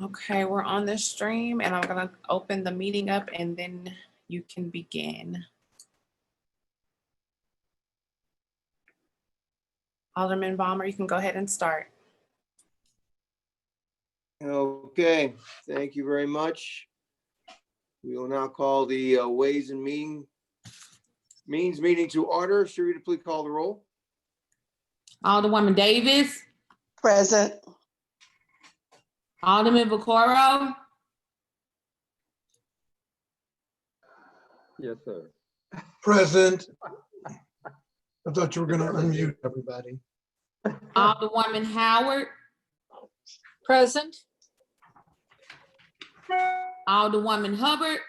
Okay, we're on this stream and I'm gonna open the meeting up and then you can begin. Alderman Balmer, you can go ahead and start. Okay, thank you very much. We will now call the Ways and Means meeting to order. Sharita, please call the roll. Alderwoman Davis, Present. Alderman Vaccaro, Yes, sir. Present. I thought you were gonna unmute everybody. Alderwoman Howard, Present. Alderwoman Hubbard,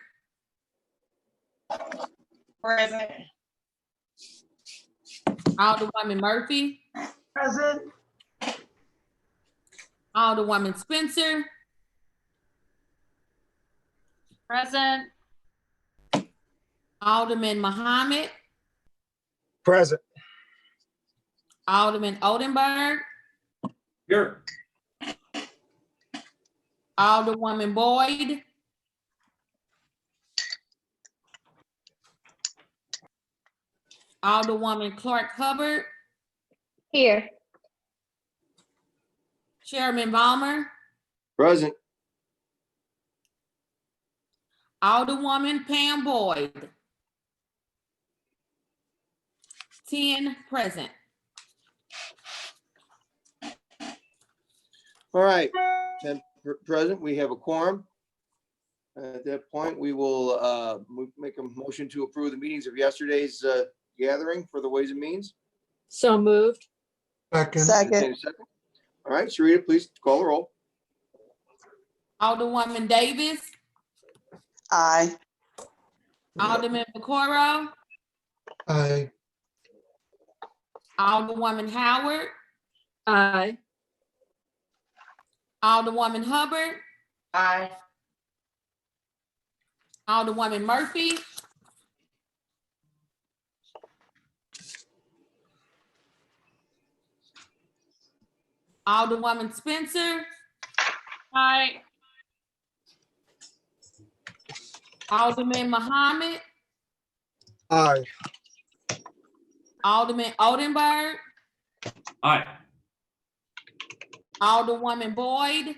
Present. Alderwoman Murphy, Present. Alderwoman Spencer, Present. Alderman Muhammad, Present. Alderman Oldenburg, Here. Alderwoman Boyd, Alderwoman Clark Hubbard, Here. Chairman Balmer, Present. Alderwoman Pam Boyd. 10 present. All right, 10 present. We have a quorum. At that point, we will make a motion to approve the meetings of yesterday's gathering for the Ways and Means. So moved. Second. Entertain a second. All right, Sharita, please call the roll. Alderwoman Davis, Aye. Alderman Vaccaro, Aye. Alderwoman Howard, Aye. Alderwoman Hubbard, Aye. Alderwoman Murphy, Alderwoman Spencer, Aye. Alderman Muhammad, Aye. Alderman Oldenburg, Aye. Alderwoman Boyd,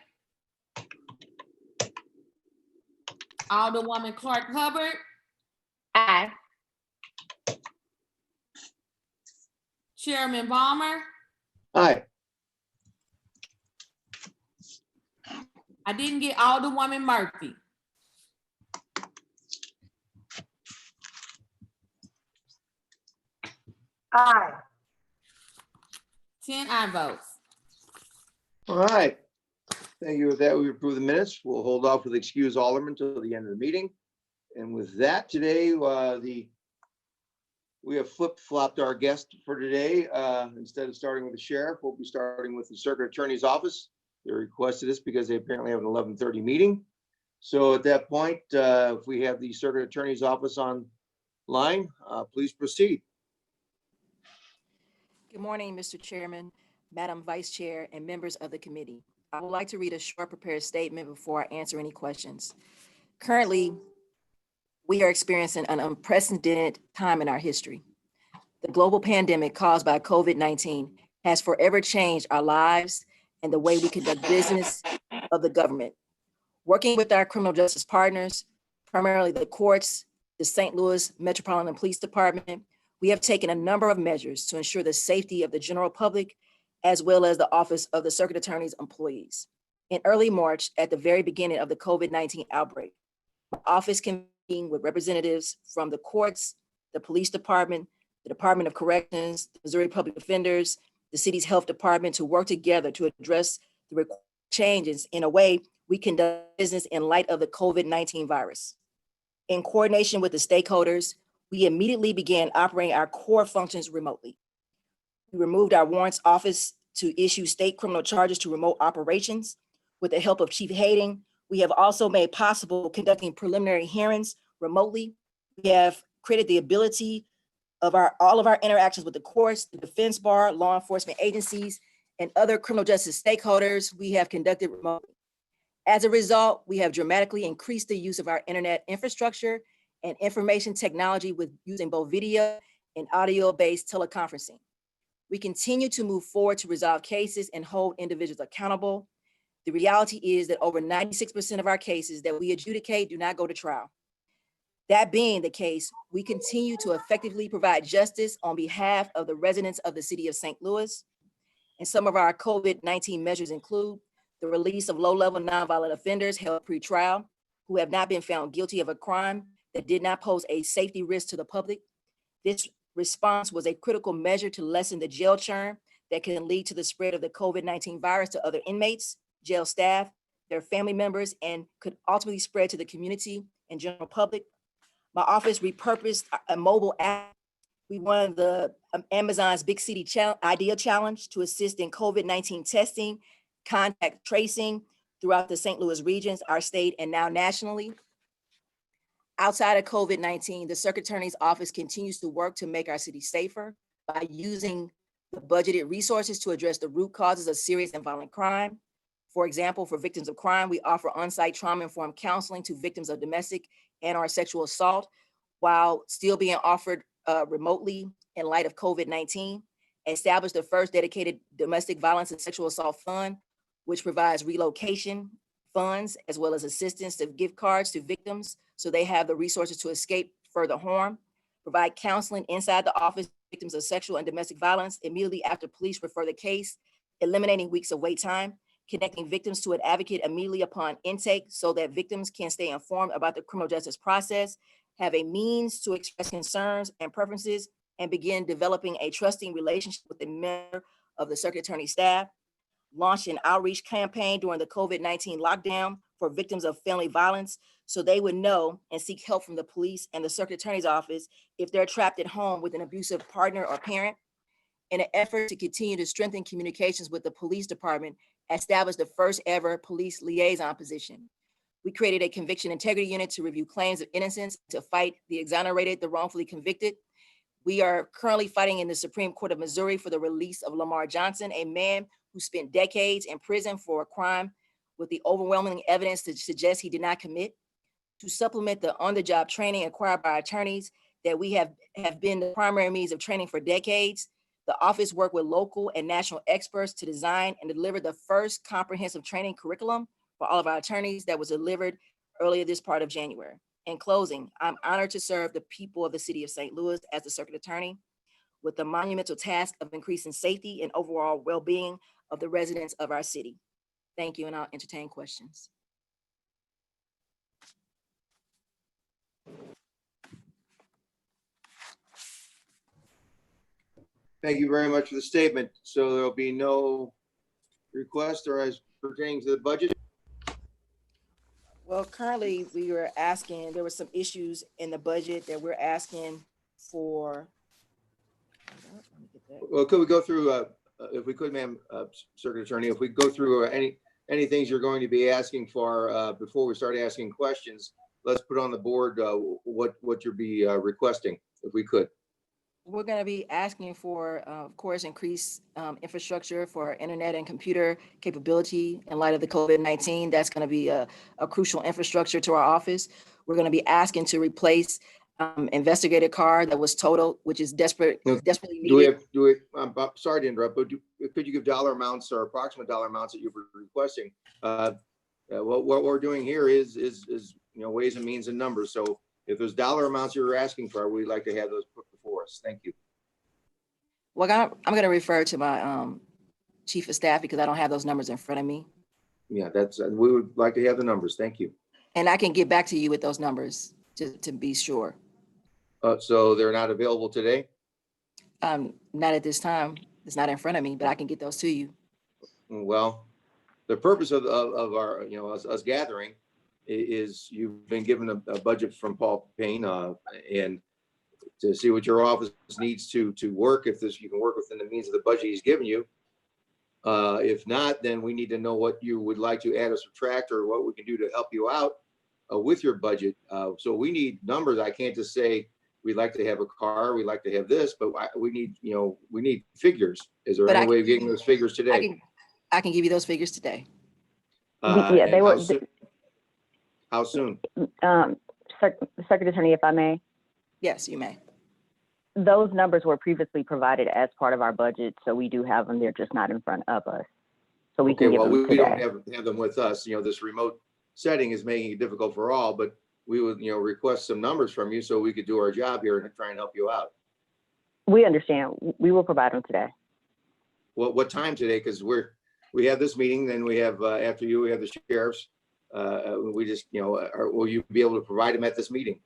Alderwoman Clark Hubbard, Aye. Chairman Balmer. Aye. I didn't get Alderwoman Murphy. Aye. 10 aye votes. All right. Thank you. With that, we approve the minutes. We'll hold off with excuse Alderman until the end of the meeting. And with that, today, we have flip-flopped our guest for today. Instead of starting with the sheriff, we'll be starting with the circuit attorney's office. They requested this because they apparently have an 11:30 meeting. So at that point, if we have the circuit attorney's office online, please proceed. Good morning, Mr. Chairman, Madam Vice Chair, and members of the committee. I would like to read a short prepared statement before I answer any questions. Currently, we are experiencing an unprecedented time in our history. The global pandemic caused by COVID-19 has forever changed our lives and the way we conduct business of the government. Working with our criminal justice partners, primarily the courts, the St. Louis Metropolitan Police Department, we have taken a number of measures to ensure the safety of the general public, as well as the Office of the Circuit Attorney's employees. In early March, at the very beginning of the COVID-19 outbreak, my office convened with representatives from the courts, the police department, the Department of Corrections, the Missouri Public Defenders, the city's health department to work together to address the required changes in a way we conduct business in light of the COVID-19 virus. In coordination with the stakeholders, we immediately began operating our core functions remotely. We removed our warrants office to issue state criminal charges to remote operations. With the help of Chief Hayden, we have also made possible conducting preliminary hearings remotely. We have created the ability of all of our interactions with the courts, the defense bar, law enforcement agencies, and other criminal justice stakeholders we have conducted remotely. As a result, we have dramatically increased the use of our internet infrastructure and information technology with using both video and audio-based teleconferencing. We continue to move forward to resolve cases and hold individuals accountable. The reality is that over 96% of our cases that we adjudicate do not go to trial. That being the case, we continue to effectively provide justice on behalf of the residents of the city of St. Louis. And some of our COVID-19 measures include the release of low-level nonviolent offenders held pre-trial who have not been found guilty of a crime that did not pose a safety risk to the public. This response was a critical measure to lessen the jail churn that can lead to the spread of the COVID-19 virus to other inmates, jail staff, their family members, and could ultimately spread to the community and general public. My office repurposed a mobile app. We won the Amazon's Big City Idea Challenge to assist in COVID-19 testing, contact tracing throughout the St. Louis regions, our state, and now nationally. Outside of COVID-19, the Circuit Attorney's Office continues to work to make our city safer by using the budgeted resources to address the root causes of serious and violent crime. For example, for victims of crime, we offer on-site trauma-informed counseling to victims of domestic and/or sexual assault while still being offered remotely in light of COVID-19. Established the first dedicated domestic violence and sexual assault fund, which provides relocation funds as well as assistance to gift cards to victims so they have the resources to escape further harm. Provide counseling inside the office to victims of sexual and domestic violence immediately after police refer the case, eliminating weeks of wait time. Connecting victims to an advocate immediately upon intake so that victims can stay informed about the criminal justice process, have a means to express concerns and preferences, and begin developing a trusting relationship with the member of the Circuit Attorney staff. Launched an outreach campaign during the COVID-19 lockdown for victims of family violence so they would know and seek help from the police and the Circuit Attorney's Office if they're trapped at home with an abusive partner or parent. In an effort to continue to strengthen communications with the police department, established the first ever police liaison position. We created a conviction integrity unit to review claims of innocence, to fight the exonerated, the wrongfully convicted. We are currently fighting in the Supreme Court of Missouri for the release of Lamar Johnson, a man who spent decades in prison for a crime with the overwhelming evidence to suggest he did not commit. To supplement the on-the-job training acquired by attorneys that we have been the primary means of training for decades. The office worked with local and national experts to design and deliver the first comprehensive training curriculum for all of our attorneys that was delivered earlier this part of January. In closing, I'm honored to serve the people of the city of St. Louis as the Circuit Attorney with the monumental task of increasing safety and overall well-being of the residents of our city. Thank you, and I'll entertain questions. Thank you very much for the statement. So there'll be no request or as pertaining to the budget? Well, currently we were asking, there were some issues in the budget that we're asking for. Let me get that. Well, could we go through, if we could, ma'am, Circuit Attorney, if we go through any things you're going to be asking for before we start asking questions, let's put on the board what you'll be requesting, if we could. We're going to be asking for, of course, increased infrastructure for internet and computer capability in light of the COVID-19. That's going to be a crucial infrastructure to our office. We're going to be asking to replace investigator car that was totaled, which is desperately needed. I'm sorry to interrupt, but could you give dollar amounts or approximate dollar amounts that you were requesting? What we're doing here is ways and means and numbers. So if there's dollar amounts you're asking for, we'd like to have those put before us. Thank you. Well, I'm going to refer to my chief of staff because I don't have those numbers in front of me. Yeah, we would like to have the numbers. Thank you. And I can get back to you with those numbers to be sure. So they're not available today? Not at this time. It's not in front of me, but I can get those to you. Well, the purpose of our, us gathering is you've been given a budget from Paul Payne and to see what your office needs to work, if you can work within the means of the budget he's given you. If not, then we need to know what you would like to add or subtract or what we can do to help you out with your budget. So we need numbers. I can't just say we'd like to have a car, we'd like to have this, but we need figures. Is there any way of getting those figures today? I can give you those figures today. Yeah, and they were, how soon? Circuit Attorney, if I may, Yes, you may. those numbers were previously provided as part of our budget, so we do have them. They're just not in front of us. So we Okay, can give well, them we don't today. have them with us. You know, this remote setting is making it difficult for all, but we would, you know, request some numbers from you so we could do our job here and try and help you out. We understand. We will provide them today. What time today? Because we have this meeting, then we have, after you, we have the sheriffs. We just, you know, will you be able to provide them at this meeting?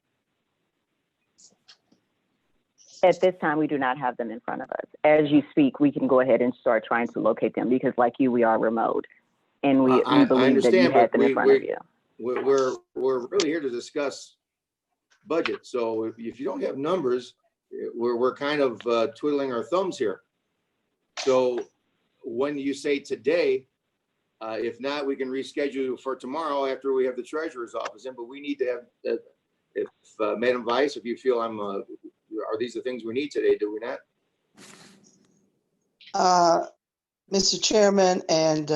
At this time, we do not have them in front of us. As you speak, we can go ahead and start trying to locate them because like you, we are remote. And we I believe that you understand, had but them in front of you. we're really here to discuss budget. So if you don't have numbers, we're kind of twiddling our thumbs here. So when you say today, if not, we can reschedule for tomorrow after we have the treasurer's office in, but we need to have, if Madam Vice, if you feel are these the things we need today, do we not? Mr. Chairman and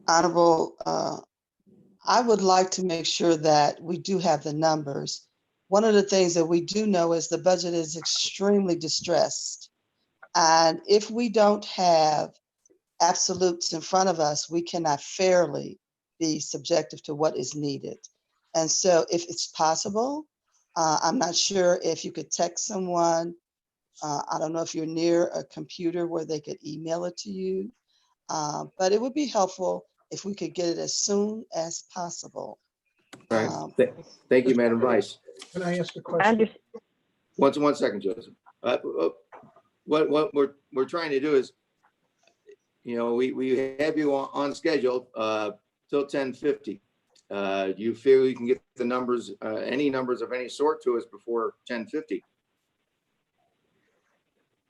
Honorable, I would like to make sure that we do have the numbers. One of the things that we do know is the budget is extremely distressed. And if we don't have absolutes in front of us, we cannot fairly be subjective to what is needed. And so if it's possible, I'm not sure if you could text someone. I don't know if you're near a computer where they could email it to you, but it would be helpful if we could get it as soon as possible. All right. Thank you, Madam Vice. Can I ask a I question? understand. One second, Joseph. What we're trying to do is, you know, we have you on schedule till 10:50. Do you feel you can get the numbers, any numbers of any sort to us before 10:50?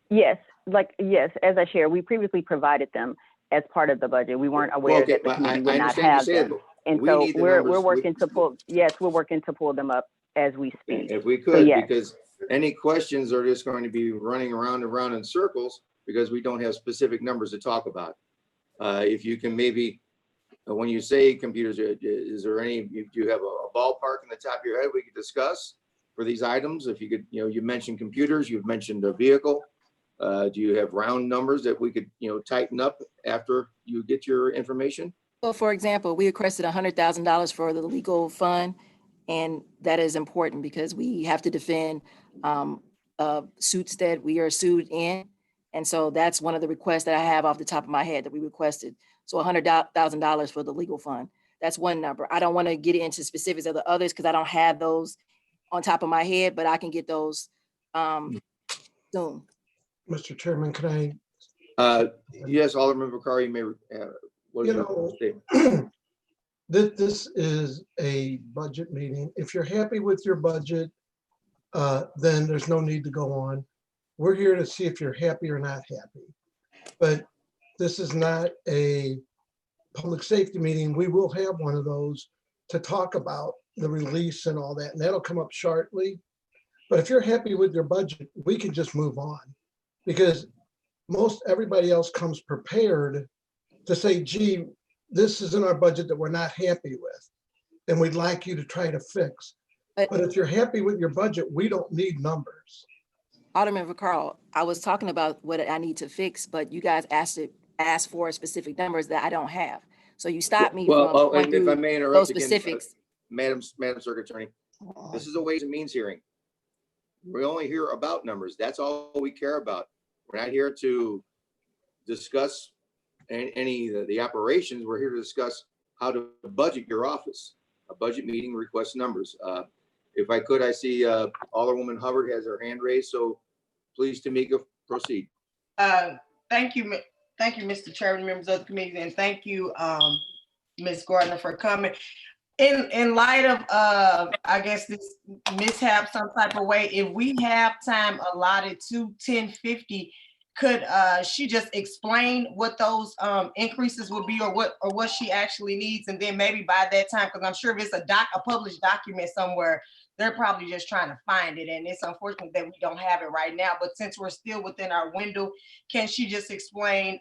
Yes, yes, as I shared, we previously provided them as part of the budget. We weren't aware Okay, that the but committee I would not understand you have said, them. but And we so need the we're numbers. working to pull, yes, we're working to pull them up as we speak. If we could, yes. because any questions are just going to be running around and around in circles because we don't have specific numbers to talk about. If you can maybe, when you say computers, is there any, do you have a ballpark in the top of your head we could discuss for these items? If you could, you know, you mentioned computers, you've mentioned a vehicle. Do you have round numbers that we could, you know, tighten up after you get your information? Well, for example, we requested $100,000 for the legal fund, and that is important because we have to defend suits that we are sued in. And so that's one of the requests that I have off the top of my head that we requested. So $100,000 for the legal fund. That's one number. I don't want to get into specifics of the others because I don't have those on top of my head, but I can get those soon. Mr. Chairman, can I? Yes, Alderman Bakari, you may, what is You your know, statement? This is a budget meeting. If you're happy with your budget, then there's no need to go on. We're here to see if you're happy or not happy. But this is not a public safety meeting. We will have one of those to talk about the release and all that, and that'll come up shortly. But if you're happy with your budget, we can just move on. Because most everybody else comes prepared to say, gee, this is in our budget that we're not happy with, and we'd like you to try to fix. But if you're happy with your budget, we don't need numbers. Alderman Vaccaro, I was talking about what I need to fix, but you guys asked for specific numbers that I don't have. So you stopped me from going if I through may those interrupt again, specifics. Madam Circuit Attorney, this is a Ways and Means hearing. We only hear about numbers. That's all we care about. We're not here to discuss any of the operations. We're here to discuss how to budget your office. A budget meeting requests numbers. If I could, I see Alderwoman Hubbard has her hand raised. So please, Tamika, proceed. Thank you, Mr. Chairman, members of the committee, and thank you, Ms. Gardner, for coming. In light of, I guess this mishap some type of way, if we have time allotted to 10:50, could she just explain what those increases would be, or what she actually needs, and then maybe by that time, because I'm sure if it's a published document somewhere, they're probably just trying to find it, and it's unfortunate that we don't have it right now. But since we're still within our window, can she just explain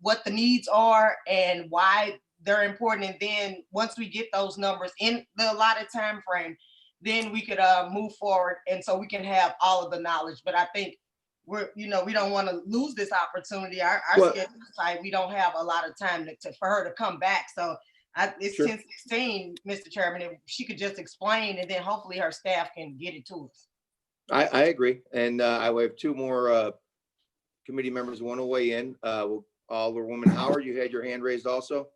what the needs are and why they're important. And then once we get those numbers in the allotted time frame, then we could move forward. And so we can have all of the knowledge. But I think we don't want to lose this opportunity. Our Well- schedule is tight. We don't have a lot of time for her to come back. So it's Sure. 10:16, Mr. Chairman. If she could just explain, and then hopefully her staff can get it to us. I agree. And I have two more committee members who want to weigh in. Alderwoman Howard, you had your hand raised also.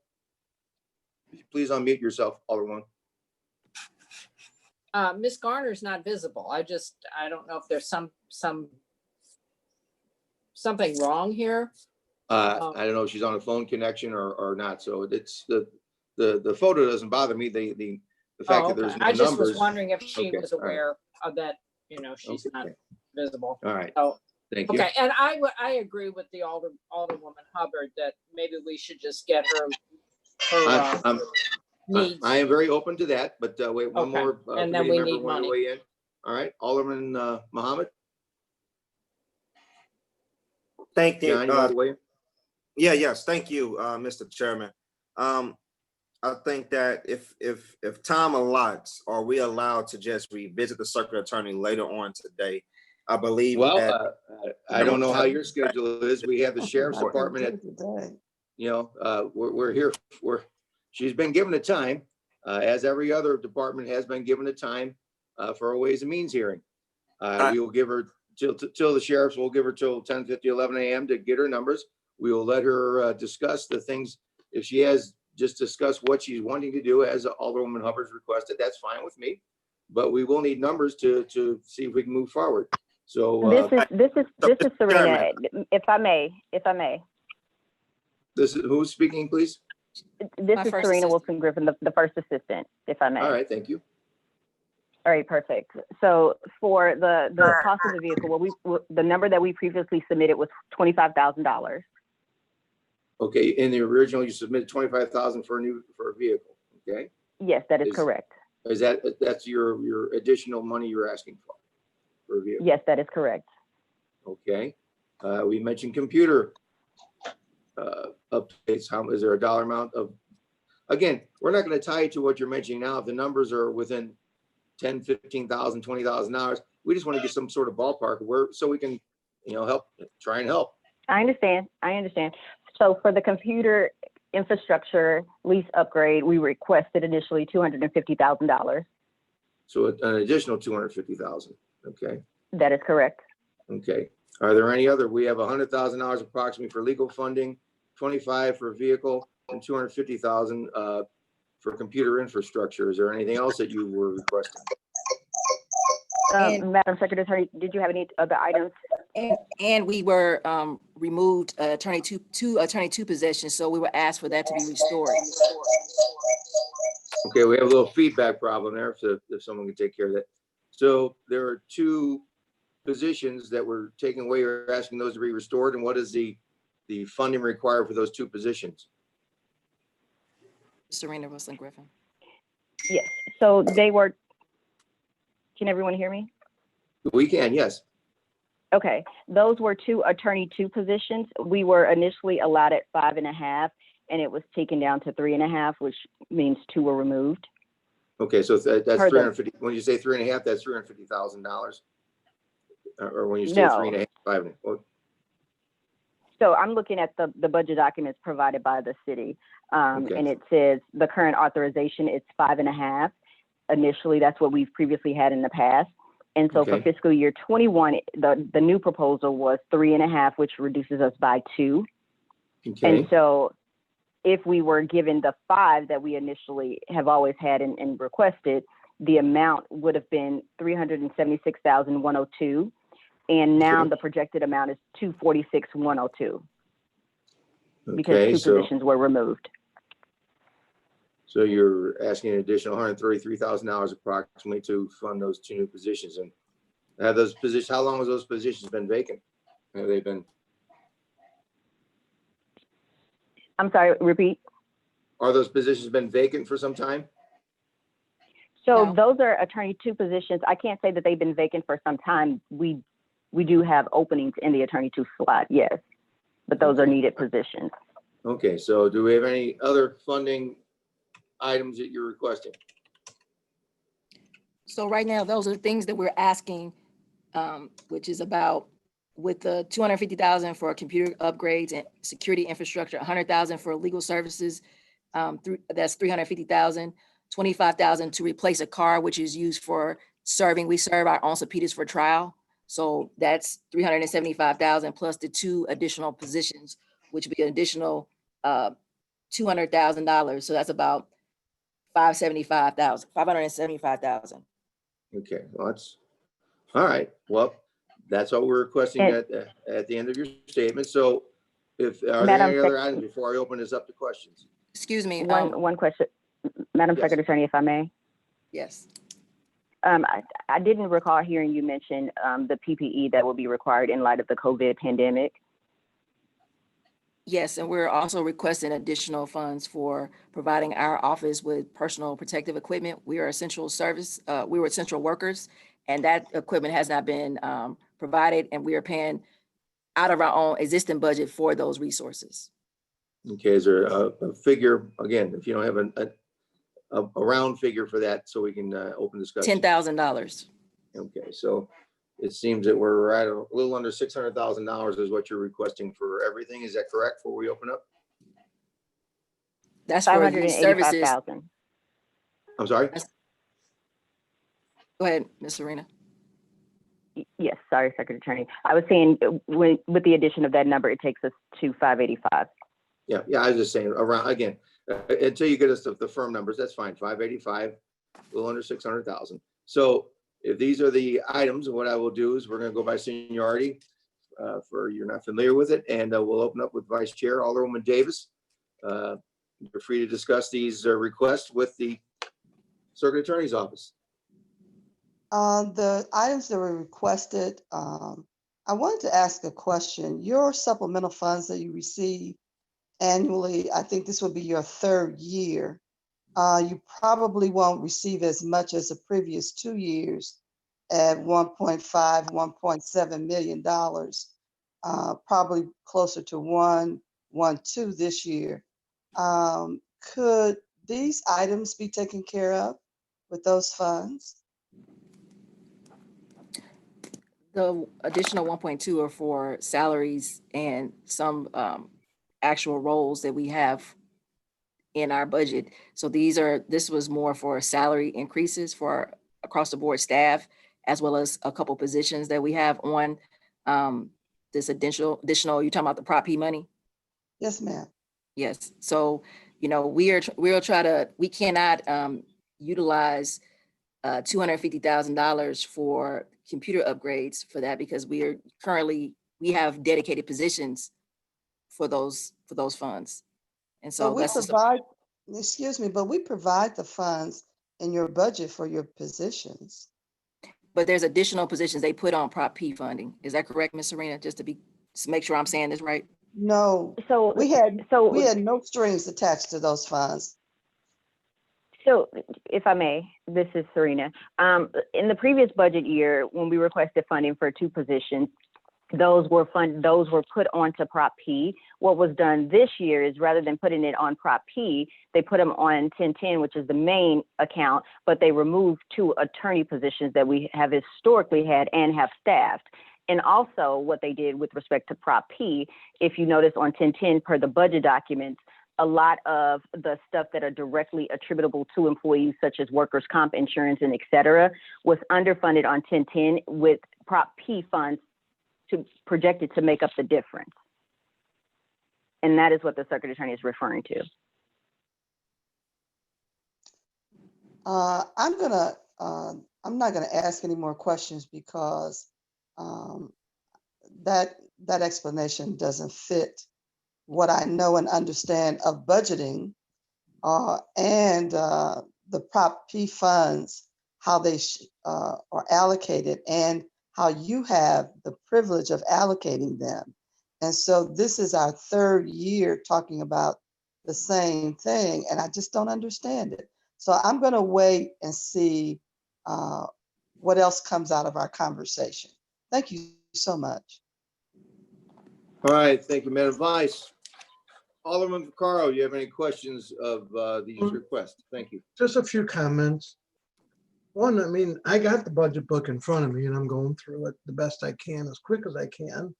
Please unmute yourself, Alderwoman. Ms. Garner's not visible. I don't know if there's something wrong here. I don't know if she's on a phone connection or not. So it's the photo doesn't bother me. The fact that there's Okay. no I just was numbers. wondering if she Okay, was all right. aware of that, she's Okay. not visible. All right, So, thank you. okay, and I agree with the Alderwoman Hubbard that maybe we should just get her needs. I am very open to that, but wait, one Okay, more. and then committee we member need wanted to money. weigh in. All right, Alderman Muhammad. Thank you. John, you want to weigh in? Yes, thank you, Mr. Chairman. I think that if time allots, are we allowed to just revisit the circuit attorney later on today? I believe Well, that. I don't know how your schedule is. We have the sheriff's I can department do at, it today. we're here she's been given a time, as every other department has been given a time for a Ways and Means hearing. We will give her till the sheriffs will give her till 10:50, 11 a.m. to get her numbers. We will let her discuss the things. If she has just discuss what she's wanting to do as Alderwoman Hubbard's requested, that's fine with me. But we will need numbers to see if we can move forward. So This is Serena, if I may. this is who's speaking, please? This My is first Serena assistant. Wilson Griffin, the first assistant, if I may. All right, thank you. All right, perfect. So for the cost of the vehicle, the number that we previously submitted was $25,000. Okay, in the original, you submitted 25,000 for a vehicle, okay? Yes, that is correct. Is that's your additional money you're asking for a vehicle? Yes, that is correct. Okay, we mentioned computer updates. How is there a dollar amount of? Again, we're not going to tie it to what you're mentioning now. If the numbers are within $10,000, $15,000, $20,000, we just want to get some sort of ballpark so we can, help, try and help. I understand. So for the computer infrastructure lease upgrade, we requested initially $250,000. So an additional 250,000. Okay. That is correct. Okay. Are there any other? We have $100,000 approximately for legal funding, 25 for vehicle, and 250,000 for computer infrastructure. Is there anything else that you were requesting? Madam Secretary, did you have any other items? And we were removed two attorney two positions, so we were asked for that to be restored. Okay, we have a little feedback problem there, so if someone can take care of that. So there are two positions that were taken away. You're asking those to be restored, and what is the funding required for those two positions? Serena Wilson Griffin. Yes. So they were. Can everyone hear me? We can, yes. Okay, those were two attorney two positions. We were initially allotted 5.5, and it was taken down to 3.5, which means two were removed. Okay, so that's Heard that. 350. When you say 3.5, that's $350,000. Or when you say No. 3.5, 5. So I'm looking at the budget documents provided by the city, Okay. and it says the current authorization is 5.5. Initially, that's what we've previously had in the past. And so for Okay. fiscal year 21, the new proposal was 3.5, which reduces us by 2. Okay, And so if we were given the 5 that we initially have always had and requested, the amount would have been $376,102. And now Okay. the projected amount is $246,102 because okay, two so positions were removed. you're asking an additional $133,000 approximately to fund those two new positions. And have those positions, how long has those positions been vacant? Have they been, I'm sorry, repeat. are those positions been vacant for some time? So No. those are attorney two positions. I can't say that they've been vacant for some time. We do have openings in the attorney two slot, yes, but those are needed positions. Okay, so do we have any other funding items that you're requesting? So right now, those are the things that we're asking, which is about with the 250,000 for computer upgrades and security infrastructure, 100,000 for legal services. That's 350,000, 25,000 to replace a car, which is used for serving. We serve our own subpoenas for trial. So that's 375,000 plus the 2 additional positions, which would be an additional $200,000. So that's about 575,000. Okay, well, that's, all right, well, that's all we're requesting And- at the end of your statement. So are there Madam any other items before I open this up to questions? Excuse me. One question, Madam Yes. Secretary, if I may. Yes. I didn't recall hearing you mention the PPE that will be required in light of the COVID pandemic. Yes, and we're also requesting additional funds for providing our office with personal protective equipment. We are essential service, we were essential workers, and that equipment has not been provided, and we are paying out of our own existing budget for those resources. Okay, is there a figure, again, if you don't have a round figure for that, so we can open discussion? $10,000. Okay, so it seems that we're at a little under $600,000 is what you're requesting for everything. Is that correct before we open up? That's for these services. 585,000. I'm sorry? Go ahead, Ms. Serena. Yes, sorry, Secretary Attorney. I was saying with the addition of that number, it takes us to 585. Yeah, I was just saying around, again, until you get us the firm numbers, that's fine. 585, a little under 600,000. So if these are the items, what I will do is we're going to go by seniority for you're not familiar with it. And we'll open up with Vice Chair Alderwoman Davis. You're free to discuss these requests with the Circuit Attorney's Office. The items that were requested, I wanted to ask a question. Your supplemental funds that you receive annually, I think this will be your 3rd year. You probably won't receive as much as the previous 2 years at $1.5, $1.7 million, probably closer to 1.2 this year. Could these items be taken care of with those funds? The additional 1.2 are for salaries and some actual roles that we have in our budget. So this was more for salary increases for across the board staff, as well as a couple positions that we have on this additional, you're talking about the Prop P money? Yes, ma'am. Yes. So, we cannot utilize $250,000 for computer upgrades for that because we have dedicated positions for those funds. And so But we provide the funds in your budget for your positions. But there's additional positions they put on Prop P funding. Is that correct, Ms. Serena? Just to make sure I'm saying this right. No, So we had no strings attached to those funds. So if I may, this is Serena. In the previous budget year, when we requested funding for 2 positions, those were put onto Prop P. What was done this year is rather than putting it on Prop P, they put them on 1010, which is the main account, but they removed 2 attorney positions that we have historically had and have staffed. And also what they did with respect to Prop P, if you notice on 1010 per the budget documents, a lot of the stuff that are directly attributable to employees, such as workers' comp insurance and et cetera, was underfunded on 1010 with Prop P funds projected to make up the difference. And that is what the Circuit Attorney is referring to. I'm not gonna ask any more questions because that explanation doesn't fit what I know and understand of budgeting and the Prop P funds, how they are allocated and how you have the privilege of allocating them. And so this is our 3rd year talking about the same thing, and I just don't understand it. So I'm going to wait and see what else comes out of our conversation. Thank you so much. All right, thank you, Madam Vice. Alderman Vaccaro, you have any questions of these requests? Thank you. Just a few comments. One, I mean, I got the budget book in front of me and I'm going through it the best I can, as quick as I can.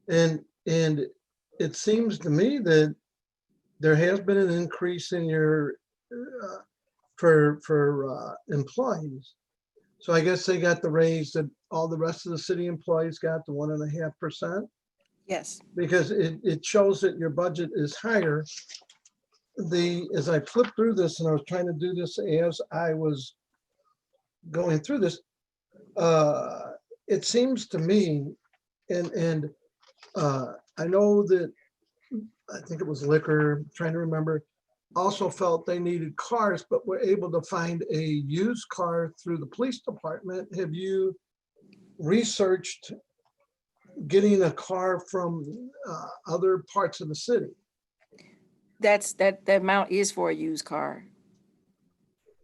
And it seems to me that there has been an increase in your, for employees. So I guess they got the raise that all the rest of the city employees got, the 1.5%, Yes. because it shows that your budget is higher. As I flipped through this and I was trying to do this as I was going through this, it seems to me, and I know that, I think it was Liquor, trying to remember, also felt they needed cars, but were able to find a used car through the police department. Have you researched getting a car from other parts of the city? That amount is for a used car.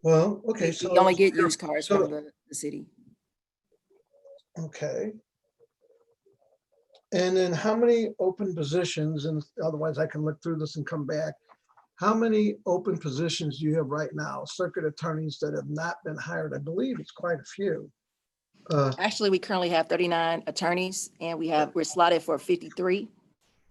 Well, okay, We so. only get used cars so- from the city. Okay. And then how many open positions, and otherwise I can look through this and come back. How many open positions do you have right now, circuit attorneys that have not been hired? I believe it's quite a few. Actually, we currently have 39 attorneys and we're slotted for 53.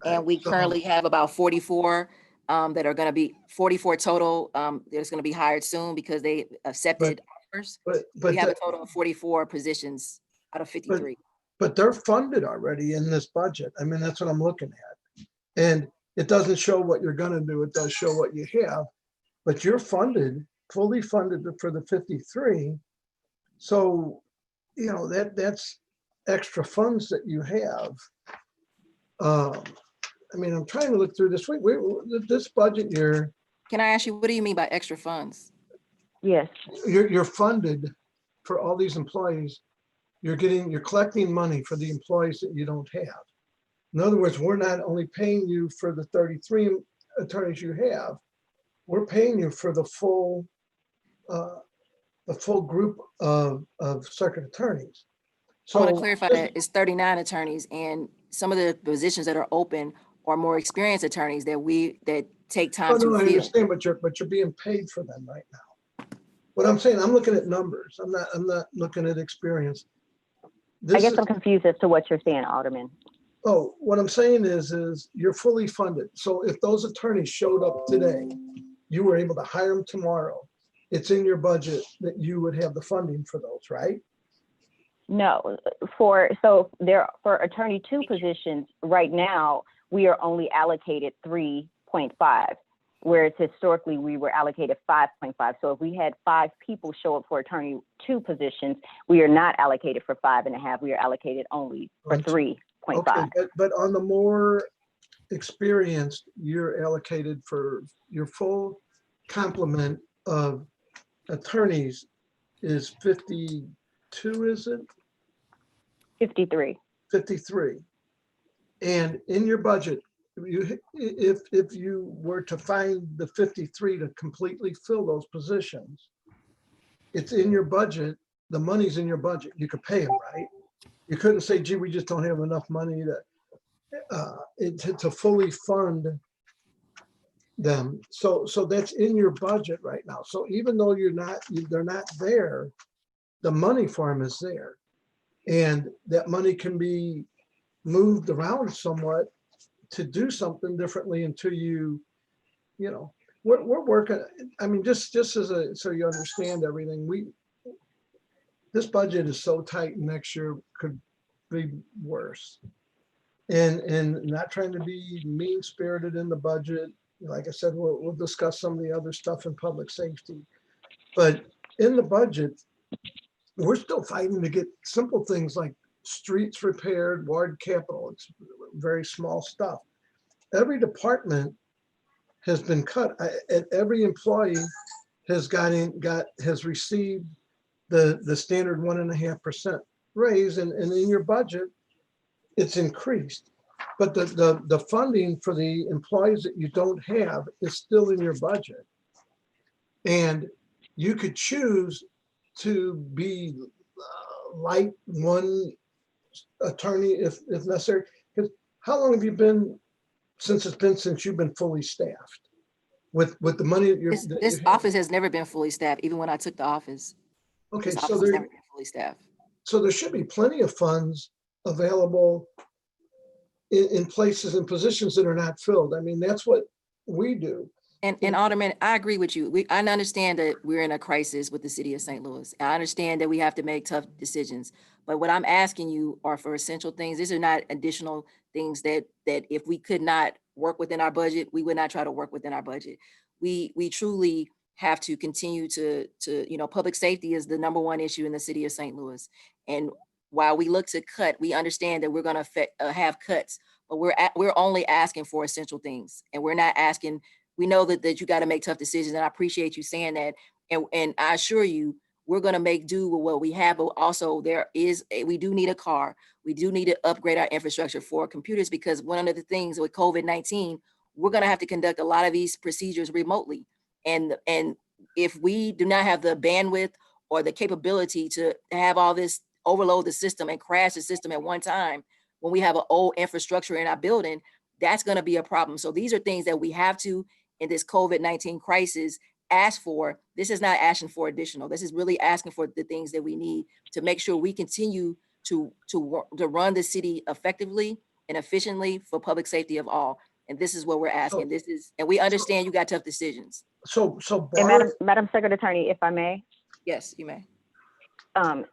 And we So- currently have about 44 that are going to be 44 total. There's going to be hired soon because they accepted offers. But, We have a the- total of 44 positions out of 53. but they're funded already in this budget. I mean, that's what I'm looking at. And it doesn't show what you're gonna do. It does show what you have, but you're funded, fully funded for the 53. So, you know, that's extra funds that you have. I mean, I'm trying to look through this. This budget year, Can I ask you, what do you mean by extra funds? Yes. you're funded for all these employees. You're collecting money for the employees that you don't have. In other words, we're not only paying you for the 33 attorneys you have, we're paying you for the full group of circuit attorneys. I want to So clarify that it's 39 attorneys and some of the positions that are open are more experienced attorneys that take time I to fill. understand, but you're being paid for them right now. What I'm saying, I'm looking at numbers. I'm not looking at experience. I This guess is- I'm confused as to what you're saying, Alderman. Oh, what I'm saying is you're fully funded. So if those attorneys showed up today, you were able to hire them tomorrow, it's in your budget that you would have the funding for those, right? No, for attorney 2 positions, right now, we are only allocated 3.5, whereas historically we were allocated 5.5. So if we had 5 people show up for attorney 2 positions, we are not allocated for 5.5. We are allocated only for Right. 3.5. Okay, but on the more experienced, you're allocated for your full complement of attorneys is 52, is it? 53. 53. And in your budget, if you were to find the 53 to completely fill those positions, it's in your budget, the money's in your budget, you could pay them, right? You couldn't say, gee, we just don't have enough money to fully fund them. So that's in your budget right now. So even though they're not there, the money for them is there. And that money can be moved around somewhat to do something differently until we're working. I mean, just so you understand everything, this budget is so tight, next year could be worse. And not trying to be mean spirited in the budget. Like I said, we'll discuss some of the other stuff in public safety. But in the budget, we're still fighting to get simple things like streets repaired, ward capital. It's very small stuff. Every department has been cut, and every employee has received the standard 1.5% raise, and in your budget, it's increased. But the funding for the employees that you don't have is still in your budget. And you could choose to be light one attorney if necessary. Because how long have you been since you've been fully staffed with the money that you're. that This you have? office has never been fully staffed, even when I took the office. Okay, This so office has never been fully staffed. there should be plenty of funds available in places and positions that are not filled. I mean, that's what we do. And Alderman, I agree with you. I understand that we're in a crisis with the city of St. Louis. I understand that we have to make tough decisions. But what I'm asking you are for essential things. These are not additional things that if we could not work within our budget, we would not try to work within our budget. We truly have to continue to, public safety is the number one issue in the city of St. Louis. And while we look to cut, we understand that we're going to have cuts, but we're only asking for essential things. And we're not asking. We know that you got to make tough decisions, and I appreciate you saying that. And I assure you, we're going to make do with what we have, but also we do need a car. We do need to upgrade our infrastructure for computers, because one of the things with COVID-19, we're going to have to conduct a lot of these procedures remotely. And if we do not have the bandwidth or the capability to have all this overload the system and crash the system at one time, when we have an old infrastructure in our building, that's going to be a problem. So these are things that we have to, in this COVID-19 crisis, ask for. This is not asking for additional. This is really asking for the things that we need to make sure we continue to run the city effectively and efficiently for public safety of all. And this is what we're asking. And we understand you got tough decisions. So And Madam Secretary, if I may. Yes, you may. And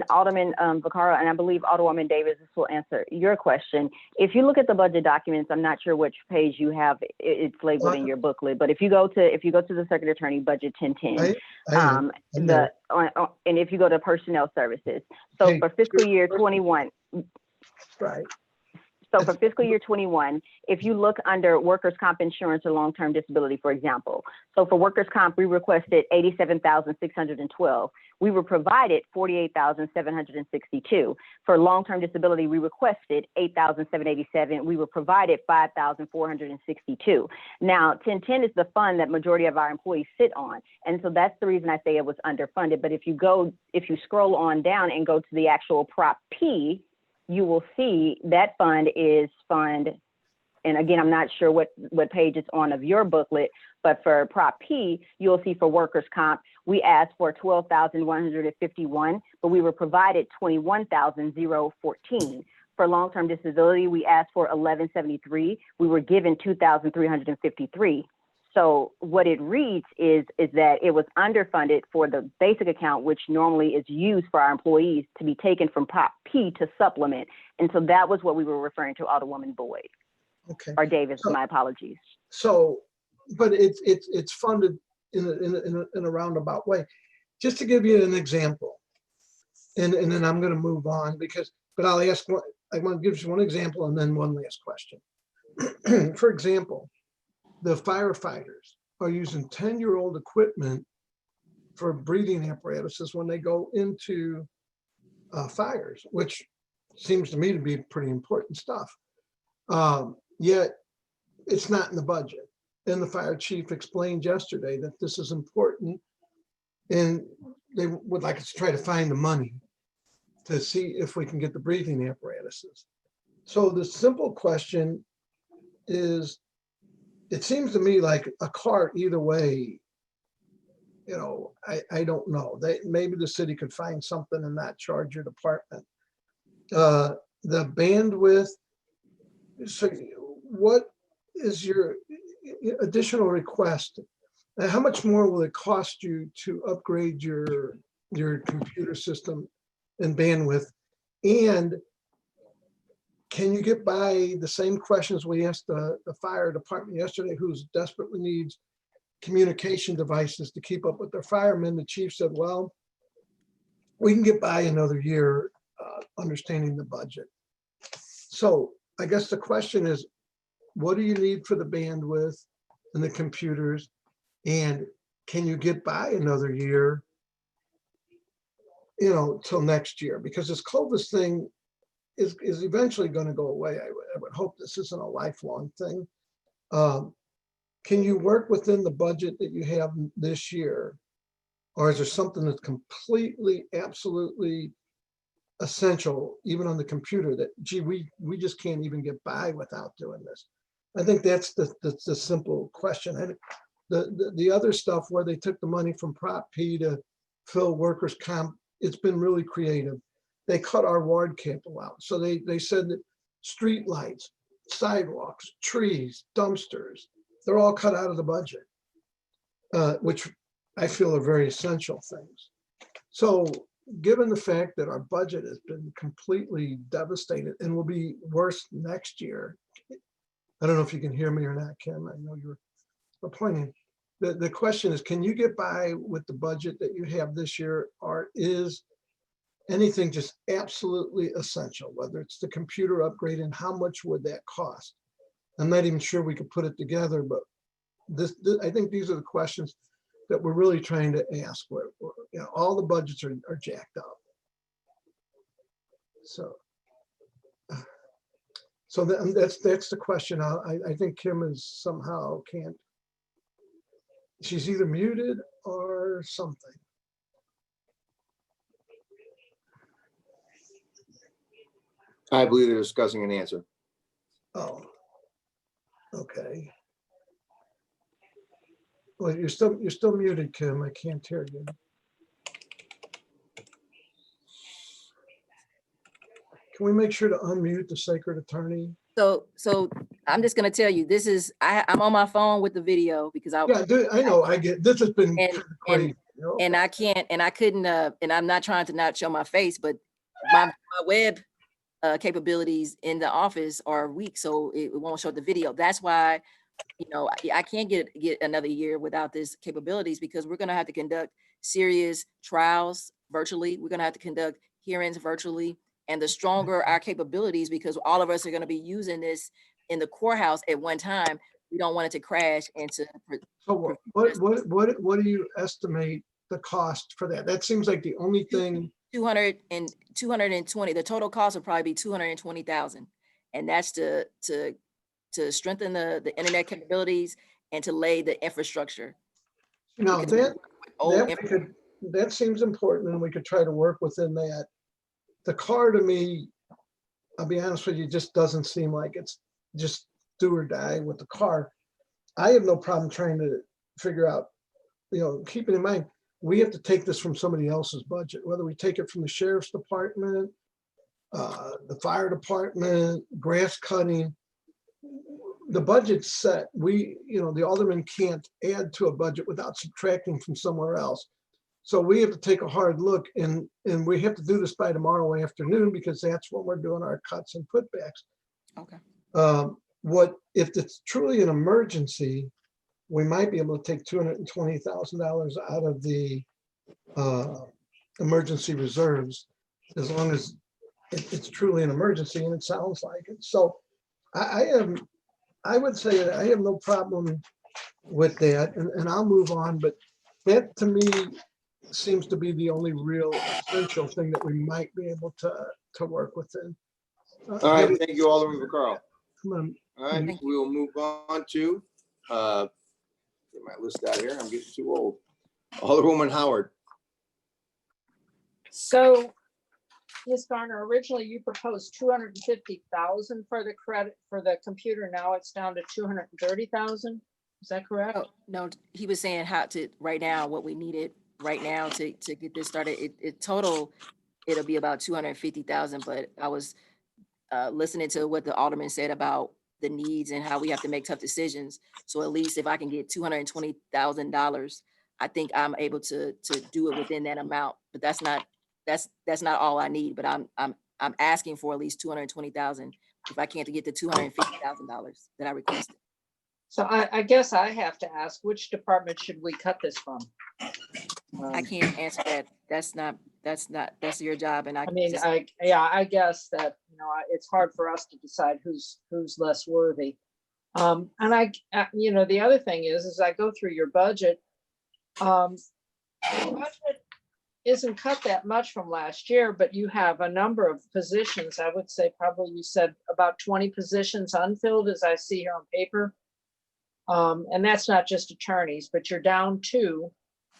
Alderman Vaccaro, and I believe Alderwoman Davis, this will answer your question. If you look at the budget documents, I'm not sure which page you have, it's labeled in your booklet, but if you go to the Circuit Attorney Budget 1010, and if you go to Personnel Services, so for fiscal year 21, right. So for fiscal year 21, if you look under workers' comp insurance or long-term disability, for example, so for workers' comp, we requested $87,612. We were provided $48,762. For long-term disability, we requested $8,787. We were provided $5,462. Now, 1010 is the fund that majority of our employees sit on. And so that's the reason I say it was underfunded. But if you scroll on down and go to the actual Prop P, you will see that fund is and again, I'm not sure what page it's on of your booklet, but for Prop P, you'll see for workers' comp, we asked for $12,151, but we were provided $21,014. For long-term disability, we asked for $1,173. We were given $2,353. So what it reads is that it was underfunded for the basic account, which normally is used for our employees, to be taken from Prop P to supplement. And so that was what we were referring to, Alderwoman Boyd. Okay. Or Davis, my apologies. So, but it's funded in a roundabout way. Just to give you an example, and then I'm going to move on but I'll ask. I want to give you one example and then one last question. For example, the firefighters are using 10-year-old equipment for breathing apparatuses when they go into fires, which seems to me to be pretty important stuff. Yet it's not in the budget. And the fire chief explained yesterday that this is important, and they would like us to try to find the money to see if we can get the breathing apparatuses. So the simple question is, it seems to me like a car either way, I don't know. Maybe the city could find something and not charge your department. The bandwidth, so what is your additional request? How much more will it cost you to upgrade your computer system and bandwidth? And can you get by the same questions we asked the fire department yesterday, who's desperately needs communication devices to keep up with their firemen? The chief said, well, we can get by another year understanding the budget. So I guess the question is, what do you need for the bandwidth and the computers? And can you get by another year, till next year? Because this Clovis thing is eventually going to go away. I would hope this isn't a lifelong thing. Can you work within the budget that you have this year? Or is there something that's completely, absolutely essential, even on the computer, that, gee, we just can't even get by without doing this? I think that's the simple question. And the other stuff where they took the money from Prop P to fill workers' comp, it's been really creative. They cut our ward capital out. So they said that street lights, sidewalks, trees, dumpsters, they're all cut out of the budget, which I feel are very essential things. So given the fact that our budget has been completely devastated and will be worse next year, I don't know if you can hear me or not, Kim. I know you're pointing. The question is, can you get by with the budget that you have this year, or is anything just absolutely essential, whether it's the computer upgrade, and how much would that cost? I'm not even sure we could put it together, but I think these are the questions that we're really trying to ask. Where, you know, all the budgets are jacked up. So that's the question. I think Kim is somehow can't. She's either muted or something. I believe they're discussing an answer. Oh, okay. Well, you're still muted, Kim. I can't hear you. Can we make sure to unmute the sacred attorney? So I'm just gonna tell you, this is, I'm on my phone with the video because I know, I get, this has been And- kind of crazy. you know? and I can't, and I couldn't, and I'm not trying to not show my face, but my web capabilities in the office are weak, so it won't show the video. That's why, you know, I can't get another year without this capabilities, because we're gonna have to conduct serious trials virtually. We're gonna have to conduct hearings virtually. And the stronger our capabilities, because all of us are gonna be using this in the courthouse at one time, we don't want it to crash into. So what do you estimate the cost for that? That seems like the only thing. 220, the total cost would probably be 220,000. And that's to strengthen the internet capabilities and to lay the infrastructure. Now Because that seems important, and we could try to work within that. The car, to me, I'll be honest with you, just doesn't seem like it's just do or die with the car. I have no problem trying to figure out, you know, keeping in mind, we have to take this from somebody else's budget, whether we take it from the sheriff's department, the fire department, grass cutting. The budget's set. The alderman can't add to a budget without subtracting from somewhere else. So we have to take a hard look, and we have to do this by tomorrow afternoon, because that's when we're doing our cuts and putbacks. Okay. What if it's truly an emergency? We might be able to take $220,000 out of the emergency reserves, as long as it's truly an emergency, and it sounds like it. So I would say that I have no problem with that, and I'll move on. But that, to me, seems to be the only real essential thing that we might be able to work within. All right, thank you, Alderman Vaccaro. Come on. All right, we will move on to, get my list out here, I'm getting too old. Alderwoman Howard. So, Ms. Garner, originally you proposed 250,000 for the credit for the computer. Now it's down to 230,000. Is that correct? Oh, no, he was saying how to, right now, what we needed right now to get this started. It total, it'll be about 250,000, but I was listening to what the alderman said about the needs and how we have to make tough decisions. So at least if I can get $220,000, I think I'm able to do it within that amount. But that's not all I need. But I'm asking for at least 220,000 if I can't get the $250,000 that I requested. So I guess I have to ask, which department should we cut this from? I can't answer that. That's your job. And I guess that, it's hard for us to decide who's less worthy. And the other thing is I go through your budget, the budget isn't cut that much from last year, but you have a number of positions. I would say probably you said about 20 positions unfilled, as I see here on paper. And that's not just attorneys, but you're down 2.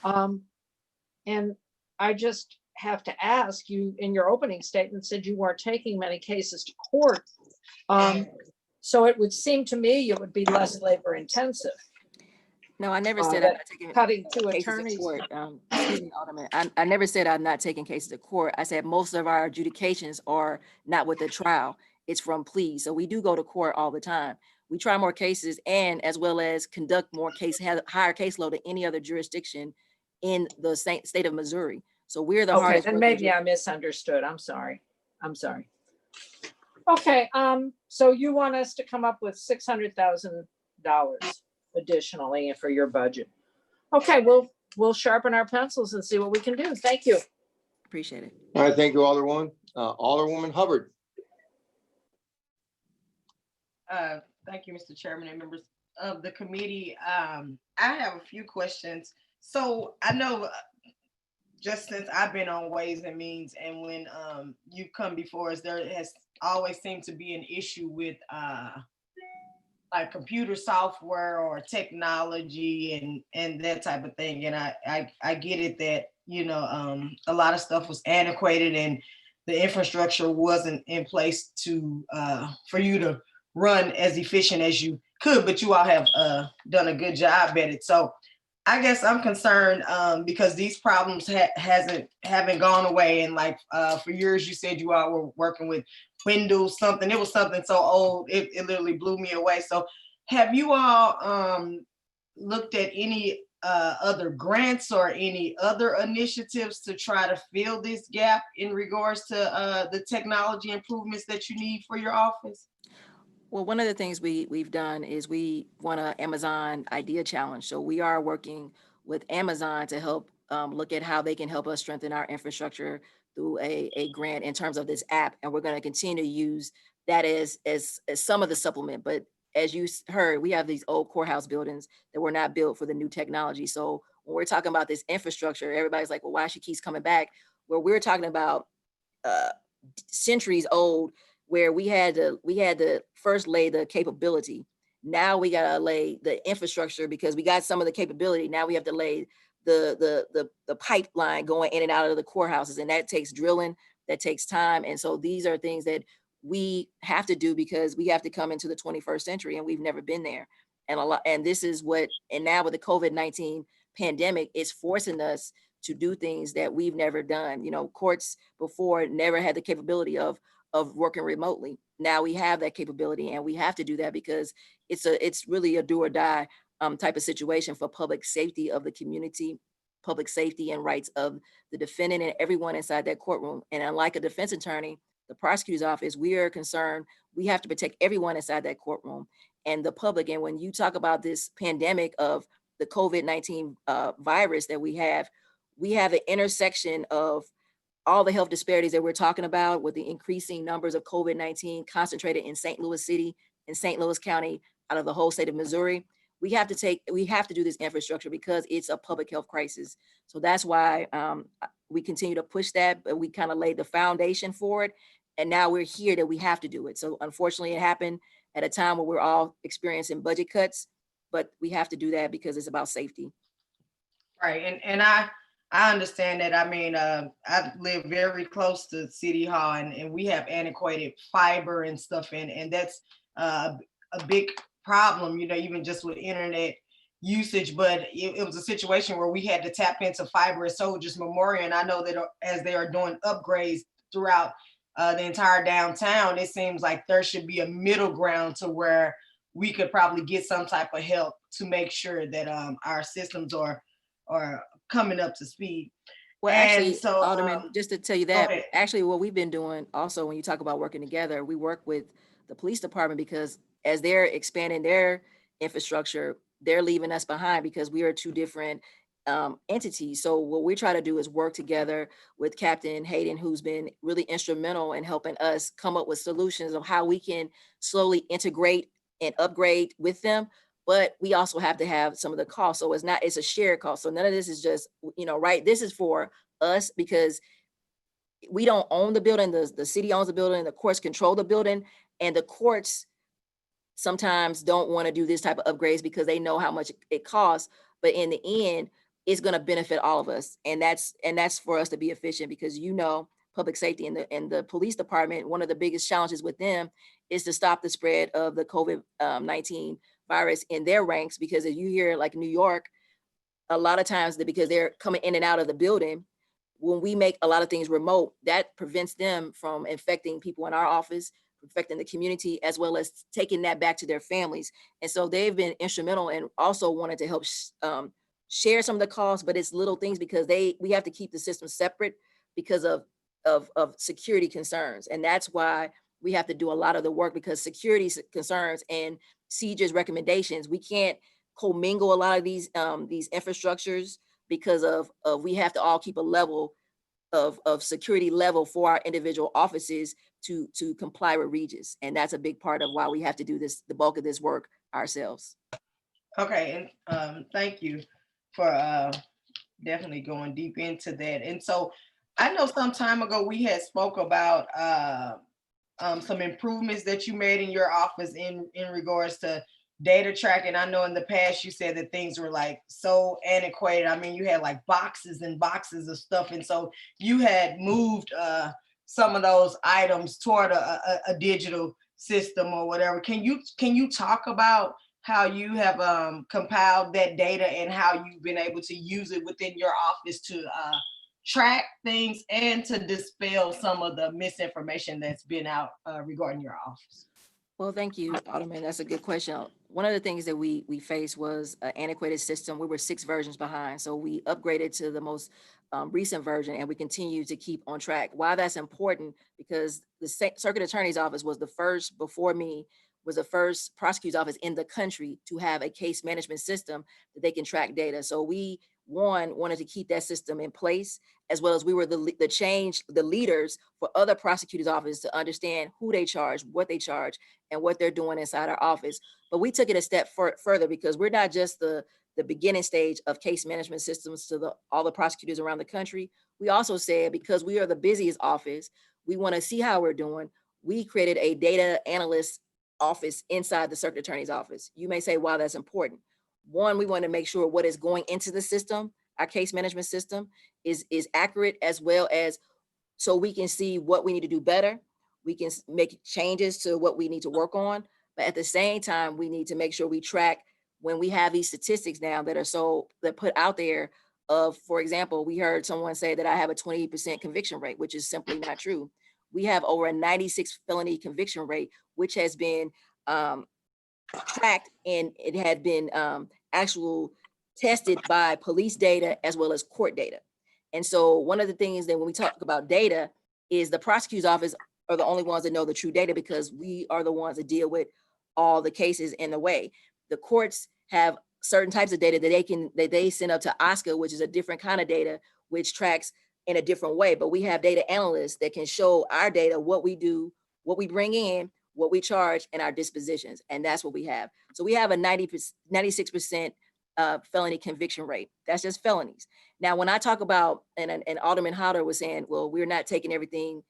And I just have to ask you, in your opening statement said you weren't taking many cases to court. So it would seem to me it would be less labor intensive. No, I never Uh, said I'm that not taking Cutting two cases to attorneys. court. Excuse me, Alderman. I never said I'm not taking cases to court. I said most of our adjudications are not with the trial. It's from pleas. So we do go to court all the time. We try more cases and as well as conduct more cases, have a higher caseload than any other jurisdiction in the state of Missouri. So we're the Okay, hardest. then working maybe I misunderstood. I'm sorry. I'm sorry. Okay, so you want us to come up with $600,000 additionally for your budget. Okay, we'll sharpen our pencils and see what we can do. Thank you. Appreciate it. All right, thank you, Alderwoman. Alderwoman Hubbard. Thank you, Mr. Chairman and members of the committee. I have a few questions. So I know just since I've been on Ways and Means and when you've come before us, there has always seemed to be an issue with like computer software or technology and that type of thing. And I get it that, you know, a lot of stuff was antiquated and the infrastructure wasn't in place to for you to run as efficient as you could, but you all have done a good job at it. So I guess I'm concerned because these problems haven't gone away. And like for years, you said you all were working with Windows something. It was something so old, it literally blew me away. So have you all looked at any other grants or any other initiatives to try to fill this gap in regards to the technology improvements that you need for your office? Well, one of the things we've done is we won an Amazon Idea Challenge. So we are working with Amazon to help look at how they can help us strengthen our infrastructure through a grant in terms of this app. And we're going to continue to use that as some of the supplement. But as you heard, we have these old courthouse buildings that were not built for the new technology. So when we're talking about this infrastructure, everybody's like, well, why she keeps coming back? Well, we're talking about centuries old, where we had to first lay the capability. Now we gotta lay the infrastructure because we got some of the capability. Now we have to lay the pipeline going in and out of the courthouses, and that takes drilling, that takes time. And so these are things that we have to do because we have to come into the 21st century and we've never been there. And this is what, and now with the COVID-19 pandemic, it's forcing us to do things that we've never done. You know, courts before never had the capability of working remotely. Now we have that capability and we have to do that because it's really a do or die type of situation for public safety of the community, public safety and rights of the defendant and everyone inside that courtroom. And unlike a defense attorney, the prosecutor's office, we are concerned, we have to protect everyone inside that courtroom and the public. And when you talk about this pandemic of the COVID-19 virus that we have the intersection of all the health disparities that we're talking about with the increasing numbers of COVID-19 concentrated in St. Louis City and St. Louis County out of the whole state of Missouri. We have to do this infrastructure because it's a public health crisis. So that's why we continue to push that, but we kind of laid the foundation for it. And now we're here that we have to do it. So unfortunately it happened at a time where we're all experiencing budget cuts, but we have to do that because it's about safety. Right, and I understand that. I mean, I live very close to City Hall and we have antiquated fiber and stuff and that's a big problem, you know, even just with internet usage. But it was a situation where we had to tap into fiber at Soldiers Memorial. And I know that as they are doing upgrades throughout the entire downtown, it seems like there should be a middle ground to where we could probably get some type of help to make sure that our systems are coming up to speed. Well, And actually, so, Alderman, just to tell you go that, ahead. actually what we've been doing also, when you talk about working together, we work with the police department because as they're expanding their infrastructure, they're leaving us behind because we are two different entities. So what we try to do is work together with Captain Hayden, who's been really instrumental in helping us come up with solutions of how we can slowly integrate and upgrade with them. But we also have to have some of the costs. So it's a shared cost. So none of this is just, you know, right. This is for us because we don't own the building. The city owns the building, the courts control the building, and the courts sometimes don't want to do this type of upgrades because they know how much it costs. But in the end, it's going to benefit all of us. And that's for us to be efficient because, you know, public safety and the police department, one of the biggest challenges with them is to stop the spread of the COVID-19 virus in their ranks. Because if you hear like New York, a lot of times because they're coming in and out of the building, when we make a lot of things remote, that prevents them from infecting people in our office, infecting the community, as well as taking that back to their families. And so they've been instrumental and also wanted to help share some of the costs, but it's little things because we have to keep the system separate because of security concerns. And that's why we have to do a lot of the work, because security concerns and CJIS recommendations, we can't commingle a lot of these infrastructures because of we have to all keep a level of security level for our individual offices to comply with Regis. And that's a big part of why we have to do this, the bulk of this work ourselves. Okay, and thank you for definitely going deep into that. And so I know some time ago we had spoke about some improvements that you made in your office in regards to data tracking. I know in the past you said that things were like so antiquated. I mean, you had like boxes and boxes of stuff. And so you had moved some of those items toward a digital system or whatever. Can you talk about how you have compiled that data and how you've been able to use it within your office to track things and to dispel some of the misinformation that's been out regarding your office? Well, thank you, Alderman. That's a good question. One of the things that we faced was an antiquated system. We were 6 versions behind. So we upgraded to the most recent version, and we continue to keep on track. Why that's important, because the Circuit Attorney's Office was the first, before me, was the first prosecutor's office in the country to have a case management system that they can track data. So we, wanted to keep that system in place, as well as we were the leaders for other prosecutors' offices to understand who they charge, what they charge, and what they're doing inside our office. But we took it a step further, because we're not just the beginning stage of case management systems to all the prosecutors around the country. We also said, because we are the busiest office, we want to see how we're doing. We created a data analyst office inside the Circuit Attorney's Office. You may say, wow, that's important. One, we want to make sure what is going into the system, our case management system, is accurate, as well as so we can see what we need to do better. We can make changes to what we need to work on. But at the same time, we need to make sure we track when we have these statistics now that are put out there of, for example, we heard someone say that I have a 28% conviction rate, which is simply not true. We have over a 96 felony conviction rate, which has been tracked, and it had been actual tested by police data as well as court data. And so one of the things that when we talk about data is the prosecutor's office are the only ones that know the true data, because we are the ones that deal with all the cases in the way. The courts have certain types of data that they send up to OSCA, which is a different kind of data, which tracks in a different way. But we have data analysts that can show our data, what we do, what we bring in, what we charge, and our dispositions. And that's what we have. So we have a 96% felony conviction rate. That's just felonies. Now, when I talk about, and Alderman Hodder was saying, well, we're not taking everything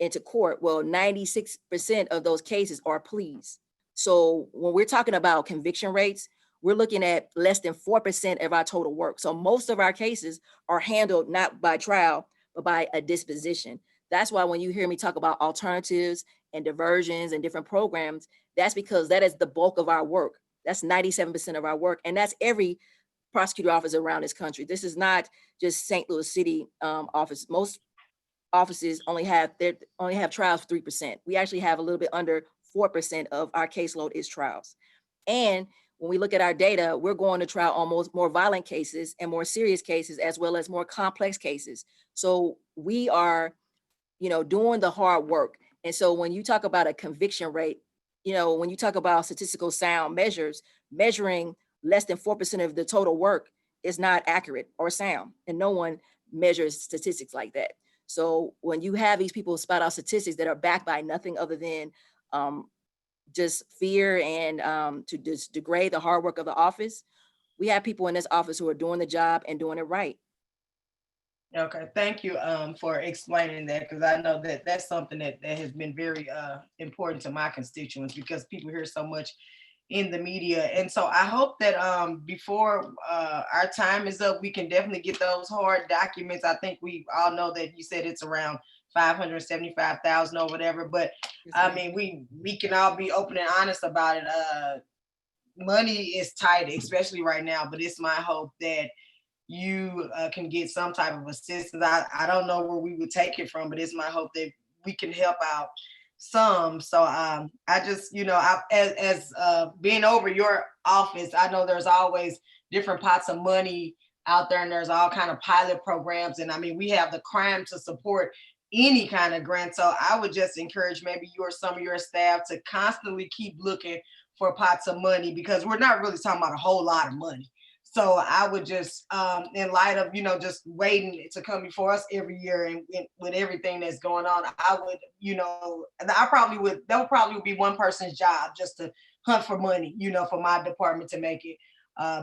into court. Well, 96% of those cases are pleas. So when we're talking about conviction rates, we're looking at less than 4% of our total work. So most of our cases are handled not by trial, but by a disposition. That's why when you hear me talk about alternatives and diversions and different programs, that's because that is the bulk of our work. That's 97% of our work. And that's every prosecutor office around this country. This is not just St. Louis City office. Most offices only have trials 3%. We actually have a little bit under 4% of our caseload is trials. And when we look at our data, we're going to trial almost more violent cases and more serious cases, as well as more complex cases. So we are, doing the hard work. And so when you talk about a conviction rate, when you talk about statistical sound measures, measuring less than 4% of the total work is not accurate or sound. And no one measures statistics like that. So when you have these people spout out statistics that are backed by nothing other than just fear and to just degrade the hard work of the office, we have people in this office who are doing the job and doing it right. Okay, thank you for explaining that, because I know that that's something that has been very important to my constituents, because people hear so much in the media. And so I hope that before our time is up, we can definitely get those hard documents. I think we all know that you said it's around $575,000 or whatever, but I mean, we can all be open and honest about it. Money is tight, especially right now, but it's my hope that you can get some type of assistance. I don't know where we would take it from, but it's my hope that we can help out some. So I just, as being over your office, I know there's always different pots of money out there, and there's all kind of pilot programs. And I mean, we have the crime to support any kind of grant. So I would just encourage maybe you or some of your staff to constantly keep looking for pots of money, because we're not really talking about a whole lot of money. So I would just, in light of, just waiting to come before us every year and with everything that's going on, I would, that would probably be one person's job, just to hunt for money, for my department to make it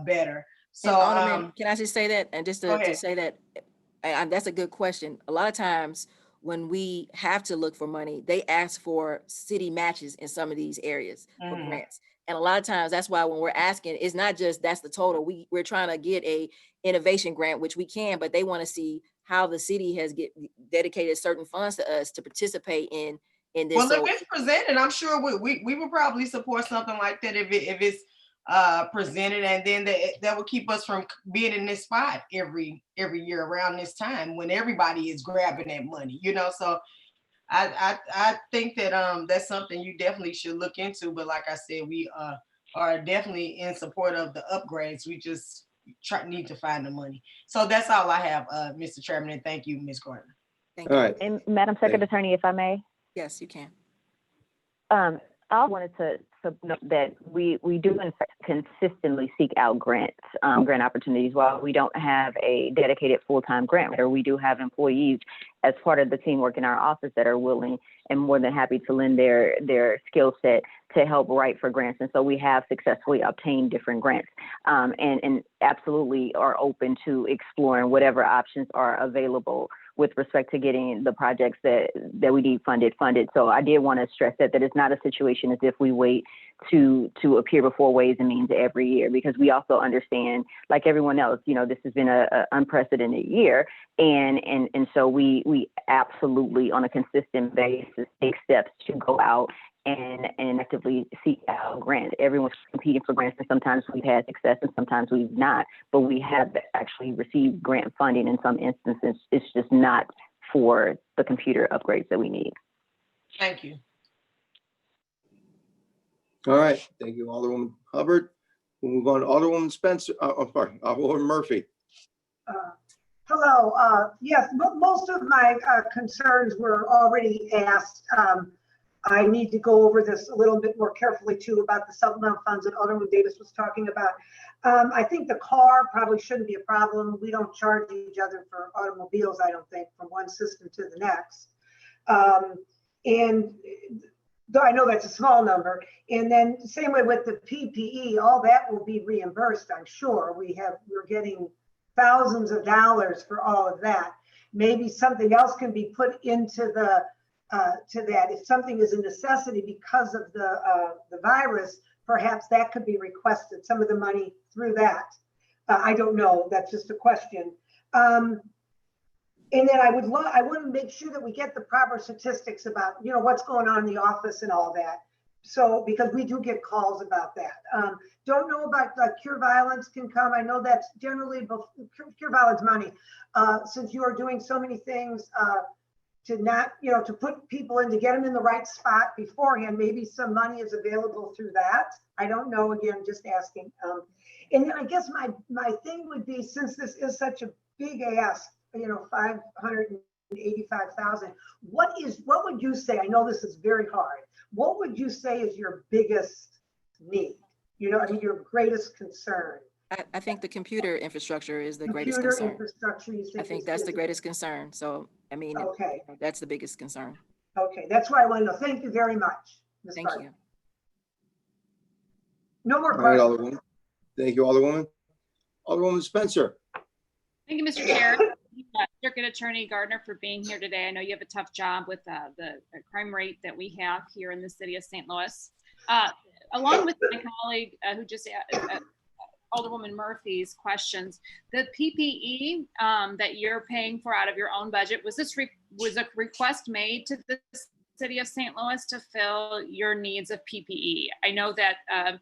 better. So can I just say that, and just to say that, and that's a good question. A lot of times when we have to look for money, they ask for city matches in some of these areas for grants. And a lot of times that's why when we're asking, it's not just that's the total. We're trying to get a innovation grant, which we can, but they want to see how the city has dedicated certain funds to us to participate in this. Well, if it's presented, I'm sure we would probably support something like that if it's presented, and then that will keep us from being in this spot every year around this time when everybody is grabbing that money, so I think that that's something you definitely should look into. But like I said, we are definitely in support of the upgrades. We just need to find the money. So that's all I have, Mr. Chairman, and thank you, Ms. Gardner. Thank you. All right. And Madam Secretary Attorney, if I may. Yes, you can. I wanted to note that we do in fact consistently seek out grant opportunities. While we don't have a dedicated full-time grant writer, we do have employees as part of the teamwork in our office that are willing and more than happy to lend their skill set to help write for grants. And so we have successfully obtained different grants and absolutely are open to exploring whatever options are available with respect to getting the projects that we need funded. So I did want to stress that it's not a situation as if we wait to appear before Ways and Means every year, because we also understand, like everyone else, this has been an unprecedented year. And so we absolutely on a consistent basis take steps to go out and actively seek out grants. Everyone's competing for grants, and sometimes we've had success and sometimes we've not, but we have actually received grant funding in some instances. It's just not for the computer upgrades that we need. Thank you. All right, thank you, Alderwoman Hubbard. We'll move on to Alderwoman Spencer, Alderwoman Murphy. Hello, yes, most of my concerns were already asked. I need to go over this a little bit more carefully too about the supplemental funds that Alderman Davis was talking about. I think the car probably shouldn't be a problem. We don't charge each other for automobiles, I don't think, from one system to the next. And though I know that's a small number. And then same way with the PPE, all that will be reimbursed, I'm sure. We're getting thousands of dollars for all of that. Maybe something else can be put into the to that. If something is a necessity because of the virus, perhaps that could be requested, some of the money through that. I don't know, that's just a question. And then I want to make sure that we get the proper statistics about, what's going on in the office and all that. So, because we do get calls about that. Don't know about Cure Violence can come. I know that's generally Cure Violence money. Since you are doing so many things to not, to put people in, to get them in the right spot beforehand, maybe some money is available through that. I don't know, again, just asking. And then I guess my thing would be, since this is such a big ask, 585,000, what would you say? I know this is very hard. What would you say is your biggest need? Your greatest concern? I think the computer infrastructure is the greatest Computer concern. infrastructure, you think I think is that's the greatest concern. So, okay. That's the biggest concern. Okay, that's what I want to know. Thank you very much, Ms. Thank Gardner. you. No more All right, questions. Alderwoman. Thank you, Alderwoman. Alderwoman Spencer. Thank you, Mr. Chair. Circuit Attorney Gardner for being here today. I know you have a tough job with the crime rate that we have here in the city of St. Louis. Along with my colleague who just Alderwoman Murphy's questions. The PPE that you're paying for out of your own budget, was a request made to the city of St. Louis to fill your needs of PPE? I know that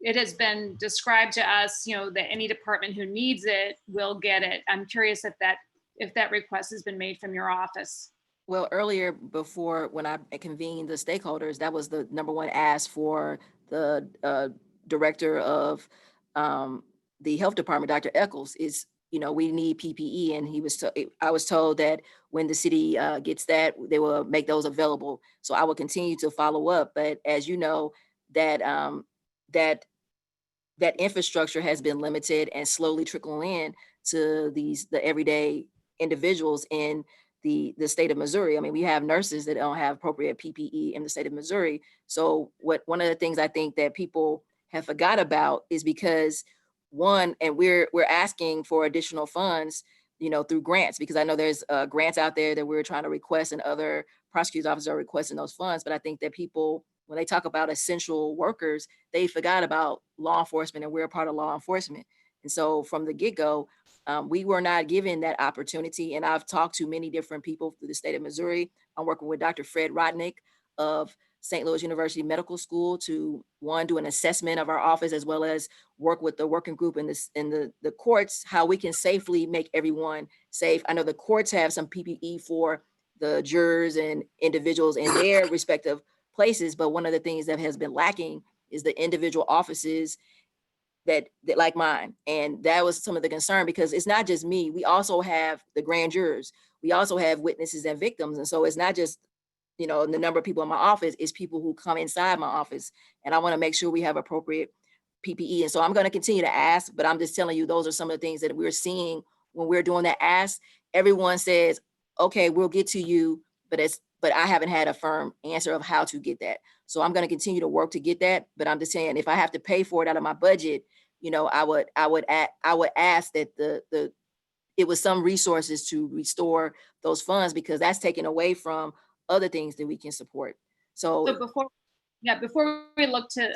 it has been described to us, that any department who needs it will get it. I'm curious if that request has been made from your office. Well, earlier before, when I convened the stakeholders, that was the number one ask for the director of the health department, Dr. Eccles, is, we need PPE. And I was told that when the city gets that, they will make those available. So I will continue to follow up. But as you know, that infrastructure has been limited and slowly trickling in to the everyday individuals in the state of Missouri. I mean, we have nurses that don't have appropriate PPE in the state of Missouri. So one of the things I think that people have forgot about is because and we're asking for additional funds, through grants, because I know there's grants out there that we're trying to request, and other prosecutor's offices are requesting those funds. But I think that people, when they talk about essential workers, they forgot about law enforcement, and we're a part of law enforcement. And so from the get-go, we were not given that opportunity. And I've talked to many different people through the state of Missouri. I'm working with Dr. Fred Rodnick of St. Louis University Medical School to, one, do an assessment of our office, as well as work with the working group in the courts, how we can safely make everyone safe. I know the courts have some PPE for the jurors and individuals in their respective places, but one of the things that has been lacking is the individual offices that like mine. And that was some of the concern, because it's not just me. We also have the grand jurors. We also have witnesses and victims. And so it's not just, the number of people in my office, is people who come inside my office. And I want to make sure we have appropriate PPE. And so I'm going to continue to ask, but I'm just telling you, those are some of the things that we're seeing when we're doing that ask. Everyone says, okay, we'll get to you, but I haven't had a firm answer of how to get that. So I'm going to continue to work to get that. But I'm just saying, if I have to pay for it out of my budget, I would ask that it was some resources to restore those funds, because that's taken away from other things that we can support. So before we look to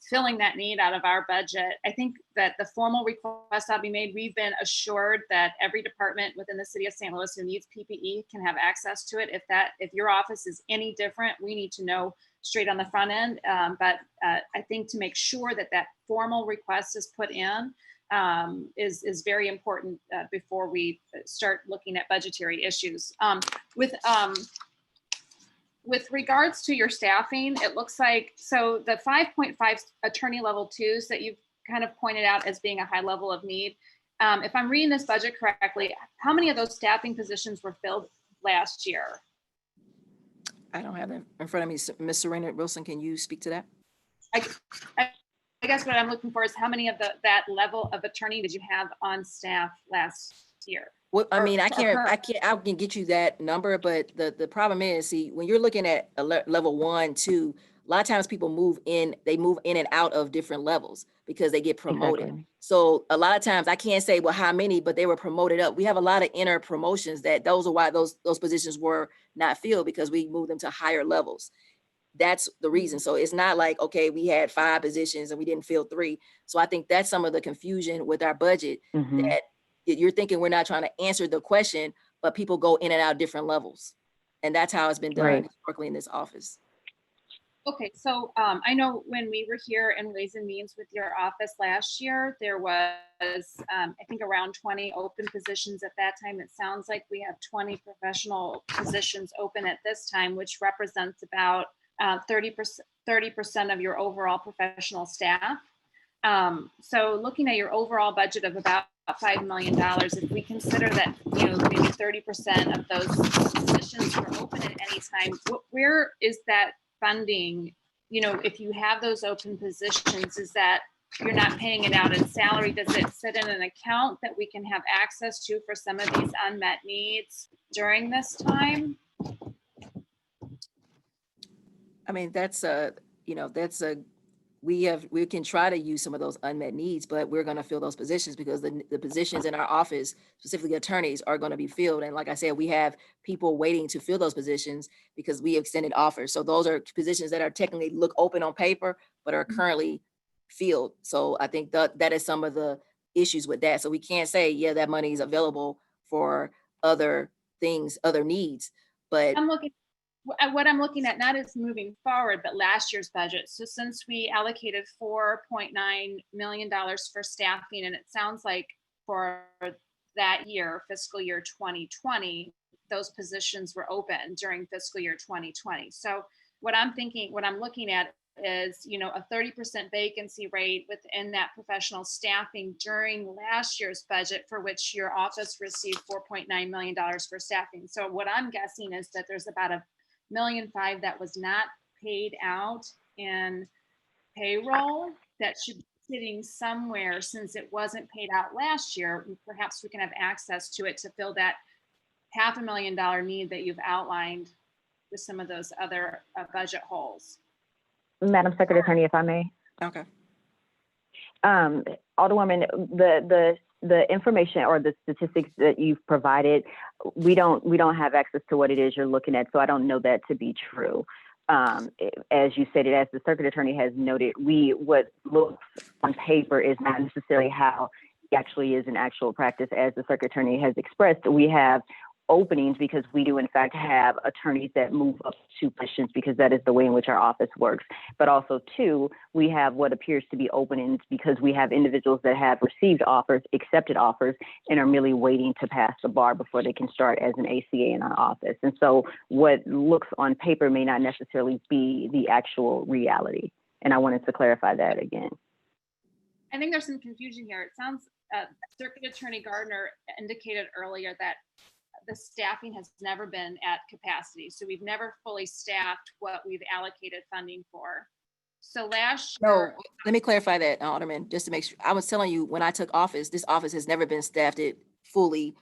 filling that need out of our budget, I think that the formal request will be made. We've been assured that every department within the city of St. Louis who needs PPE can have access to it. If your office is any different, we need to know straight on the front end. But I think to make sure that formal request is put in is very important before we start looking at budgetary issues. With regards to your staffing, it looks like, so the 5.5 attorney level 2s that you've kind of pointed out as being a high level of need. If I'm reading this budget correctly, how many of those staffing positions were filled last year? I don't have it in front of me. Ms. Serena Wilson, can you speak to that? I guess what I'm looking for is how many of that level of attorney did you have on staff last year? Well, I mean, I can get you that number, but the problem is, see, when you're looking at a level 1, 2, a lot of times people move in and out of different levels because they get promoted. Exactly. So a lot of times I can't say, well, how many, but they were promoted up. We have a lot of inner promotions those are why those positions were not filled, because we moved them to higher levels. That's the reason. So it's not like, okay, we had 5 positions and we didn't fill 3. So I think that's some of the confusion with our budget, that you're thinking we're not trying to answer the question, but people go in and out different levels. And that's how it's been done historically in this office. Okay, so I know when we were here in Ways and Means with your office last year, there was, I think, around 20 open positions at that time. It sounds like we have 20 professional positions open at this time, which represents about 30% of your overall professional staff. So looking at your overall budget of about $5 million, if we consider that, maybe 30% of those positions were open at any time, where is that funding? If you have those open positions, is that you're not paying it out in salary? Does it sit in an account that we can have access to for some of these unmet needs during this time? I mean, we can try to use some of those unmet needs, but we're going to fill those positions because the positions in our office, specifically attorneys, are going to be filled. And like I said, we have people waiting to fill those positions because we extended offers. So those are positions that are technically look open on paper, but are currently filled. So I think that is some of the issues with that. So we can't say, yeah, that money is available for other things, other needs. But What I'm looking at not is moving forward, but last year's budget. So since we allocated $4.9 million for staffing, and it sounds like for that year, fiscal year 2020, those positions were open during fiscal year 2020. So what I'm looking at is, a 30% vacancy rate within that professional staffing during last year's budget, for which your office received $4.9 million for staffing. So what I'm guessing is that there's about $1.5 million that was not paid out in payroll that should be sitting somewhere, since it wasn't paid out last year. Perhaps we can have access to it to fill that $500,000 need that you've outlined with some of those other budget holes. Madam Secretary, if I may. okay. Alderwoman, the information or the statistics that you've provided, we don't have access to what it is you're looking at, so I don't know that to be true. As you stated, as the Circuit Attorney has noted, what looks on paper is not necessarily how it actually is in actual practice. As the Circuit Attorney has expressed, we have openings because we do in fact have attorneys that move up to positions, because that is the way in which our office works. But also too, we have what appears to be openings because we have individuals that have received offers, accepted offers, and are merely waiting to pass the bar before they can start as an ACA in our office. And so what looks on paper may not necessarily be the actual reality. And I wanted to clarify that again. I think there's some confusion here. It sounds, Circuit Attorney Gardner indicated earlier that the staffing has never been at capacity. So we've never fully staffed what we've allocated funding for. So last No, year, let me clarify that, Alderman, just to make sure. I was telling you, when I took office, this office has never been staffed it fully,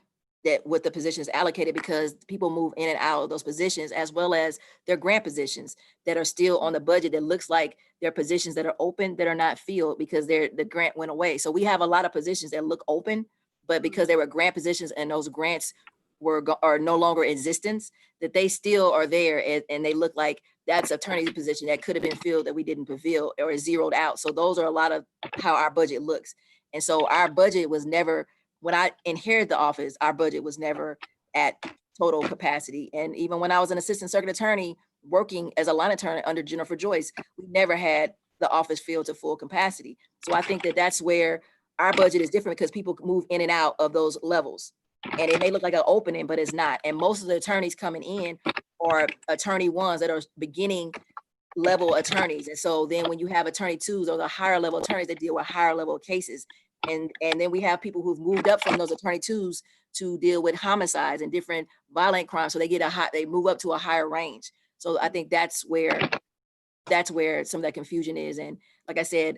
that with the positions allocated, because people move in and out of those positions, as well as their grant positions that are still on the budget. That looks like they're positions that are open that are not filled because the grant went away. So we have a lot of positions that look open, but because they were grant positions and those grants are no longer in existence, that they still are there, and they look like that's attorney's position that could have been filled that we didn't fulfill or is zeroed out. So those are a lot of how our budget looks. And so our budget was never, when I inherited the office, our budget was never at total capacity. And even when I was an assistant circuit attorney working as a line attorney under Jennifer Joyce, we never had the office filled to full capacity. So I think that that's where our budget is different, because people move in and out of those levels. And it may look like an opening, but it's not. And most of the attorneys coming in are attorney ones that are beginning level attorneys. And so then when you have attorney twos, or the higher level attorneys that deal with higher level cases. And then we have people who've moved up from those attorney twos to deal with homicides and different violent crimes. So they move up to a higher range. So I think that's where some of that confusion is. And like I said,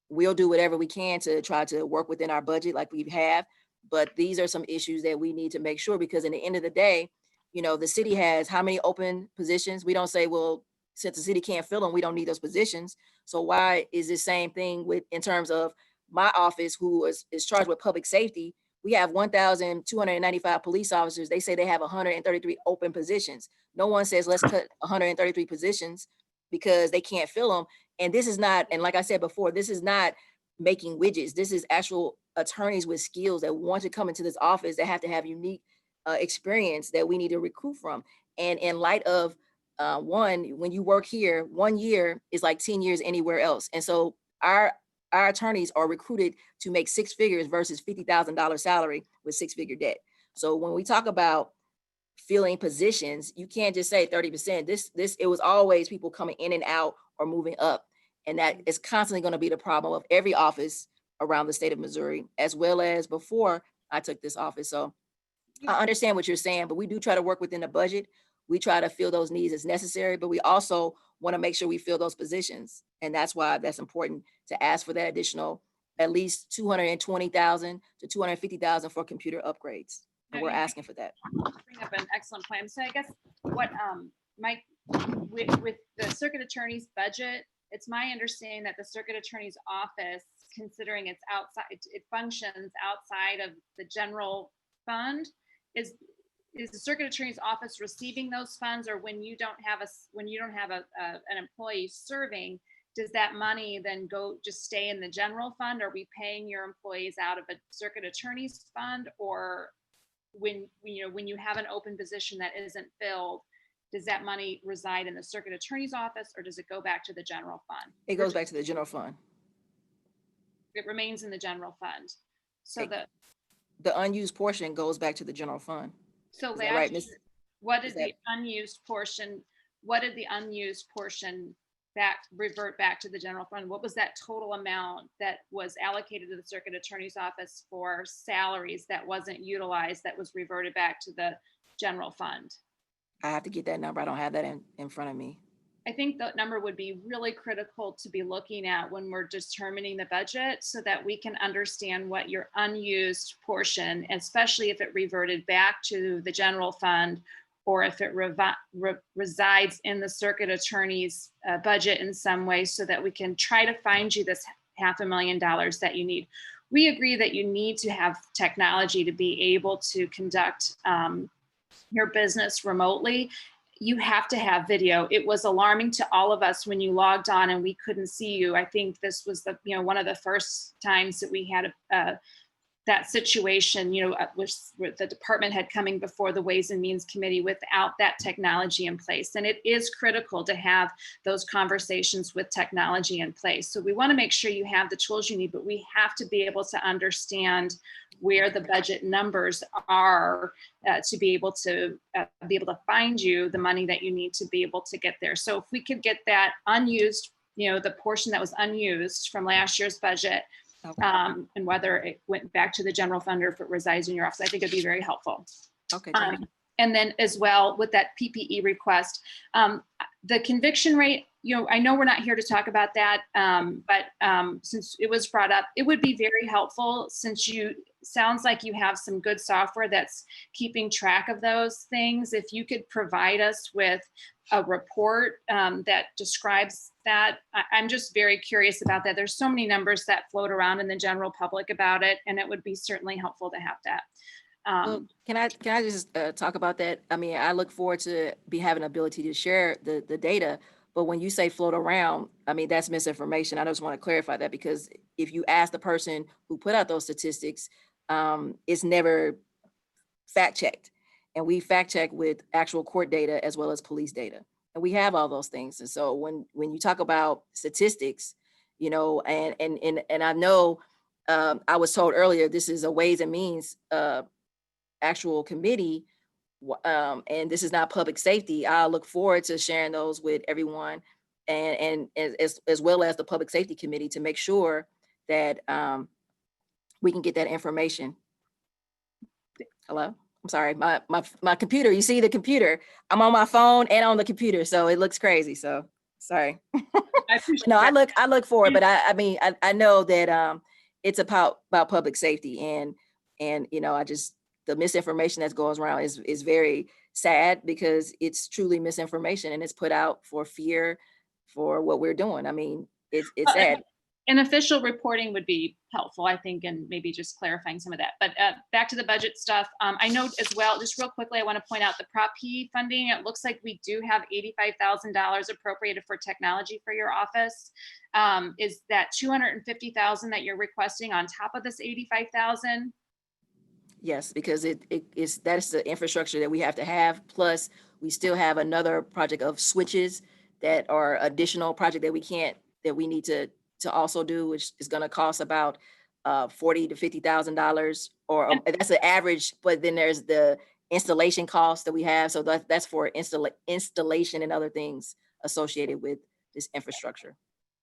we'll do whatever we can to try to work within our budget like we have. But these are some issues that we need to make sure, because in the end of the day, the city has how many open positions? We don't say, well, since the city can't fill them, we don't need those positions. So why is the same thing in terms of my office, who is charged with public safety? We have 1,295 police officers. They say they have 133 open positions. No one says, let's cut 133 positions because they can't fill them. And this is not, and like I said before, this is not making widgets. This is actual attorneys with skills that want to come into this office, that have to have unique experience that we need to recruit from. And in light of when you work here, 1 year is like 10 years anywhere else. And so our attorneys are recruited to make six figures versus $50,000 salary with six-figure debt. So when we talk about filling positions, you can't just say 30%. It was always people coming in and out or moving up. And that is constantly going to be the problem of every office around the state of Missouri, as well as before I took this office. So I understand what you're saying, but we do try to work within the budget. We try to fill those needs as necessary, but we also want to make sure we fill those positions. And that's why that's important to ask for that additional at least $220,000 to $250,000 for computer upgrades. And we're asking for that. Bring up an excellent point. So I guess what Mike, with the circuit attorney's budget, it's my understanding that the circuit attorney's office, considering it functions outside of the general fund, is the circuit attorney's office receiving those funds, or when you don't have an employee serving, does that money then just stay in the general fund? Are we paying your employees out of a circuit attorney's fund? Or when you have an open position that isn't filled, does that money reside in the circuit attorney's office, or does it go back to the general fund? It goes back to the general fund. It remains in the general fund. So The unused portion goes back to the general fund. so Is that right, last Ms.? year, what is is the unused portion? What did the unused portion revert back to the general fund? What was that total amount that was allocated to the circuit attorney's office for salaries that wasn't utilized, that was reverted back to the general fund? I have to get that number. I don't have that in front of me. I think that number would be really critical to be looking at when we're determining the budget, so that we can understand what your unused portion, especially if it reverted back to the general fund, or if it resides in the circuit attorney's budget in some way, so that we can try to find you this $500,000 that you need. We agree that you need to have technology to be able to conduct your business remotely. You have to have video. It was alarming to all of us when you logged on and we couldn't see you. I think this was one of the first times that we had that situation, which the department had coming before the Ways and Means Committee without that technology in place. And it is critical to have those conversations with technology in place. So we want to make sure you have the tools you need, but we have to be able to understand where the budget numbers are to be able to find you the money that you need to be able to get there. So if we could get that unused, the portion that was unused from last year's budget, and whether it went back to the general fund or if it resides in your office, I think it'd be very helpful. Okay. And then as well with that PPE request, the conviction rate, I know we're not here to talk about that, but since it was brought up, it would be very helpful, since sounds like you have some good software that's keeping track of those things. If you could provide us with a report that describes that. I'm just very curious about that. There's so many numbers that float around in the general public about it, and it would be certainly helpful to have that. Well, can I just talk about that? I mean, I look forward to having the ability to share the data, but when you say float around, I mean, that's misinformation. I just want to clarify that, because if you ask the person who put out those statistics, it's never fact checked. And we fact check with actual court data as well as police data. And we have all those things. And so when you talk about statistics, and I know I was told earlier, this is a Ways and Means actual committee, and this is not public safety. I look forward to sharing those with everyone, and as well as the Public Safety Committee, to make sure that we can get that information. Hello? I'm sorry, my computer, you see the computer, I'm on my phone and on the computer, so it looks crazy, so sorry. No, I look forward, but I mean, I know that it's about public safety, and the misinformation that goes around is very sad, because it's truly misinformation, and it's put out for fear for what we're doing. I mean, it's sad. An official reporting would be helpful, I think, and maybe just clarifying some of that. But back to the budget stuff. I know as well, just real quickly, I want to point out the Prop P funding. It looks like we do have $85,000 appropriated for technology for your office. Is that $250,000 that you're requesting on top of this $85,000? Yes, because that is the infrastructure that we have to have. Plus, we still have another project of switches that are additional project that we need to also do, which is going to cost about $40,000 to $50,000, or that's the average. But then there's the installation costs that we have, so that's for installation and other things associated with this infrastructure.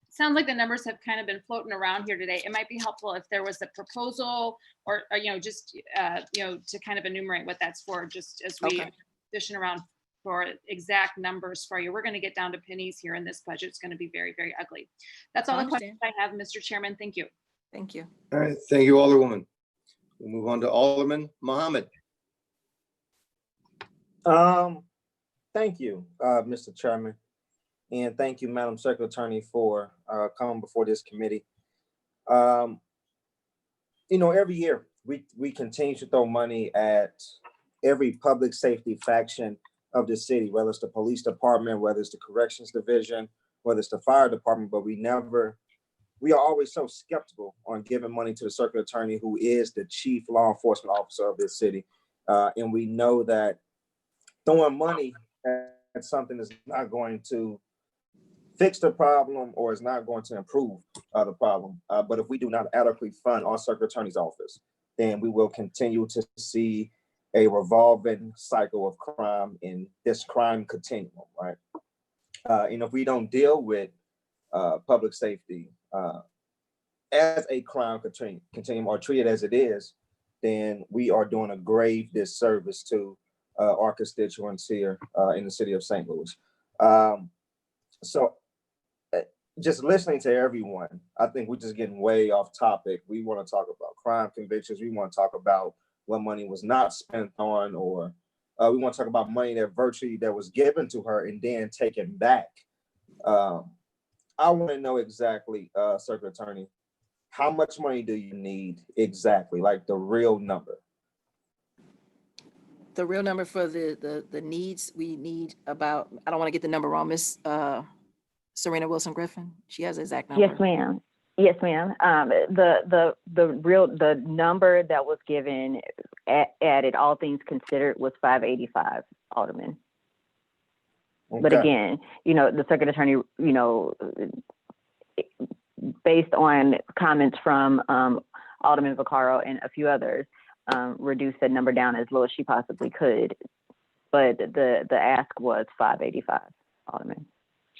Sounds like the numbers have kind of been floating around here today. It might be helpful if there was a proposal or just to kind of enumerate what that's for, just as we position around for exact numbers for you. We're going to get down to pennies here, and this budget is going to be very, very ugly. That's all the questions I have, Mr. Chairman. Thank you. Thank you. All right, thank you, Alderwoman. We'll move on to Alderman Mohammed. Thank you, Mr. Chairman, and thank you, Madam Secretary Attorney, for coming before this committee. Every year we continue to throw money at every public safety faction of the city, whether it's the police department, whether it's the corrections division, whether it's the fire department, but we are always so skeptical on giving money to the circuit attorney, who is the chief law enforcement officer of this city. And we know that throwing money at something is not going to fix the problem or is not going to improve the problem. But if we do not adequately fund our circuit attorney's office, then we will continue to see a revolving cycle of crime in this crime continuum, right? And if we don't deal with public safety as a crime continuum or treat it as it is, then we are doing a grave disservice to our constituents here in the city of St. Louis. So just listening to everyone, I think we're just getting way off topic. We want to talk about crime convictions. We want to talk about what money was not spent on, or we want to talk about money that was given to her and then taken back. I want to know exactly, Circuit Attorney, how much money do you need exactly, like the real number? The real number for the needs, we need about, I don't want to get the number wrong, Miss Serena Wilson Griffin. She has the exact number. Yes, ma'am. Yes, ma'am. The number that was given added, all things considered, was 585, Alderman. Okay. But again, the circuit attorney, based on comments from Alderman Vaccaro and a few others, reduced that number down as low as she possibly could. But the ask was 585, Alderman.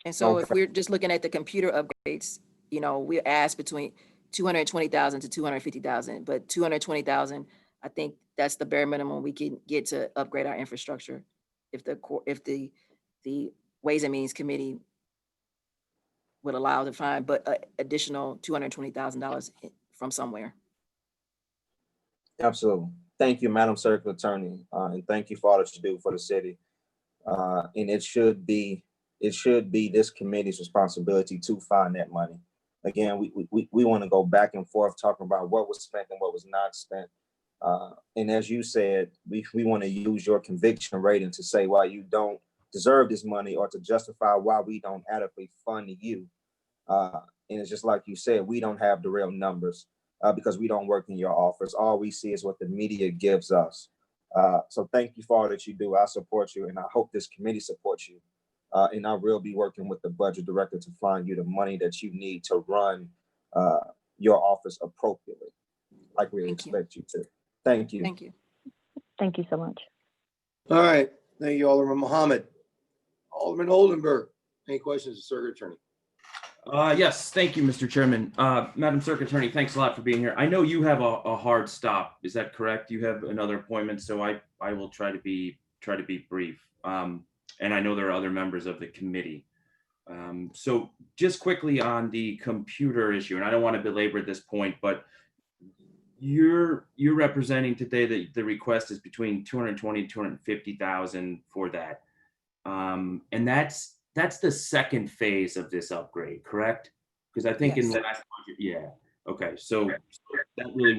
And so if we're just looking at the computer upgrades, we asked between 220,000 to 250,000, but 220,000, I think that's the bare minimum we can get to upgrade our infrastructure. If the Ways and Means Committee would allow to find, but additional $220,000 from somewhere. Absolutely. Thank you, Madam Circuit Attorney, and thank you for all that you do for the city. And it should be this committee's responsibility to find that money. Again, we want to go back and forth talking about what was spent and what was not spent. And as you said, we want to use your conviction rating to say why you don't deserve this money or to justify why we don't adequately fund you. And it's just like you said, we don't have the real numbers because we don't work in your office. All we see is what the media gives us. So thank you for all that you do. I support you, and I hope this committee supports you. And I will be working with the budget director to find you the money that you need to run your office appropriately, like we expect you to. Thank you. Thank you. Thank you so much. All right. Thank you, Alderman Mohammed. Alderman Oldenburg, any questions of Circuit Attorney? Yes, thank you, Mr. Chairman. Madam Circuit Attorney, thanks a lot for being here. I know you have a hard stop. Is that correct? You have another appointment, so I will try to be brief. And I know there are other members of the committee. So just quickly on the computer issue, and I don't want to belabor at this point, but you're representing today that the request is between 220 and 250,000 for that. And that's the second phase of this upgrade, correct? Because I think in the last budget, yeah. Okay, so that really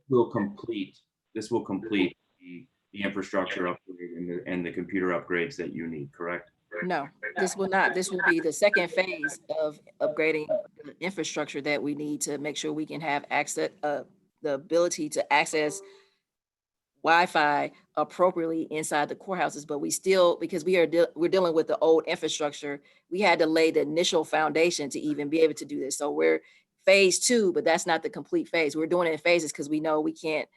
will complete the infrastructure upgrade and the computer upgrades that you need, correct? No, this will not. This will be the second phase of upgrading the infrastructure that we need to make sure we can have access, the ability to access Wi-Fi appropriately inside the courthouses. But we still, because we're dealing with the old infrastructure, we had to lay the initial foundation to even be able to do this. So we're phase 2, but that's not the complete phase. We're doing it in phases because we know we can't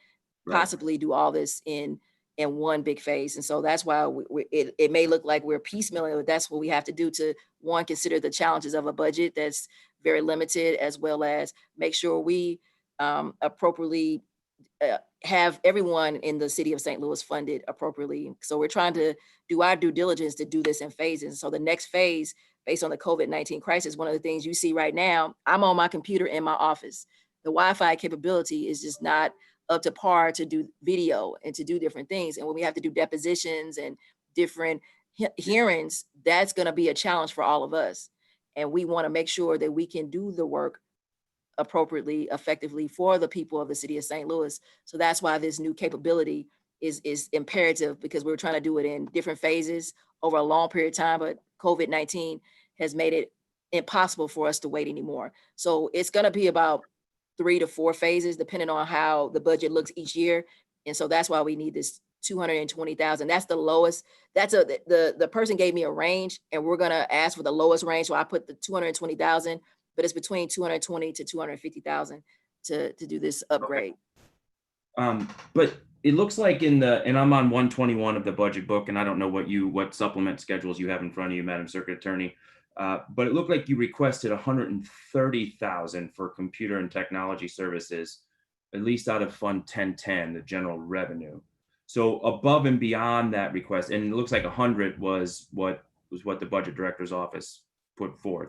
possibly do all this in one big phase. And so that's why it may look like we're piecemealing, but that's what we have to do to, one, consider the challenges of a budget that's very limited, as well as make sure we appropriately have everyone in the city of St. Louis funded appropriately. So we're trying to do our due diligence to do this in phases. So the next phase, based on the COVID-19 crisis, one of the things you see right now, I'm on my computer in my office. The Wi-Fi capability is just not up to par to do video and to do different things. And when we have to do depositions and different hearings, that's going to be a challenge for all of us. And we want to make sure that we can do the work appropriately, effectively for the people of the city of St. Louis. So that's why this new capability is imperative, because we're trying to do it in different phases over a long period of time, but COVID-19 has made it impossible for us to wait anymore. So it's gonna be about 3 to 4 phases, depending on how the budget looks each year. And so that's why we need this 220,000. That's the lowest. The person gave me a range, and we're gonna ask for the lowest range. So I put the 220,000, but it's between 220 to 250,000 to do this upgrade. But it looks like and I'm on 121 of the budget book, and I don't know what supplement schedules you have in front of you, Madam Circuit Attorney. But it looked like you requested 130,000 for computer and technology services, at least out of Fund 1010, the general revenue. So above and beyond that request, and it looks like 100 was what the budget director's office put forth.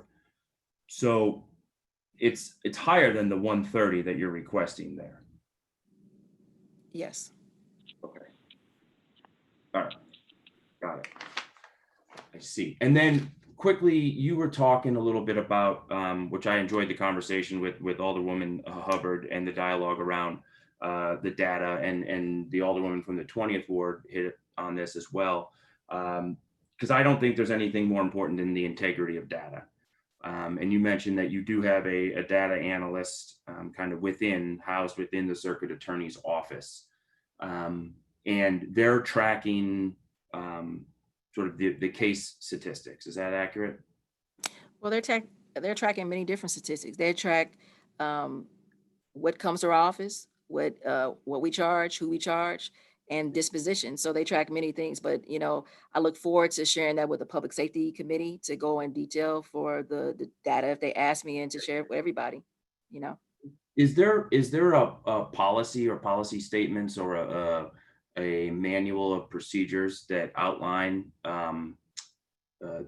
So it's higher than the 130 that you're requesting there. Yes. Okay. All right. Got it. I see. And then quickly, you were talking a little bit about, which I enjoyed the conversation with Alderwoman Hubbard and the dialogue around the data, and the Alderwoman from the 20th Ward hit on this as well. Because I don't think there's anything more important than the integrity of data. And you mentioned that you do have a data analyst kind of housed within the Circuit Attorney's office. And they're tracking sort of the case statistics. Is that accurate? Well, they're tracking many different statistics. They track what comes to our office, what we charge, who we charge, and disposition. So they track many things, but I look forward to sharing that with the Public Safety Committee to go in detail for the data if they ask me, and to share it with everybody. Is there a policy or policy statements or a manual of procedures that outline the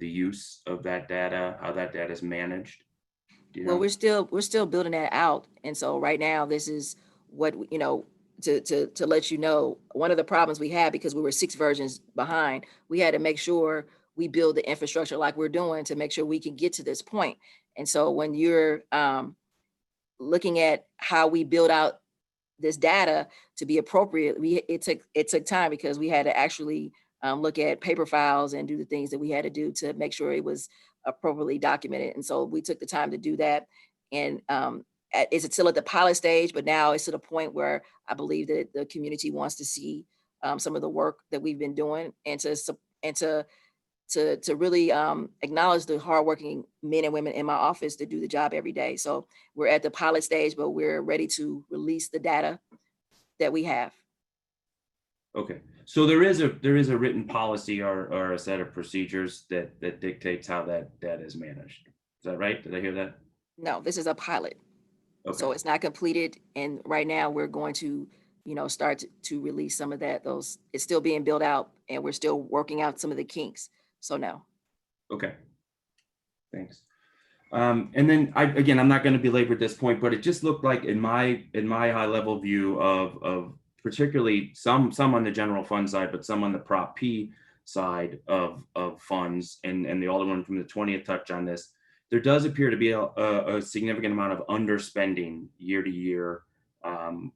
use of that data, how that data is managed? Well, we're still building that out, and so right now this is what to let you know. One of the problems we had, because we were 6 versions behind, we had to make sure we build the infrastructure like we're doing to make sure we can get to this point. And so when you're looking at how we build out this data to be appropriate, it took time, because we had to actually look at paper files and do the things that we had to do to make sure it was appropriately documented. And so we took the time to do that. And it's still at the pilot stage, but now it's to the point where I believe that the community wants to see some of the work that we've been doing, and to really acknowledge the hardworking men and women in my office to do the job every day. So we're at the pilot stage, but we're ready to release the data that we have. Okay, so there is a written policy or a set of procedures that dictates how that data is managed. Is that right? Did I hear that? No, this is a pilot. Okay. So it's not completed. And right now we're going to, start to release some of that. It's still being built out, and we're still working out some of the kinks. So no. Okay. Thanks. And then I'm not going to belabor this point, but it just looked like in my high level view of particularly some on the general fund side, but some on the Prop P side of funds, and the Alderman from the 20th touched on this. There does appear to be a significant amount of underspending year to year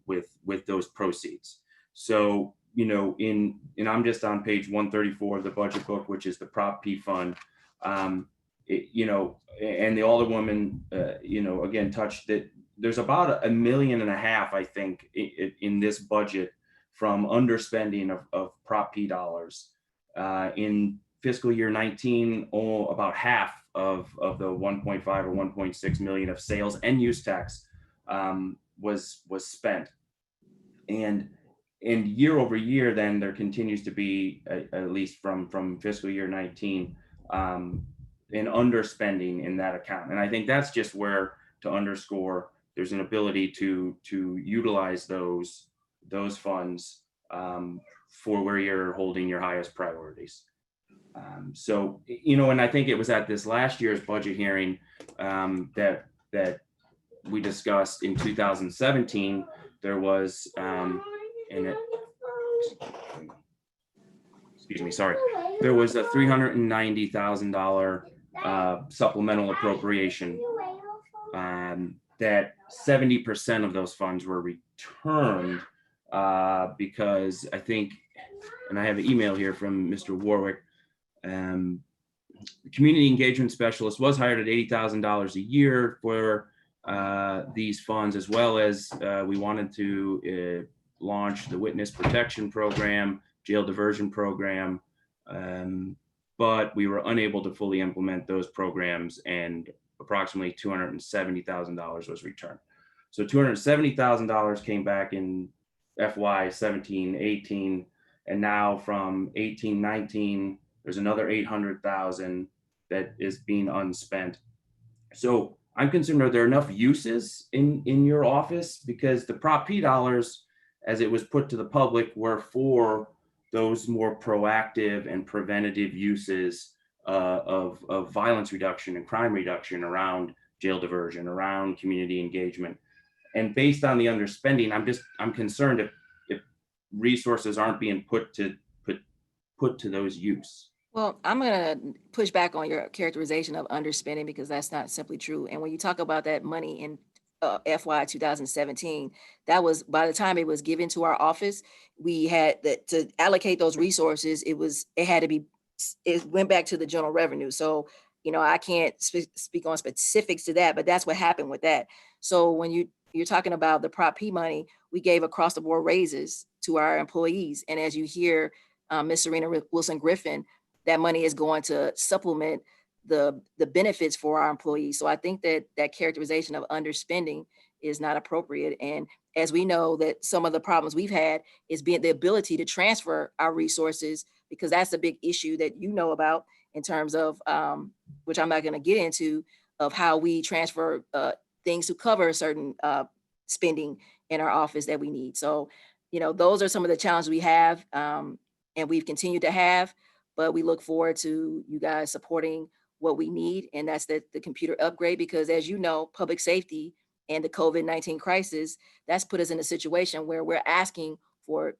with those proceeds. So, and I'm just on page 134 of the budget book, which is the Prop P fund. And the Alderwoman, again, touched that there's about $1.5 million, I think, in this budget from underspending of Prop P dollars. In fiscal year 19, about half of the 1.5 or 1.6 million of sales and use tax was spent. And year over year, then there continues to be, at least from fiscal year 19, an underspending in that account. And I think that's just where, to underscore, there's an ability to utilize those funds for where you're holding your highest priorities. So, and I think it was at this last year's budget hearing that we discussed in 2017, there was, there was a $390,000 supplemental appropriation that 70% of those funds were returned because I think, and I have an email here from Mr. Warwick, community engagement specialist was hired at $80,000 a year for these funds, as well as we wanted to launch the witness protection program, jail diversion program, but we were unable to fully implement those programs, and approximately $270,000 was returned. So $270,000 came back in FY 17-18, and now from 18-19, there's another 800,000 that is being unspent. So I'm concerned, are there enough uses in your office? Because the Prop P dollars, as it was put to the public, were for those more proactive and preventative uses of violence reduction and crime reduction around jail diversion, around community engagement. And based on the underspending, I'm concerned if resources aren't being put to those use. Well, I'm going to push back on your characterization of underspending, because that's not simply true. And when you talk about that money in FY 2017, that was, by the time it was given to our office, we had to allocate those resources. It went back to the general revenue. So, I can't speak on specifics to that, but that's what happened with that. So when you're talking about the Prop P money, we gave across the board raises to our employees. And as you hear Ms. Serena Wilson Griffin, that money is going to supplement the benefits for our employees. So I think that characterization of underspending is not appropriate. And as we know, that some of the problems we've had is being the ability to transfer our resources, because that's a big issue that you know about in terms of, which I'm not going to get into, of how we transfer things to cover certain spending in our office that we need. So, those are some of the challenges we have, and we've continued to have, but we look forward to you guys supporting what we need, and that's the computer upgrade, because as you know, public safety and the COVID-19 crisis, that's put us in a situation where we're asking for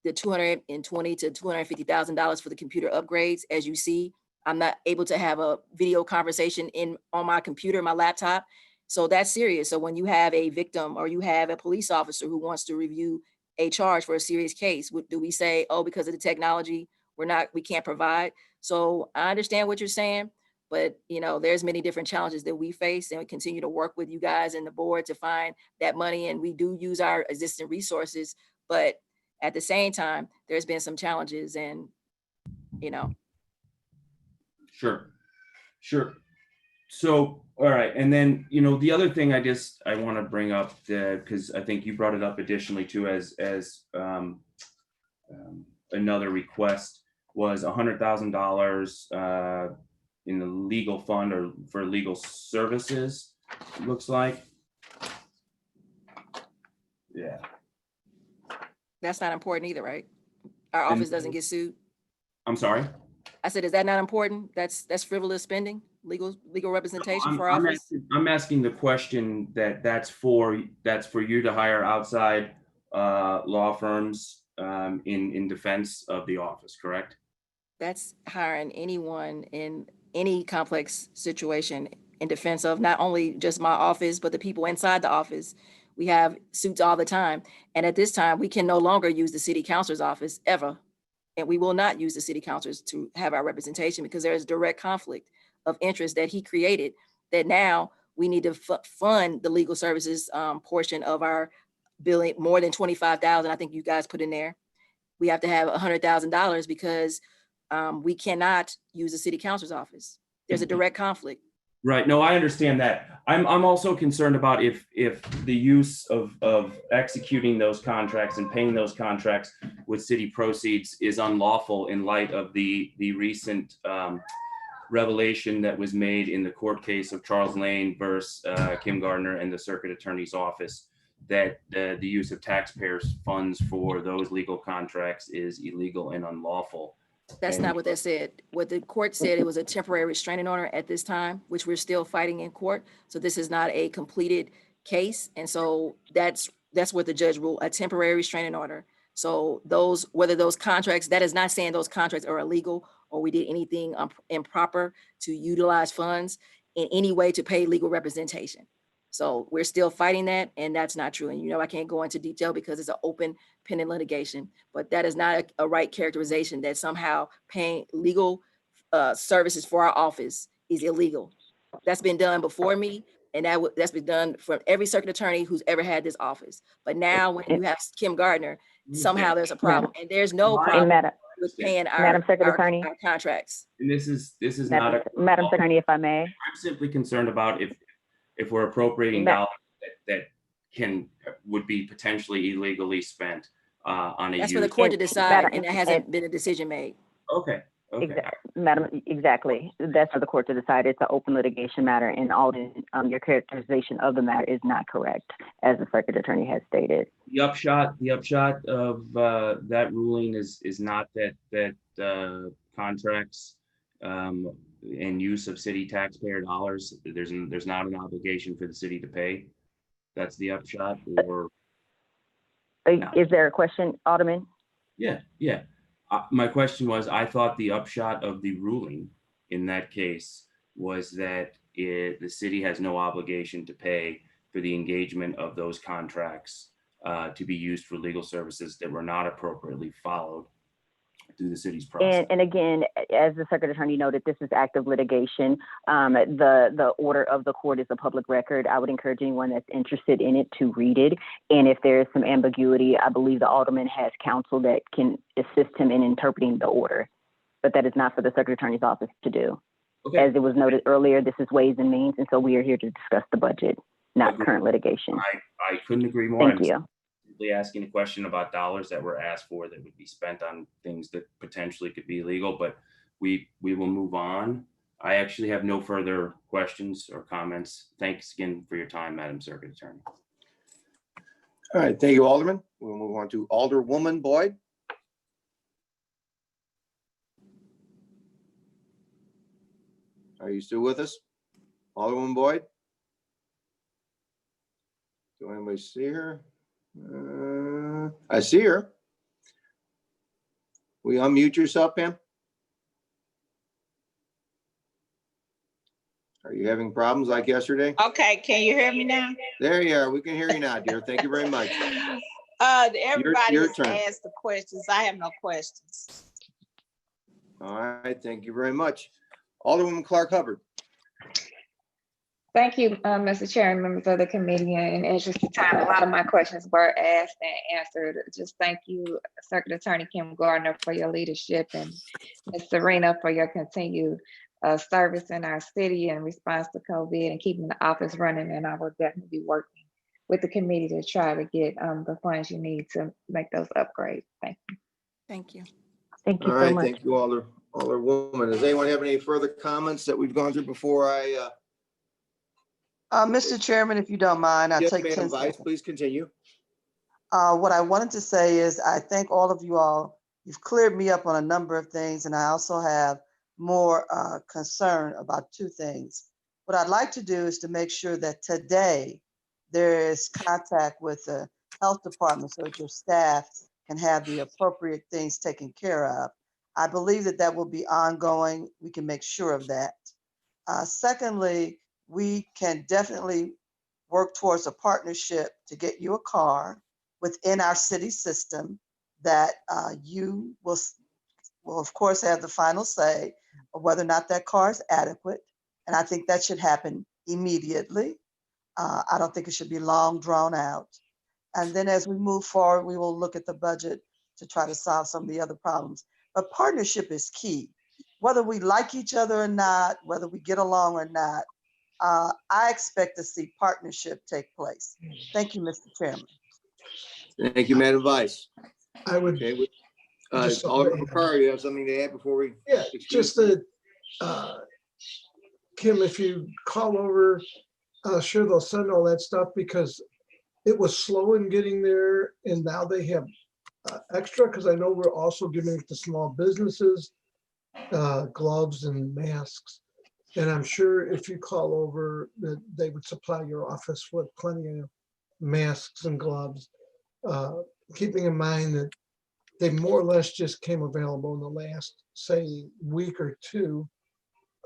the $220,000 to $250,000 for the computer upgrades. As you see, I'm not able to have a video conversation on my computer, my laptop. So that's serious. So when you have a victim or you have a police officer who wants to review a charge for a serious case, do we say, oh, because of the technology, we can't provide? So I understand what you're saying, but there's many different challenges that we face, and we continue to work with you guys and the board to find that money. And we do use our existing resources, but at the same time, there's been some challenges, and Sure. So, all right. And then, the other thing I want to bring up, because I think you brought it up additionally too, as another request, was $100,000 in the legal fund or for legal services, it looks like. Yeah. That's not important either, right? Our office doesn't get sued. I'm sorry? I said, is that not important? That's frivolous spending, legal representation for our office? I'm asking the question that's for you to hire outside law firms in defense of the office, correct? That's hiring anyone in any complex situation in defense of not only just my office, but the people inside the office. We have suits all the time. And at this time, we can no longer use the city councilor's office ever. And we will not use the city councilors to have our representation, because there is direct conflict of interest that he created, that now we need to fund the legal services portion of our billing, more than 25,000. I think you guys put in there. We have to have $100,000 because we cannot use the city councilor's office. There's a direct conflict. Right. No, I understand that. I'm also concerned about if the use of executing those contracts and paying those contracts with city proceeds is unlawful in light of the recent revelation that was made in the court case of Charles Lane versus Kim Gardner and the Circuit Attorney's Office, that the use of taxpayers' funds for those legal contracts is illegal and unlawful. That's not what that said. What the court said, it was a temporary restraining order at this time, which we're still fighting in court. So this is not a completed case. And so that's what the judge ruled, a temporary restraining order. So whether those contracts, that is not saying those contracts are illegal or we did anything improper to utilize funds in any way to pay legal representation. So we're still fighting that, and that's not true. And I can't go into detail because it's an open pending litigation, but that is not a right characterization that somehow paying legal services for our office is illegal. That's been done before me, and that's been done from every circuit attorney who's ever had this office. But now when you have Kim Gardner, somehow there's a problem, and there's no And problem Madam, with paying Madam Secretary, our contracts. And this is not a. Madam Secretary, if I may. I'm simply concerned about if we're appropriating Ma- dollars that would be potentially illegally spent on a That's use. for the court to decide, Madam- and there hasn't been a decision made. Okay. Okay. Madam, exactly. That's for the court to decide. It's an open litigation matter, and Alden, your characterization of the matter is not correct, as the circuit attorney has stated. The upshot of that ruling is not that contracts and use of city taxpayer dollars, there's not an obligation for the city to pay. That's the upshot. Or Is there a question, Alderman? yeah. My question was, I thought the upshot of the ruling in that case was that the city has no obligation to pay for the engagement of those contracts to be used for legal services that were not appropriately followed through the city's process. And again, as the circuit attorney noted, this is active litigation. The order of the court is a public record. I would encourage anyone that's interested in it to read it. And if there is some ambiguity, I believe the alderman has counsel that can assist him in interpreting the order. But that is not for the circuit attorney's office to do. Okay. As it was noted earlier, this is Ways and Means, and so we are here to discuss the budget, not Agreed. current litigation. I couldn't agree more. Thank you. Simply asking a question about dollars that were asked for that would be spent on things that potentially could be illegal, but we will move on. I actually have no further questions or comments. Thanks again for your time, Madam Circuit Attorney. All right, thank you, Alderman. We'll move on to Alderwoman Boyd. Are you still with us? Alderwoman Boyd? Do anybody see her? I see her. Will you unmute yourself, Pam? Are you having problems like yesterday? Okay, can you hear me now? There you are. We can hear you now, dear. Thank you very much. Everybody your has turn. asked the questions. I have no questions. All right, thank you very much. Alderwoman Clark Hubbard. Thank you, Mr. Chair and members of the committee. In interest of time, a lot of my questions were asked and answered. Just thank you, Circuit Attorney Kim Gardner, for your leadership, and Ms. Serena for your continued service in our city in response to COVID and keeping the office running. And I will definitely be working with the committee to try to get the funds you need to make those upgrades. Thank you. Thank you. Thank you All so right, much. thank you, Alderwoman. Does anyone have any further comments that we've gone through before I? Mr. Chairman, if you don't mind, I'll Yes, take 10 Madam Vice, seconds. please continue. What I wanted to say is I thank all of you all. You've cleared me up on a number of things, and I also have more concern about two things. What I'd like to do is to make sure that today there is contact with the health department so that your staff can have the appropriate things taken care of. I believe that that will be ongoing. We can make sure of that. Secondly, we can definitely work towards a partnership to get you a car within our city system that you will of course have the final say of whether or not that car is adequate. And I think that should happen immediately. I don't think it should be long drawn out. And then as we move forward, we will look at the budget to try to solve some of the other problems. But partnership is key. Whether we like each other or not, whether we get along or not, I expect to see partnership take place. Thank you, Mr. Chairman. Thank you, Madam Vice. I would, Okay, Just Alderman something- Carr, you have something to add before we? yeah, just that, Kim, if you call over, sure they'll send all that stuff because it was slow in getting there and now they have extra, because I know we're also giving it to small businesses, gloves and masks. And I'm sure if you call over, that they would supply your office with plenty of masks and gloves. Keeping in mind that they more or less just came available in the last, say, week or two.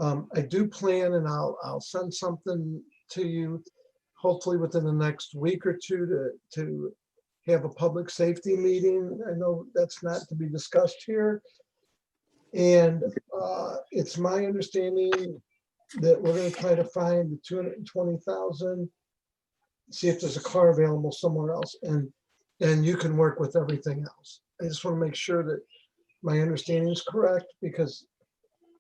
I do plan, and I'll send something to you, hopefully within the next week or two, to have a public safety meeting. I know that's not to be discussed here, And it's my understanding that we're gonna try to find the 220,000, see if there's a car available somewhere else, and you can work with everything else. I just want to make sure that my understanding is correct, because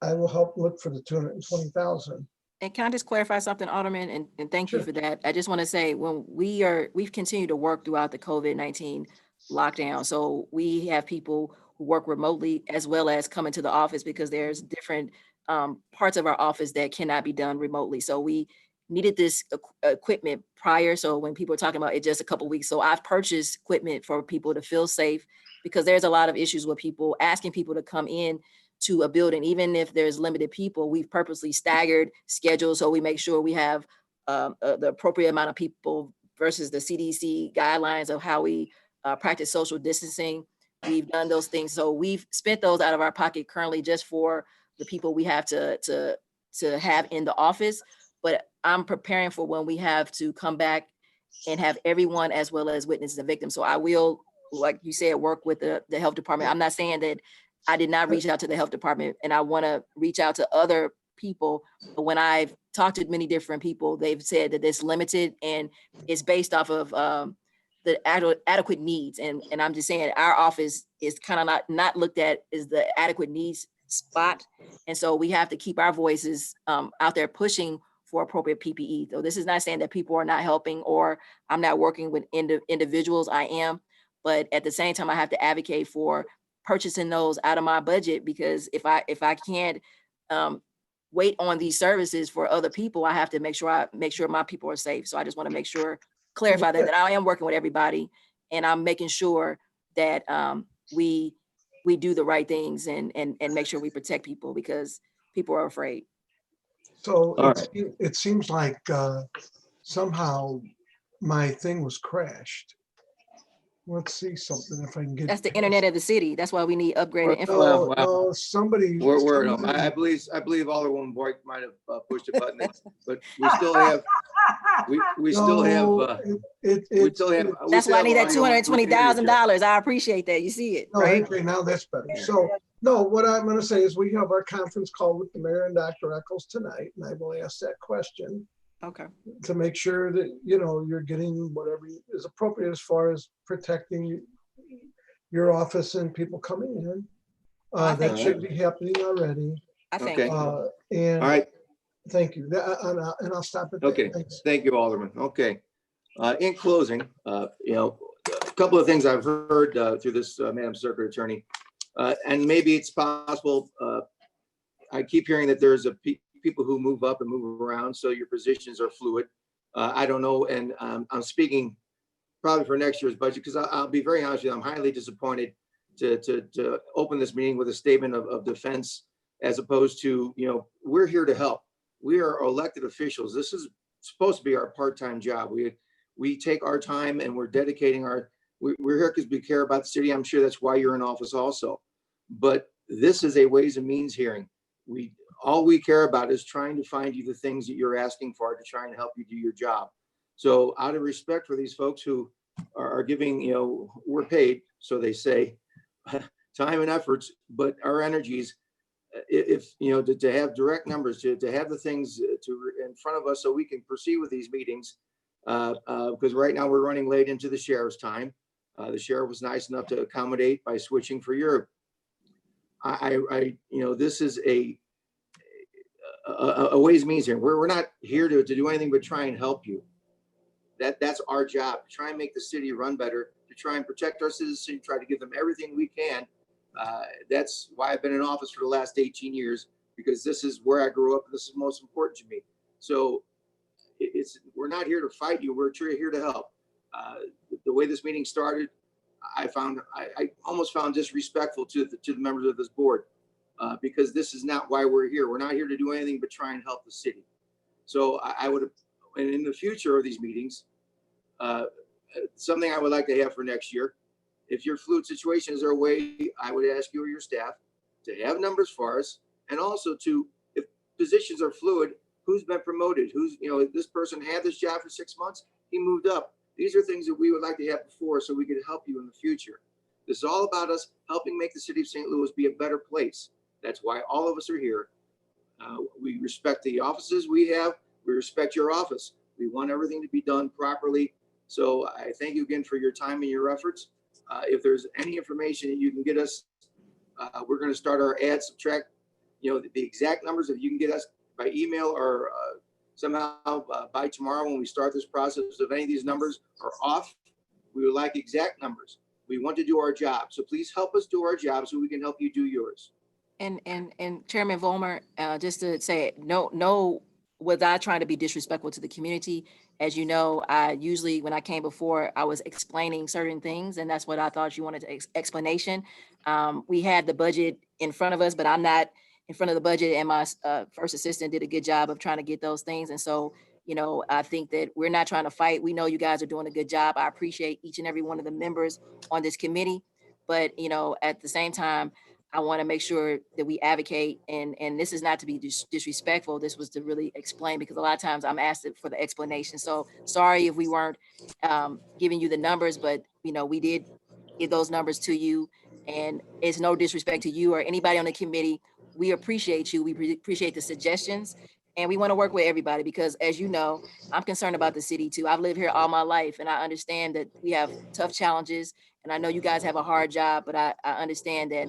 I will help look for the 220,000. And can I just clarify something, Alderman, and thank you Sure. for that. I just want to say, when we've continued to work throughout the COVID-19 lockdown. So we have people who work remotely as well as come into the office, because there's different parts of our office that cannot be done remotely. So we needed this equipment prior. So when people are talking about it just a couple weeks, so I've purchased equipment for people to feel safe, because there's a lot of issues with people asking people to come in to a building, even if there's limited people. We've purposely staggered schedules so we make sure we have the appropriate amount of people versus the CDC guidelines of how we practice social distancing. We've done those things. So we've spent those out of our pocket currently just for the people we have to have in the office. But I'm preparing for when we have to come back and have everyone as well as witnesses and victims. So I will, like you said, work with the health department. I'm not saying that I did not reach out to the health department, and I want to reach out to other people. But when I've talked to many different people, they've said that it's limited and it's based off of the adequate needs. And I'm just saying our office is kind of not looked at as the adequate needs spot. And so we have to keep our voices out there pushing for appropriate PPE. So this is not saying that people are not helping or I'm not working with individuals. I am, but at the same time, I have to advocate for purchasing those out of my budget, because if I can't wait on these services for other people, I have to make sure my people are safe. So I just want to make sure, clarify that I am working with everybody, and I'm making sure that we do the right things and make sure we protect people, because people are afraid. So All it seems like somehow my thing was crashed. Let's see something if I can get. That's the internet of the city. That's why we need upgraded info. Well, No, somebody. We're at home. I believe Alderwoman Boyd might have pushed a button, but we still have, we still have. That's why I need that $220,000. I appreciate that. You see it, No, right? okay, now that's better. So, no, what I'm gonna say is we have our conference call with the mayor and Dr. Eccles tonight, and I will ask that question. Okay. To make sure that, you know, you're getting whatever is appropriate as far as protecting your office and people coming in. That should be happening already. I think. Okay. And All right. thank you. And I'll stop it there. Okay, Thanks. thank you, Alderman. Okay. In closing, you know, a couple of things I've heard through this, Madam Circuit Attorney, and maybe it's possible, I keep hearing that there's people who move up and move around, so your positions are fluid. I don't know, and I'm speaking probably for next year's budget, because I'll be very honest with you, I'm highly disappointed to open this meeting with a statement of defense, as opposed to, you know, we're here to help. We are elected officials. This is supposed to be our part-time job. We take our time and we're dedicating we're here because we care about the city. I'm sure that's why you're in office also. But this is a Ways and Means hearing. All we care about is trying to find you the things that you're asking for to try and help you do your job. So out of respect for these folks who are giving, you know, we're paid, so they say, time and efforts, but our energies, if, you know, to have direct numbers, to have the things in front of us so we can proceed with these meetings, because right now we're running late into the sheriff's time. The sheriff was nice enough to accommodate by switching for Europe. You know, this is a Ways and Means here. We're not here to do anything but try and help you. That's our job, to try and make the city run better, to try and protect our citizens, try to give them everything we can. That's why I've been in office for the last 18 years, because this is where I grew up. And this is most important to me. So we're not here to fight you. We're here to help. The way this meeting started, I almost found disrespectful to the members of this board, because this is not why we're here. We're not here to do anything but try and help the city. So I would have, and in the future of these meetings, something I would like to have for next year, if your fluid situation, is there a way, I would ask you or your staff to have numbers for us, and also if positions are fluid, who's been promoted, who's, you know, this person had this job for 6 months, he moved up. These are things that we would like to have before, so we could help you in the future. This is all about us helping make the city of St. Louis be a better place. That's why all of us are here. We respect the offices we have. We respect your office. We want everything to be done properly. So I thank you again for your time and your efforts. If there's any information that you can get us, we're going to start our add subtract, the exact numbers. If you can get us by email or somehow by tomorrow when we start this process, if any of these numbers are off, we would like exact numbers. We want to do our job. So please help us do our job so we can help you do yours. And Chairman Volmer, just to say, no, without trying to be disrespectful to the community, as you know, I usually, when I came before, I was explaining certain things, and that's what I thought you wanted, explanation. We had the budget in front of us, but I'm not in front of the budget, and my first assistant did a good job of trying to get those things. And so, I think that we're not trying to fight. We know you guys are doing a good job. I appreciate each and every one of the members on this committee, but, at the same time, I want to make sure that we advocate, and this is not to be disrespectful. This was to really explain, because a lot of times I'm asked for the explanation. So sorry if we weren't giving you the numbers, but we did give those numbers to you, and it's no disrespect to you or anybody on the committee. We appreciate you. We appreciate the suggestions, and we want to work with everybody because, as you know, I'm concerned about the city too. I've lived here all my life, and I understand that we have tough challenges, and I know you guys have a hard job, but I understand that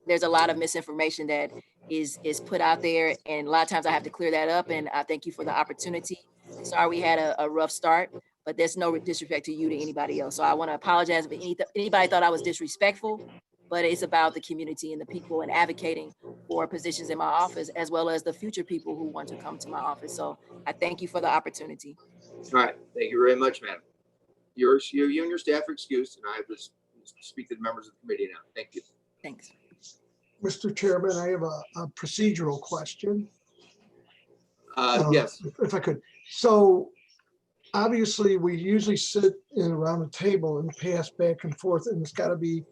there's a lot of misinformation that is put out there, and a lot of times I have to clear that up, and I thank you for the opportunity. Sorry we had a rough start, but there's no disrespect to you to anybody else. So I want to apologize if anybody thought I was disrespectful, but it's about the community and the people and advocating for positions in my office, as well as the future people who want to come to my office. So I thank you for the opportunity. All right. Thank you very much, madam. You and your staff are excused, and I will speak to the members of the committee now. Thank you. Thanks. Mr. Chairman, I have a procedural question. Yes. If I could. So obviously, we usually sit around a table and pass back and forth, and it's got to be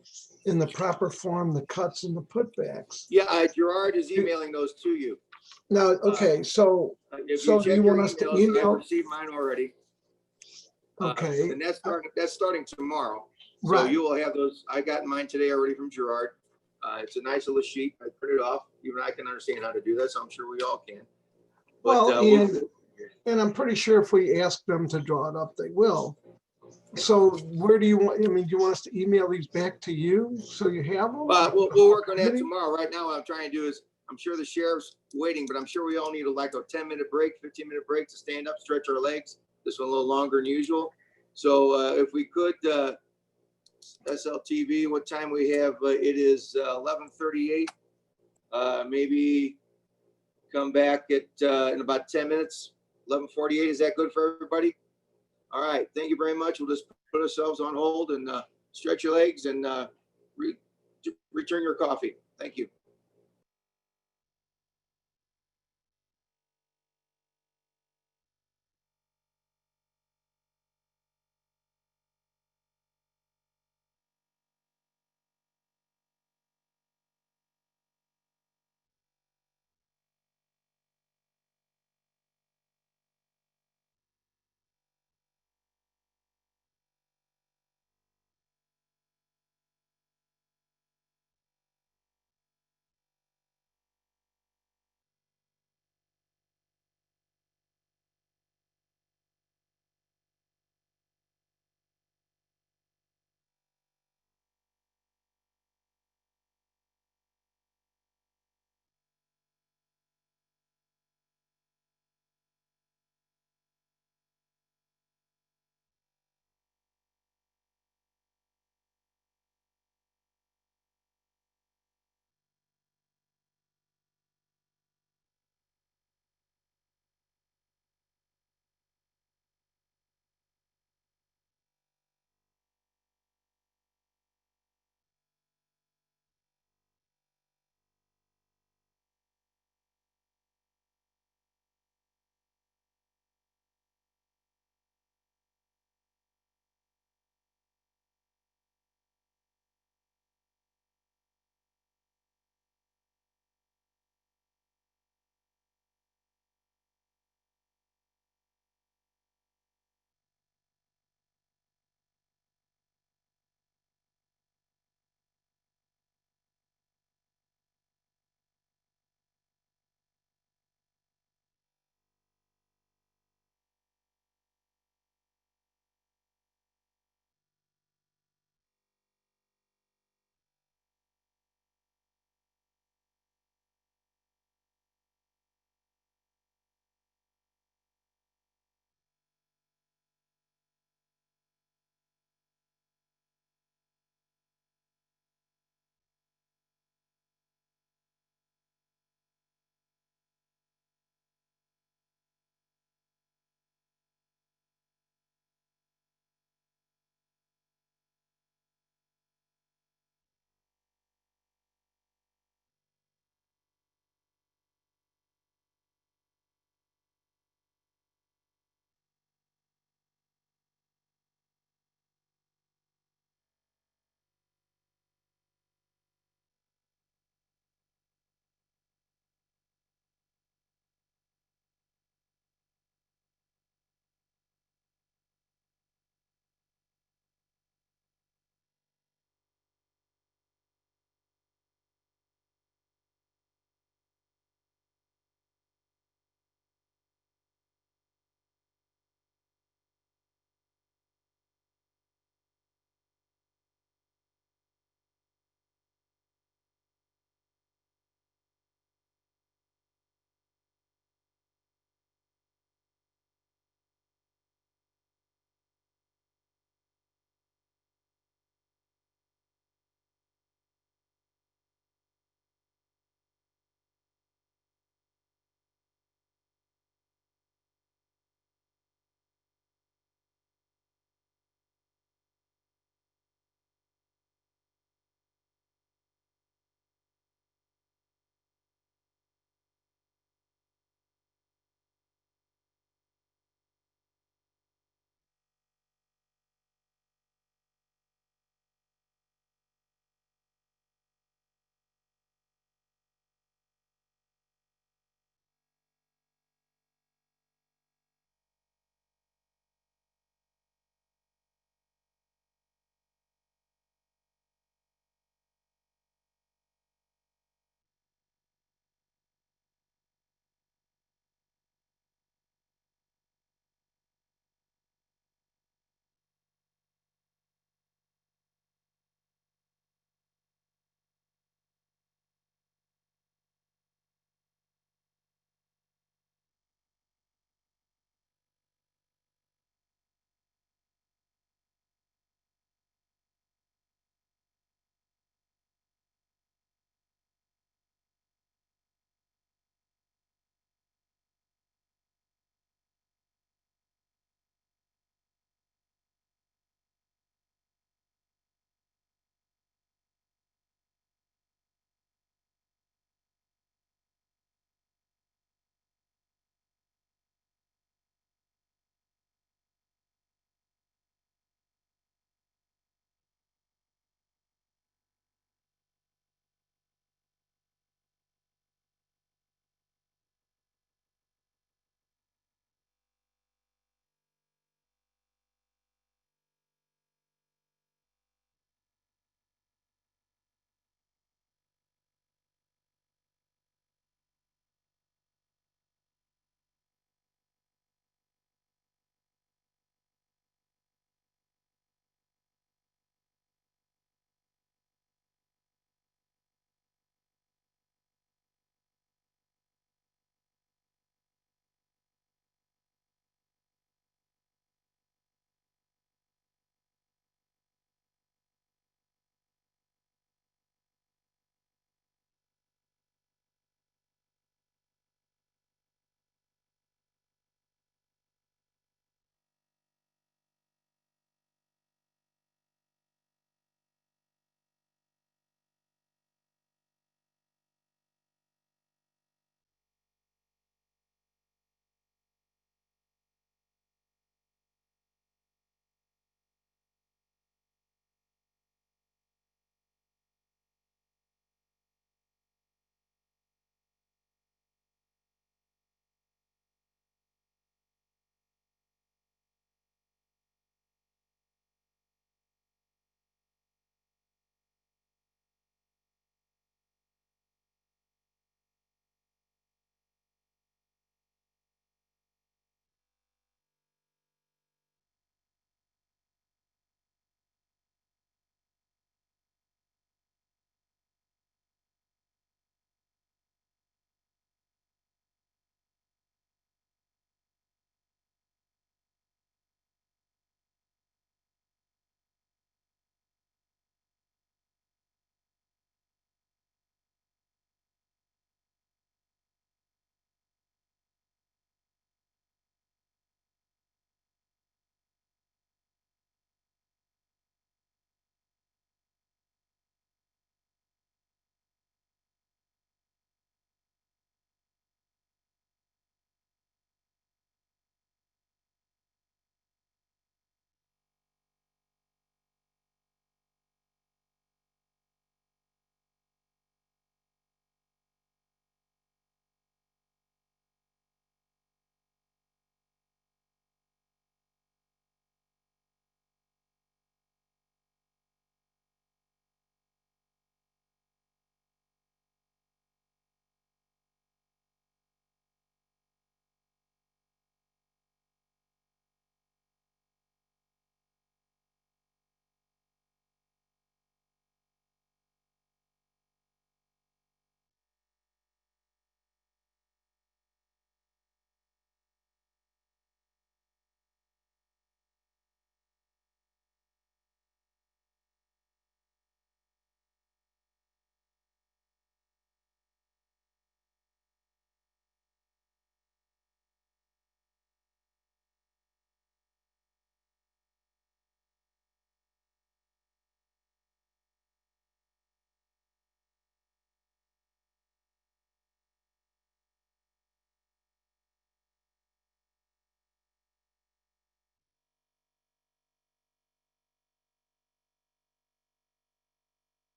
in the proper form, the cuts and the putbacks. Yeah, Gerard is emailing those to you. Now, okay, so If so you do check you your want us to emails, I've email? received mine already. Okay, And that's starting tomorrow. So right. you will have those. I got mine today already from Gerard. It's a nice little sheet. I printed off. Even I can understand how to do that, so I'm sure we all can. But, Well, and I'm pretty sure if we ask them to draw it up, they will. So where do you want, do you want us to email these back to you so you have them? We'll work on that tomorrow. Right now, what I'm trying to do is, I'm sure the sheriff's waiting, but I'm sure we all need like a 10-minute break, 15-minute break to stand up, stretch our legs. This one a little longer than usual. So if we could, SLTV, what time we have? It is 11:38. Maybe come back at in about 10 minutes, 11:48. Is that good for everybody? All right. Thank you very much. We'll just put ourselves on hold and stretch your legs and return your coffee. Thank you.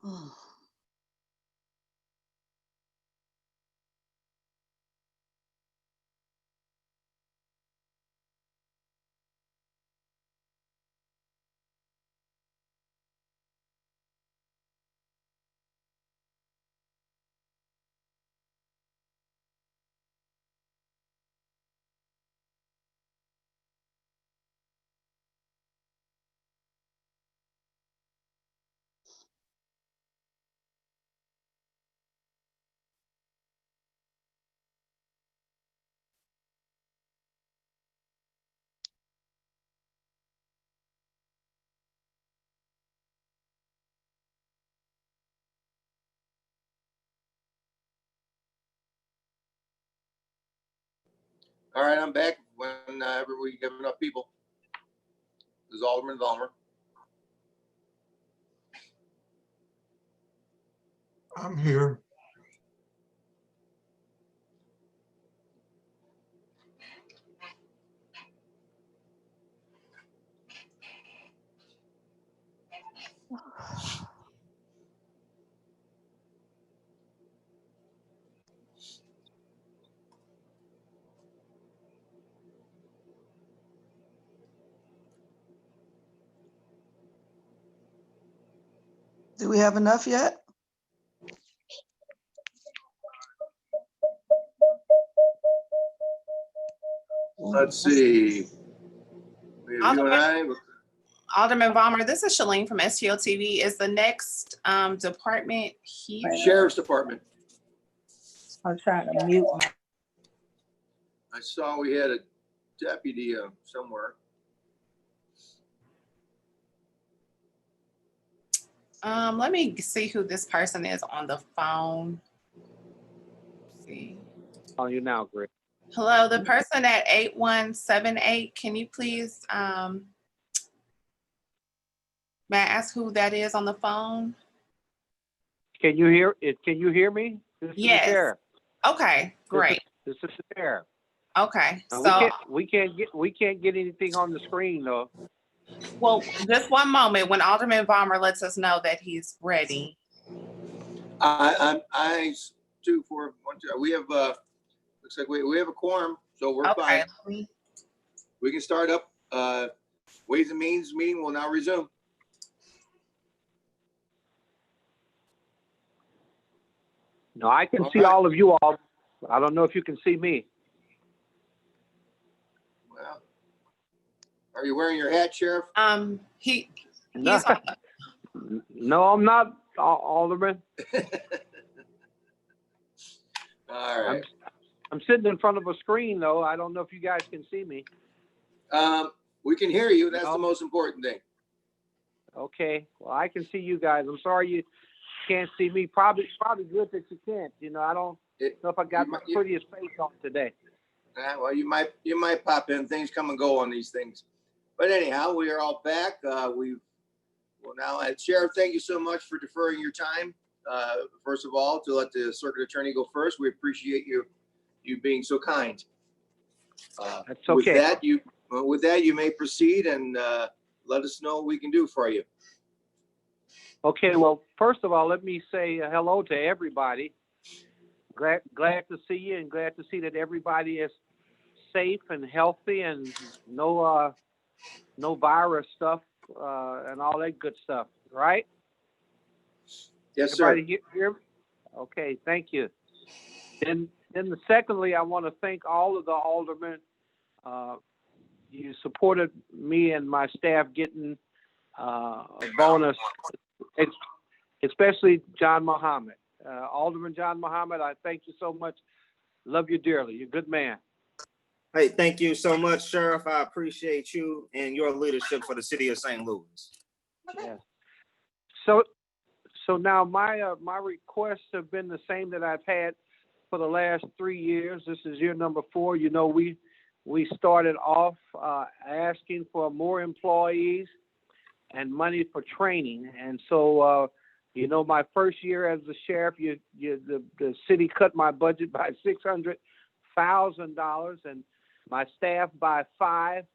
All right, I'm back whenever we have enough people. This is Alderman Valmer. I'm here. Do we have enough yet? Let's see. We have you and I. Alderman Balmer, this is Shalene from STL TV. Is the next department here? Sheriff's Department. I'm trying to mute my. I saw we had a deputy somewhere. Let me see who this person is on the phone. Let's see. On you now, Greg. Hello, the person at 8178. Can you please, may I ask who that is on the phone? Can you hear it? Can you hear me? This is the Yes. sheriff. Okay, great. This is the sheriff. Okay, Now, so, we can't get anything on the screen though. well, just one moment. When Alderman Balmer lets us know that he's ready. I 2, 4, 1, 2. We have looks like we have a quorum, so we're Okay. fine. We can start up. Ways and Means meeting will now resume. No, I can All see right. all of you all. I don't know if you can see me. Well, are you wearing your hat, Sheriff? He's No, on, no, I'm not, Alderman. All right. I'm sitting in front of a screen though. I don't know if you guys can see me. We can hear you. That's No. the most important thing. Okay, well, I can see you guys. I'm sorry you can't see me. Probably good that you can't. You know, I don't know if I got my prettiest face on today. Well, you might pop in. Things come and go on these things. But anyhow, we are all back. Well now, Sheriff, thank you so much for deferring your time. First of all, to let the circuit attorney go first. We appreciate you being so kind. That's okay. With that, you may proceed and let us know what we can do for you. Okay, well, first of all, let me say hello to everybody. Glad to see you and glad to see that everybody is safe and healthy and no virus stuff and all that good stuff, right? Yes, sir. Everybody hear me? Okay, thank you. Then secondly, I want to thank all of the aldermen. You supported me and my staff getting a bonus, especially John Muhammad. Alderman John Muhammad, I thank you so much. Love you dearly. You're a good man. Hey, thank you so much, Sheriff. I appreciate you and your leadership for the city of St. Louis. Yeah. So now my requests have been the same that I've had for the last 3 years. This is year number 4. You know, we started off asking for more employees and money for training. And so, you know, my first year as the sheriff, the city cut my budget by $600,000 and my staff by 5.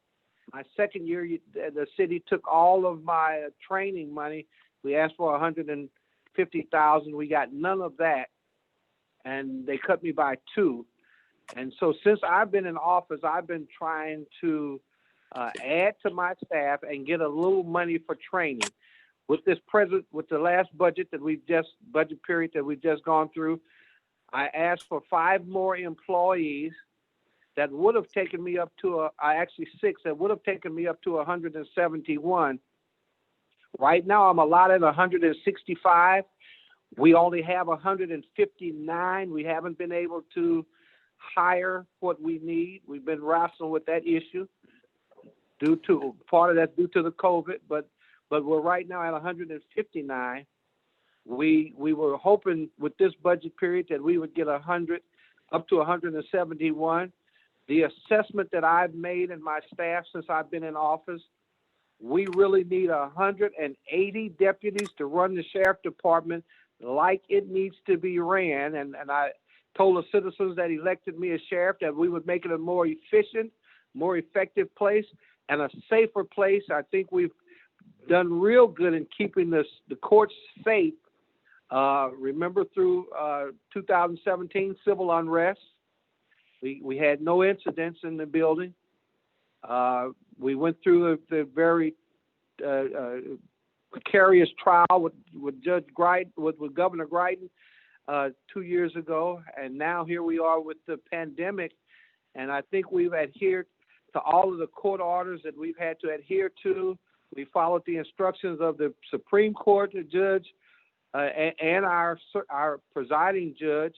My second year, the city took all of my training money. We asked for $50,000. We got none of that. And they cut me by 2. And so since I've been in office, I've been trying to add to my staff and get a little money for training. With the last budget period that we've just gone through, I asked for 5 more employees that would have taken me up to actually 6 that would have taken me up to 171. Right now, I'm allotted 165. We only have 159. We haven't been able to hire what we need. We've been wrestling with that issue part of that due to the COVID, but we're right now at 159. We were hoping with this budget period that we would get 100 up to 171. The assessment that I've made in my staff since I've been in office, we really need 180 deputies to run the sheriff department like it needs to be ran. And I told the citizens that elected me as sheriff that we would make it a more efficient, more effective place and a safer place. I think we've done real good in keeping the courts safe. Remember through 2017 civil unrest, we had no incidents in the building. We went through the very precarious trial with Judge Greitens, with Governor Greitens 2 years ago, and now here we are with the pandemic. And I think we've adhered to all of the court orders that we've had to adhere to. We followed the instructions of the Supreme Court judge and our presiding judge,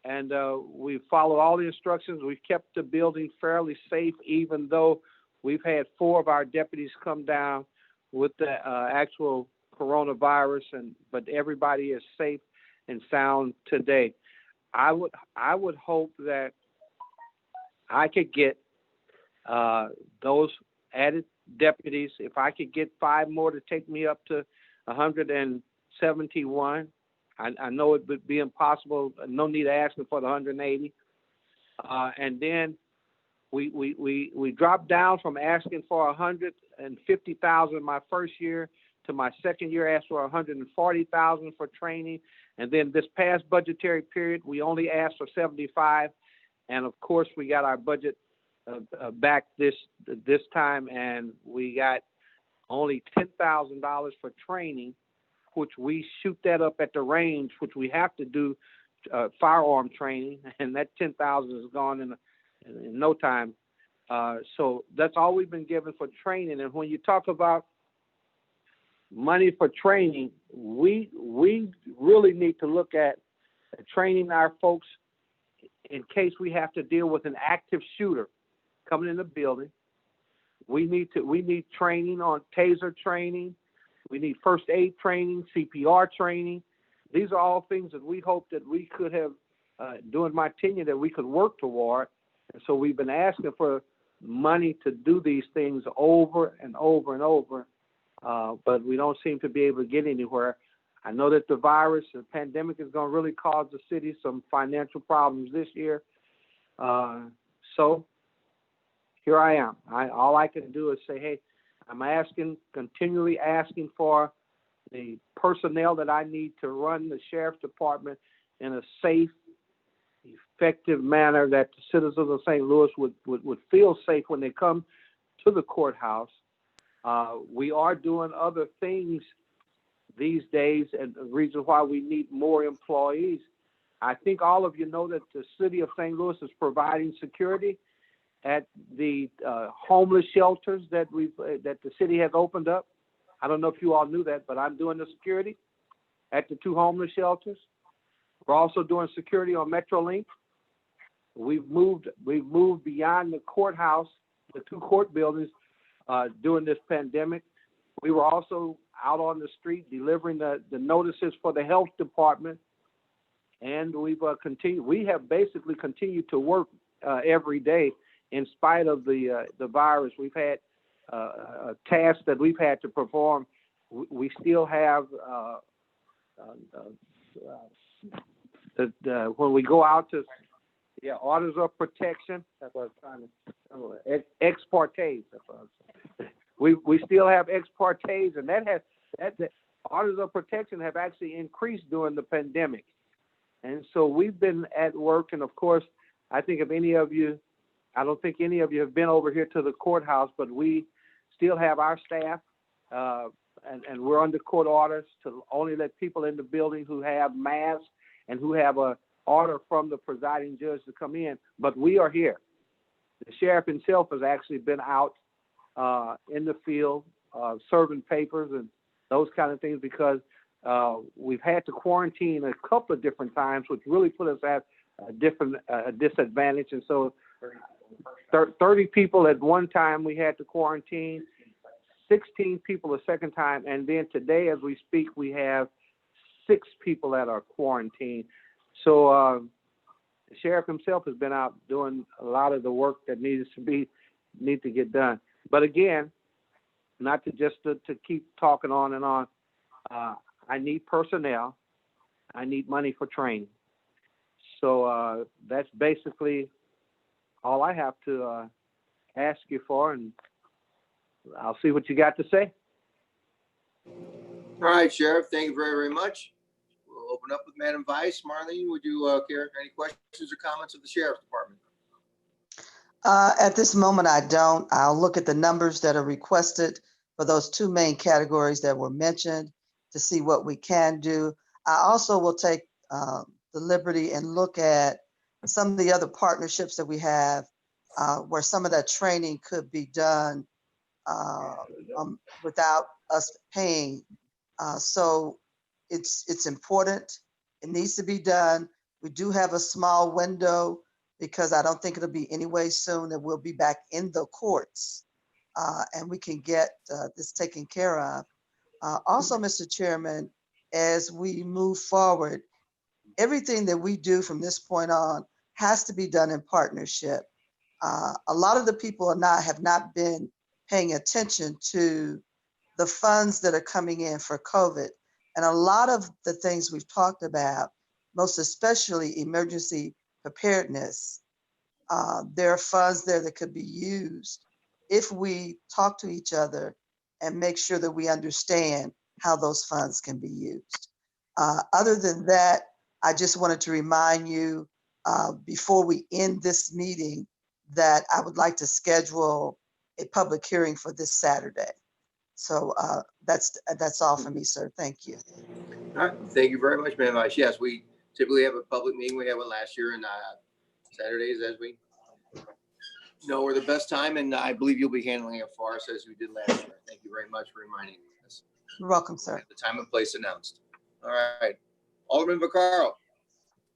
and we followed all the instructions. We've kept the building fairly safe, even though we've had 4 of our deputies come down with the actual coronavirus, but everybody is safe and sound today. I would hope that I could get those added deputies. If I could get 5 more to take me up to 171, I know it would be impossible. No need asking for the 180. And then we dropped down from asking for 150,000 my first year to my second year asked for 140,000 for training. And then this past budgetary period, we only asked for 75. And of course, we got our budget back this time, and we got only $10,000 for training, which we shoot that up at the range, which we have to do firearm training, and that 10,000 is gone in no time. So that's all we've been given for training. And when you talk about money for training, we really need to look at training our folks in case we have to deal with an active shooter coming in the building. We need training on taser training. We need first aid training, CPR training. These are all things that we hope that we could have, during my tenure, that we could work toward. And so we've been asking for money to do these things over and over and over, but we don't seem to be able to get anywhere. I know that the pandemic is going to really cause the city some financial problems this year. So here I am. All I can do is say, hey, I'm continually asking for the personnel that I need to run the sheriff's department in a safe, effective manner that the citizens of St. Louis would feel safe when they come to the courthouse. We are doing other things these days, and the reason why we need more employees. I think all of you know that the city of St. Louis is providing security at the homeless shelters that the city has opened up. I don't know if you all knew that, but I'm doing the security at the 2 homeless shelters. We're also doing security on Metrolink. We've moved beyond the courthouse, the 2 court buildings during this pandemic. We were also out on the street delivering the notices for the health department, and we've continued. We have basically continued to work every day in spite of the virus. We've had tasks that we've had to perform. We still have when we go out to orders of protection. That's what I was trying to ex partes. We still have ex partes, and orders of protection have actually increased during the pandemic. And so we've been at work. And of course, I think if any of you, I don't think any of you have been over here to the courthouse, but we still have our staff and we're under court orders to only let people in the building who have masks and who have a order from the presiding judge to come in, but we are here. The sheriff himself has actually been out in the field serving papers and those kind of things because we've had to quarantine a couple of different times, which really put us at a disadvantage. And so 30 people at one time we had to quarantine, 16 people a second time, and then today as we speak we have 6 people that are quarantined. So the sheriff himself has been out doing a lot of the work that need to get done. But again, not to just to keep talking on and on, I need personnel, I need money for training. So that's basically all I have to ask you for, and I'll see what you got to say. All right, Sheriff, thank you very, very much. We'll open up with Madam Vice. Marlene, would you care any questions or comments of the Sheriff's Department? At this moment, I don't. I'll look at the numbers that are requested for those 2 main categories that were mentioned to see what we can do. I also will take the liberty and look at some of the other partnerships that we have where some of that training could be done without us paying. So it's important. It needs to be done. We do have a small window because I don't think it'll be anyway soon that we'll be back in the courts and we can get this taken care of. Also, Mr. Chairman, as we move forward, everything that we do from this point on has to be done in partnership. A lot of the people have not been paying attention to the funds that are coming in for COVID. And a lot of the things we've talked about, most especially emergency preparedness, there are funds there that could be used if we talk to each other and make sure that we understand how those funds can be used. Other than that, I just wanted to remind you before we end this meeting that I would like to schedule a public hearing for this Saturday. So that's all for me, sir. Thank you. All right, thank you very much, Madam Vice. Yes, we typically have a public meeting. We had one last year, and Saturdays, as we know, are the best time, and I believe you'll be handling it for us as we did last year. Thank you very much for reminding us. You're welcome, sir. The time and place announced. All right, Alderman Vaccaro.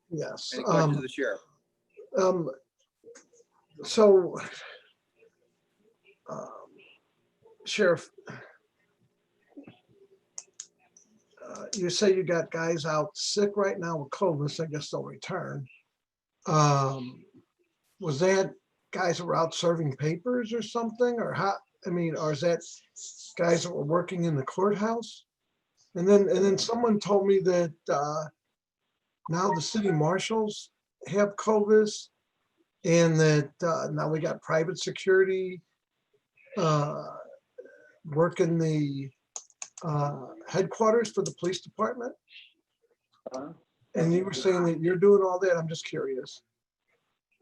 Yes. Any questions of the sheriff? So, Sheriff, you say you got guys out sick right now with COVID, so I guess they'll return. Was that guys that were out serving papers or something, or how? I mean, or is that guys that were working in the courthouse? And then someone told me that now the city marshals have COVID, and that now we got private security working the headquarters for the police department. And you were saying that you're doing all that. I'm just curious.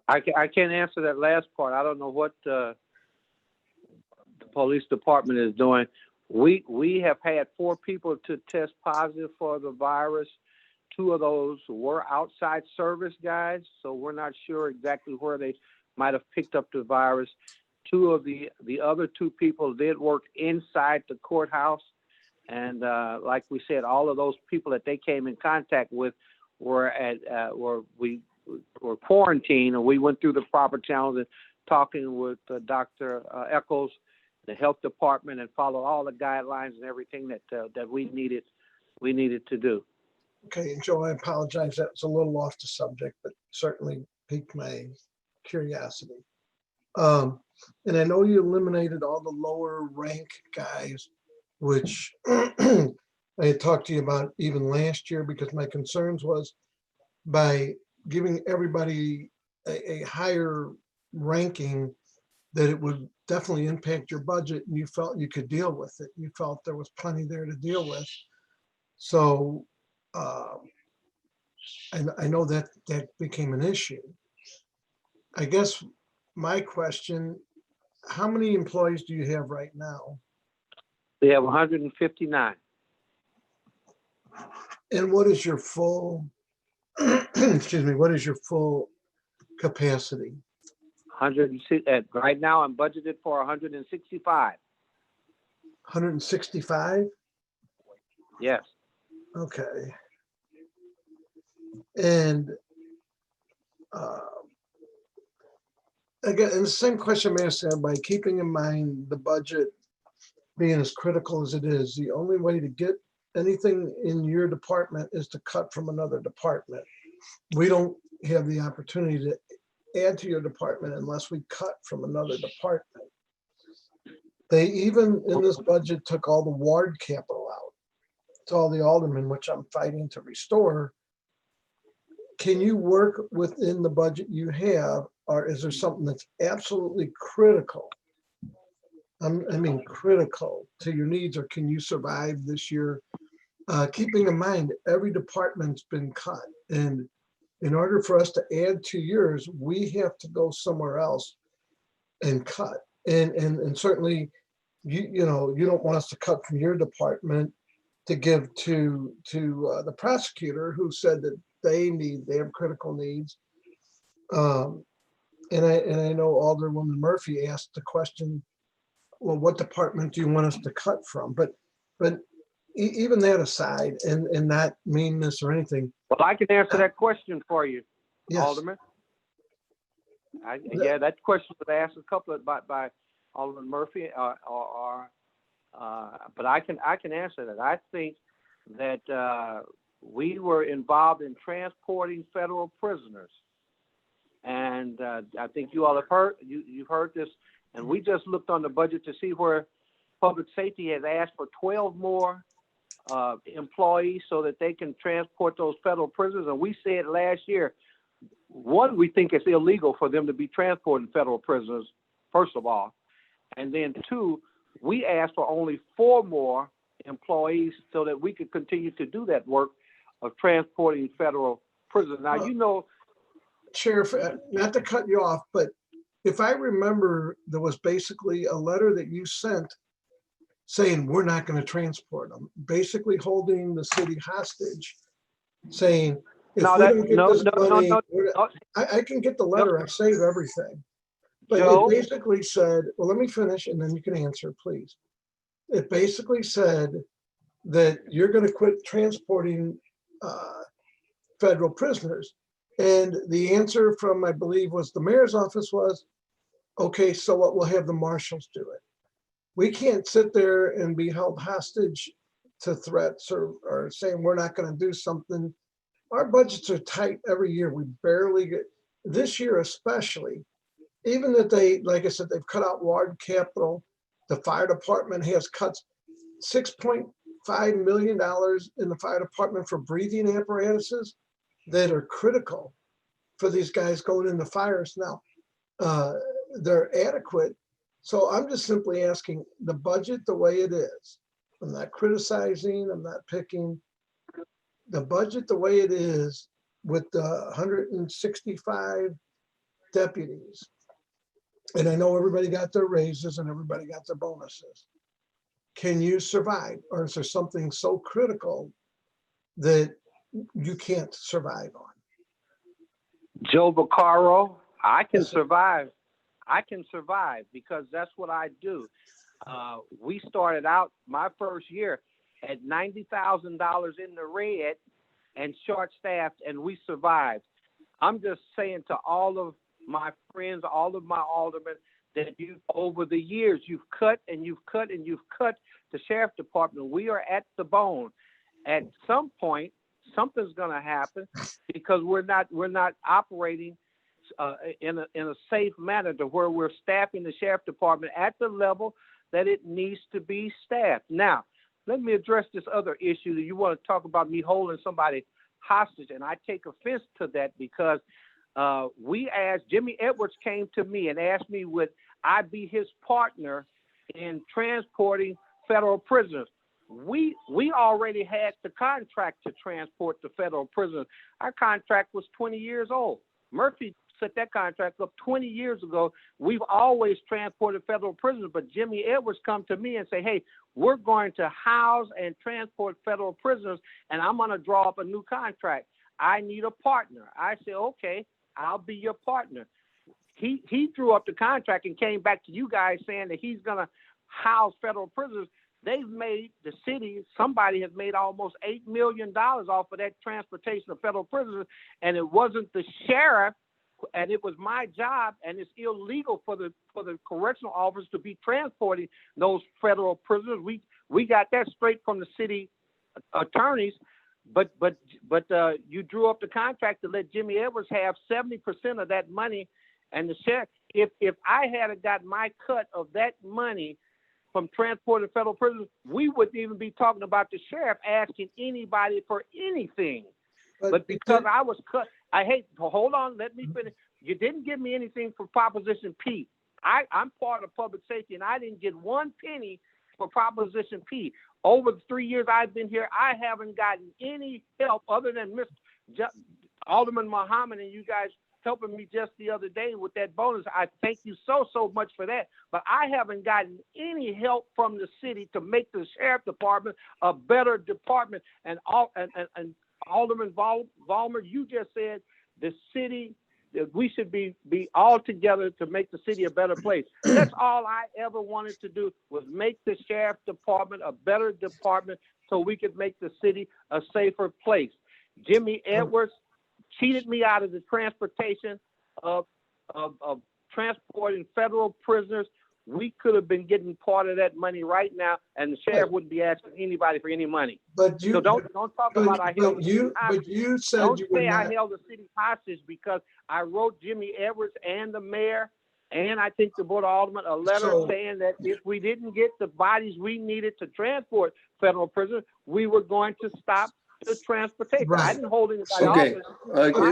I can't answer that last part. I don't know what the police department is doing. We have had 4 people to test positive for the virus. 2 of those were outside service guys, so we're not sure exactly where they might have picked up the virus. 2 of the other 2 people did work inside the courthouse. And like we said, all of those people that they came in contact with were quarantined, and we went through the proper channels and talking with Dr. Eccles, the health department, and followed all the guidelines and everything that we needed to do. Okay, and Joe, I apologize. That's a little off the subject, but certainly piqued my curiosity. And I know you eliminated all the lower rank guys, which I had talked to you about even last year, because my concerns was by giving everybody a higher ranking, that it would definitely impact your budget, and you felt you could deal with it. You felt there was plenty there to deal with. So I know that became an issue. I guess my question, how many employees do you have right now? We have 159. And what is your full, excuse me, what is your full capacity? 106. Right now, I'm budgeted for 165. 165? Yes. Okay. And again, and the same question I'm asking everybody, keeping in mind the budget being as critical as it is, the only way to get anything in your department is to cut from another department. We don't have the opportunity to add to your department unless we cut from another department. They even in this budget took all the ward capital out to all the aldermen, which I'm fighting to restore. Can you work within the budget you have, or is there something that's absolutely critical? I mean, critical to your needs, or can you survive this year? Keeping in mind, every department's been cut. And in order for us to add to yours, we have to go somewhere else and cut. And certainly, you know, you don't want us to cut from your department to give to the prosecutor, who said that they have critical needs. And I know Alderwoman Murphy asked the question, well, what department do you want us to cut from? But even that aside, and not meanness or anything. Well, I can answer that question for you, Yes. Alderman. Yeah, that question was asked a couple of by Alderman Murphy, but I can answer that. I think that we were involved in transporting federal prisoners, and I think you all have heard you've heard this. And we just looked on the budget to see where public safety has asked for 12 more employees so that they can transport those federal prisoners. And we said last year, one, we think it's illegal for them to be transporting federal prisoners, first of all. And then two, we asked for only 4 more employees so that we could continue to do that work of transporting federal prisoners. Now, you know, Sheriff, not to cut you off, but if I remember, there was basically a letter that you sent saying we're not going to transport them, basically holding the city hostage, saying if No, we that- don't get no, this no, no, money, no, we're- no. I can get the letter. I saved everything. But Joe? it basically said, well, let me finish and then you can answer, please. It basically said that you're going to quit transporting federal prisoners. And the answer from, I believe, was the mayor's office was, okay, so what, we'll have the marshals do it. We can't sit there and be held hostage to threats or saying we're not going to do something. Our budgets are tight every year. We barely get, this year especially, even that they, like I said, they've cut out ward capital. The fire department has cuts $6.5 million in the fire department for breathing apparatuses that are critical for these guys going into fires now. They're adequate. So I'm just simply asking the budget the way it is. I'm not criticizing, I'm not picking. The budget the way it is with the 165 deputies. And I know everybody got their raises and everybody got their bonuses. Can you survive? Or is there something so critical that you can't survive on? Joe Vaccaro, I can survive. I can survive because that's what I do. We started out my first year at $90,000 in the red and short-staffed, and we survived. I'm just saying to all of my friends, all of my aldermen, that you over the years you've cut and you've cut and you've cut the sheriff department. We are at the bone. At some point, something's going to happen because we're not operating in a safe manner to where we're staffing the sheriff department at the level that it needs to be staffed. Now, let me address this other issue that you want to talk about me holding somebody hostage, and I take offense to that because we asked, Jimmy Edwards came to me and asked me would I be his partner in transporting federal prisoners. we already had the contract to transport the federal prisoners. Our contract was 20 years old. Murphy set that contract up 20 years ago. We've always transported federal prisoners, but Jimmy Edwards come to me and say, hey, we're going to house and transport federal prisoners, and I'm going to draw up a new contract. I need a partner. I said, okay, I'll be your partner. He drew up the contract and came back to you guys saying that he's going to house federal prisoners. They've made the city, somebody has made almost $8 million off of that transportation of federal prisoners, and it wasn't the sheriff, and it was my job, and it's illegal for the correctional officers to be transporting those federal prisoners. We got that straight from the city attorneys, but you drew up the contract to let Jimmy Edwards have 70% of that money, and the sheriff. If I had got my cut of that money from transporting federal prisoners, we wouldn't even be talking about the sheriff asking anybody for anything. But because I was cut, hold on, let me finish. You didn't give me anything for Proposition P. I'm part of public safety, and I didn't get one penny for Proposition P. Over the 3 years I've been here, I haven't gotten any help other than Alderman Muhammad and you guys helping me just the other day with that bonus. I thank you so much for that. But I haven't gotten any help from the city to make the sheriff department a better department. And Alderman Vollmer, you just said the city, that we should be all together to make the city a better place. That's all I ever wanted to do, was make the sheriff department a better department so we could make the city a safer place. Jimmy Edwards cheated me out of the transportation of transporting federal prisoners. We could have been getting part of that money right now, and the sheriff wouldn't be asking anybody for any money. But you, so don't talk about I held the city hostage. But you said don't you would say not. I held the city hostage, because I wrote Jimmy Edwards and the mayor, and I think the Board of Aldermen, a letter saying that if we didn't get the bodies we needed to transport federal prisoners, we were going to stop the transportation. Right. I didn't hold anybody Okay,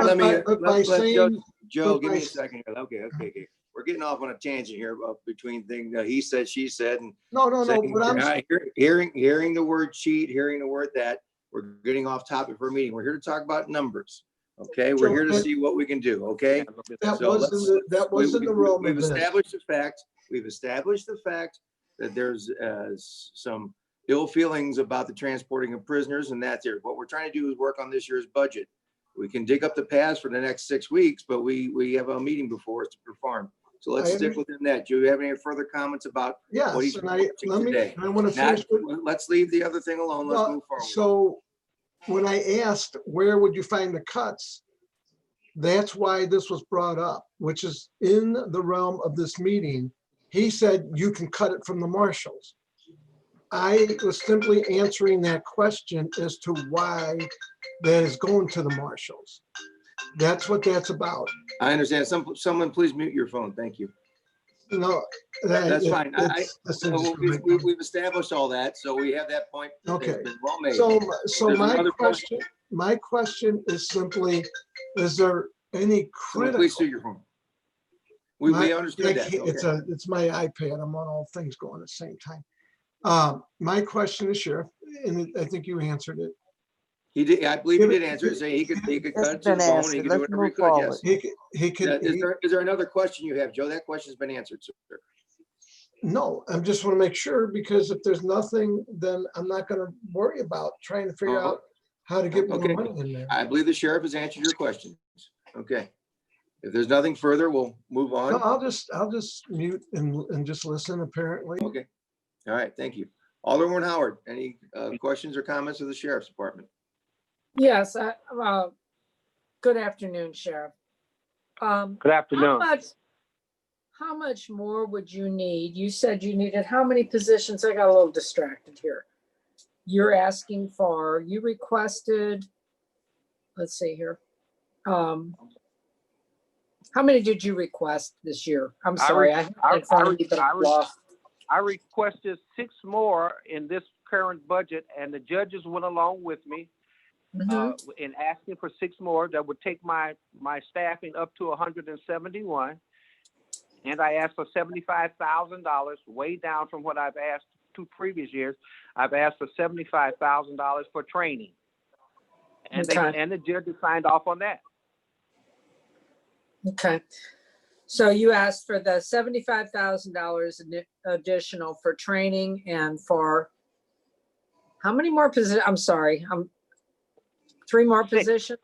hostage. Joe, give me a second here. Okay. We're getting off on a tangent here between things, he said, she said, and No, saying, but I'm, hearing the word cheat, hearing the word that, we're getting off topic for a meeting. We're here to talk about numbers. Okay, we're here to see what we can do. Okay, that wasn't the realm we've of this. established the fact. We've established the fact that there's some ill feelings about the transporting of prisoners, and that's it. What we're trying to do is work on this year's budget. We can dig up the past for the next 6 weeks, but we have a meeting before us to perform. So let's stick within that. Do you have any further comments about what he's today? I want to finish Let's leave the other thing alone. Let's move forward. So when I asked, where would you find the cuts? That's why this was brought up, which is in the realm of this meeting. He said you can cut it from the marshals. I was simply answering that question as to why that is going to the marshals. That's what that's about. I understand. Someone please mute your phone. Thank you. No, that's fine. We've established all that, so we have that point. Okay. Well made. So my question is simply, is there any critical? Please mute your phone. We understood that. It's my iPad. I'm on all things going at the same time. My question is, Sheriff, and I think you answered it. He did. I believe he did answer it. Saying he could cut it to the bone. He could do whatever he could. Yes. He could. Is there another question you have, Joe? That question's been answered, sir. No, I just want to make sure, because if there's nothing, then I'm not going to worry about trying to figure out how to get more money in there. I believe the sheriff has answered your questions. Okay. If there's nothing further, we'll move on. No, I'll just mute and just listen. Apparently. Okay. All right. Thank you, Alderman Howard. Any questions or comments of the sheriff's department? Yes, good afternoon, Sheriff. Good afternoon. How much more would you need? You said you needed how many positions? I got a little distracted here. You're asking for, you requested, let's see here. How many did you request this year? I'm sorry. I requested 6 more in this current budget, and the judges went along with me. In asking for 6 more, that would take my staffing up to 171, and I asked for $75,000, way down from what I've asked two previous years, I've asked for $75,000 for training. And Okay. and the judge signed off on that. Okay. So you asked for the $75,000 additional for training and for how many more positions? I'm sorry, 3 more Six. positions?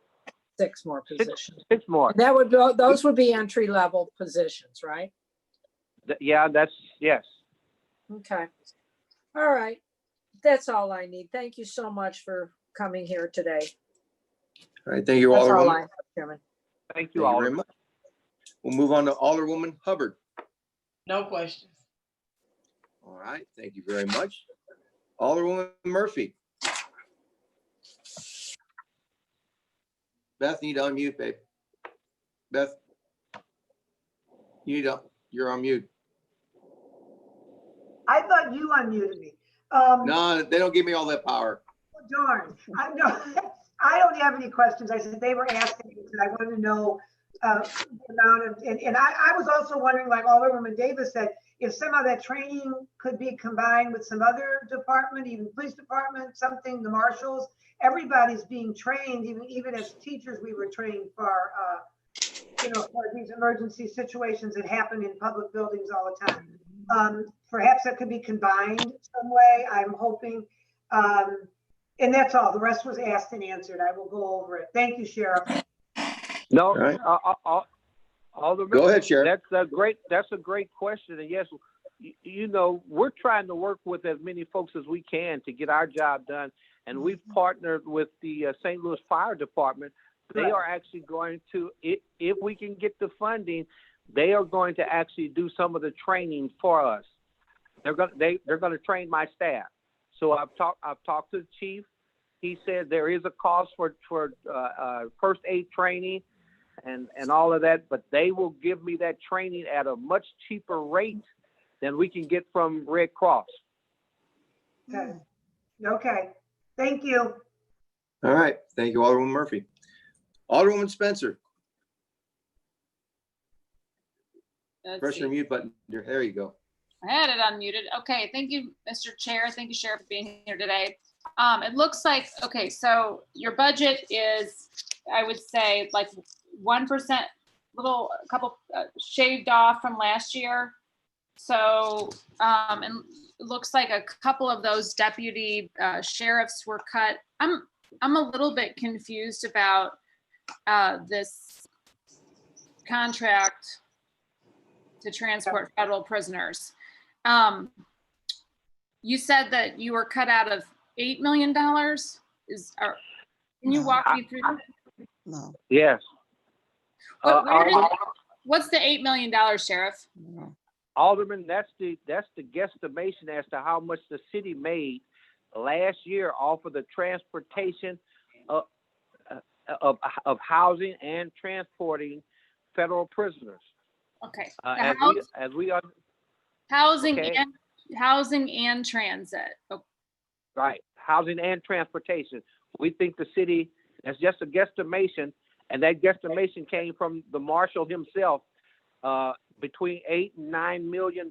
6 more positions. Six more. And that would, those would be entry level positions, right? Yeah, that's, yes. Okay. All right. That's all I need. Thank you so much for coming here today. All right, thank you, That's all I Alderwoman. have, Chairman. Thank you, Thank you very Alderman. much. We'll move on to Alderwoman Hubbard. No questions. All right, thank you very much. Alderwoman Murphy. Beth, you need to unmute, babe. Beth. You're on mute. I thought you unmuted me. No, they don't give me all that power. Darn. I don't have any questions. I said they were asking me, and I wanted to know the amount of, and I was also wondering, like Alderwoman Davis said, if somehow that training could be combined with some other department, even police department, something, the marshals, everybody's being trained, even as teachers, we were trained for, for these emergency situations that happen in public buildings all the time. Perhaps that could be combined some way, I'm hoping. And that's all. The rest was asked and answered. I will go over it. Thank you, Sheriff. No, All right. Alderman, Go ahead, Sheriff. That's a great question. And yes, we're trying to work with as many folks as we can to get our job done. And we've partnered with the St. Louis Fire Department. They are actually going to, if we can get the funding, they are going to actually do some of the training for us. They're going to train my staff. So I've talked to the chief. He said there is a cost for first aid training and all of that, but they will give me that training at a much cheaper rate than we can get from Red Cross. Okay. Okay. Thank you. All right, thank you, Alderwoman Murphy. Alderwoman Spencer, Let's press see. your mute button. There you go. I had it unmuted. Okay, thank you, Mr. Chair. Thank you, Sheriff, for being here today. It looks like, okay, so your budget is, I would say, like 1%, a couple shaved off from last year. So, and it looks like a couple of those deputy sheriffs were cut. I'm a little bit confused about this contract to transport federal prisoners. You said that you were cut out of $8 million. Can you walk me through that? No. Yes. What's the $8 million, Sheriff? No. Alderman, that's the guesstimation as to how much the city made last year off of the transportation of housing and transporting federal prisoners. Okay. Housing Okay. and housing and transit. Oh, Right, housing and transportation. We think the city, that's just a guesstimation, and that guesstimation came from the marshal himself, between $8 and $9 million,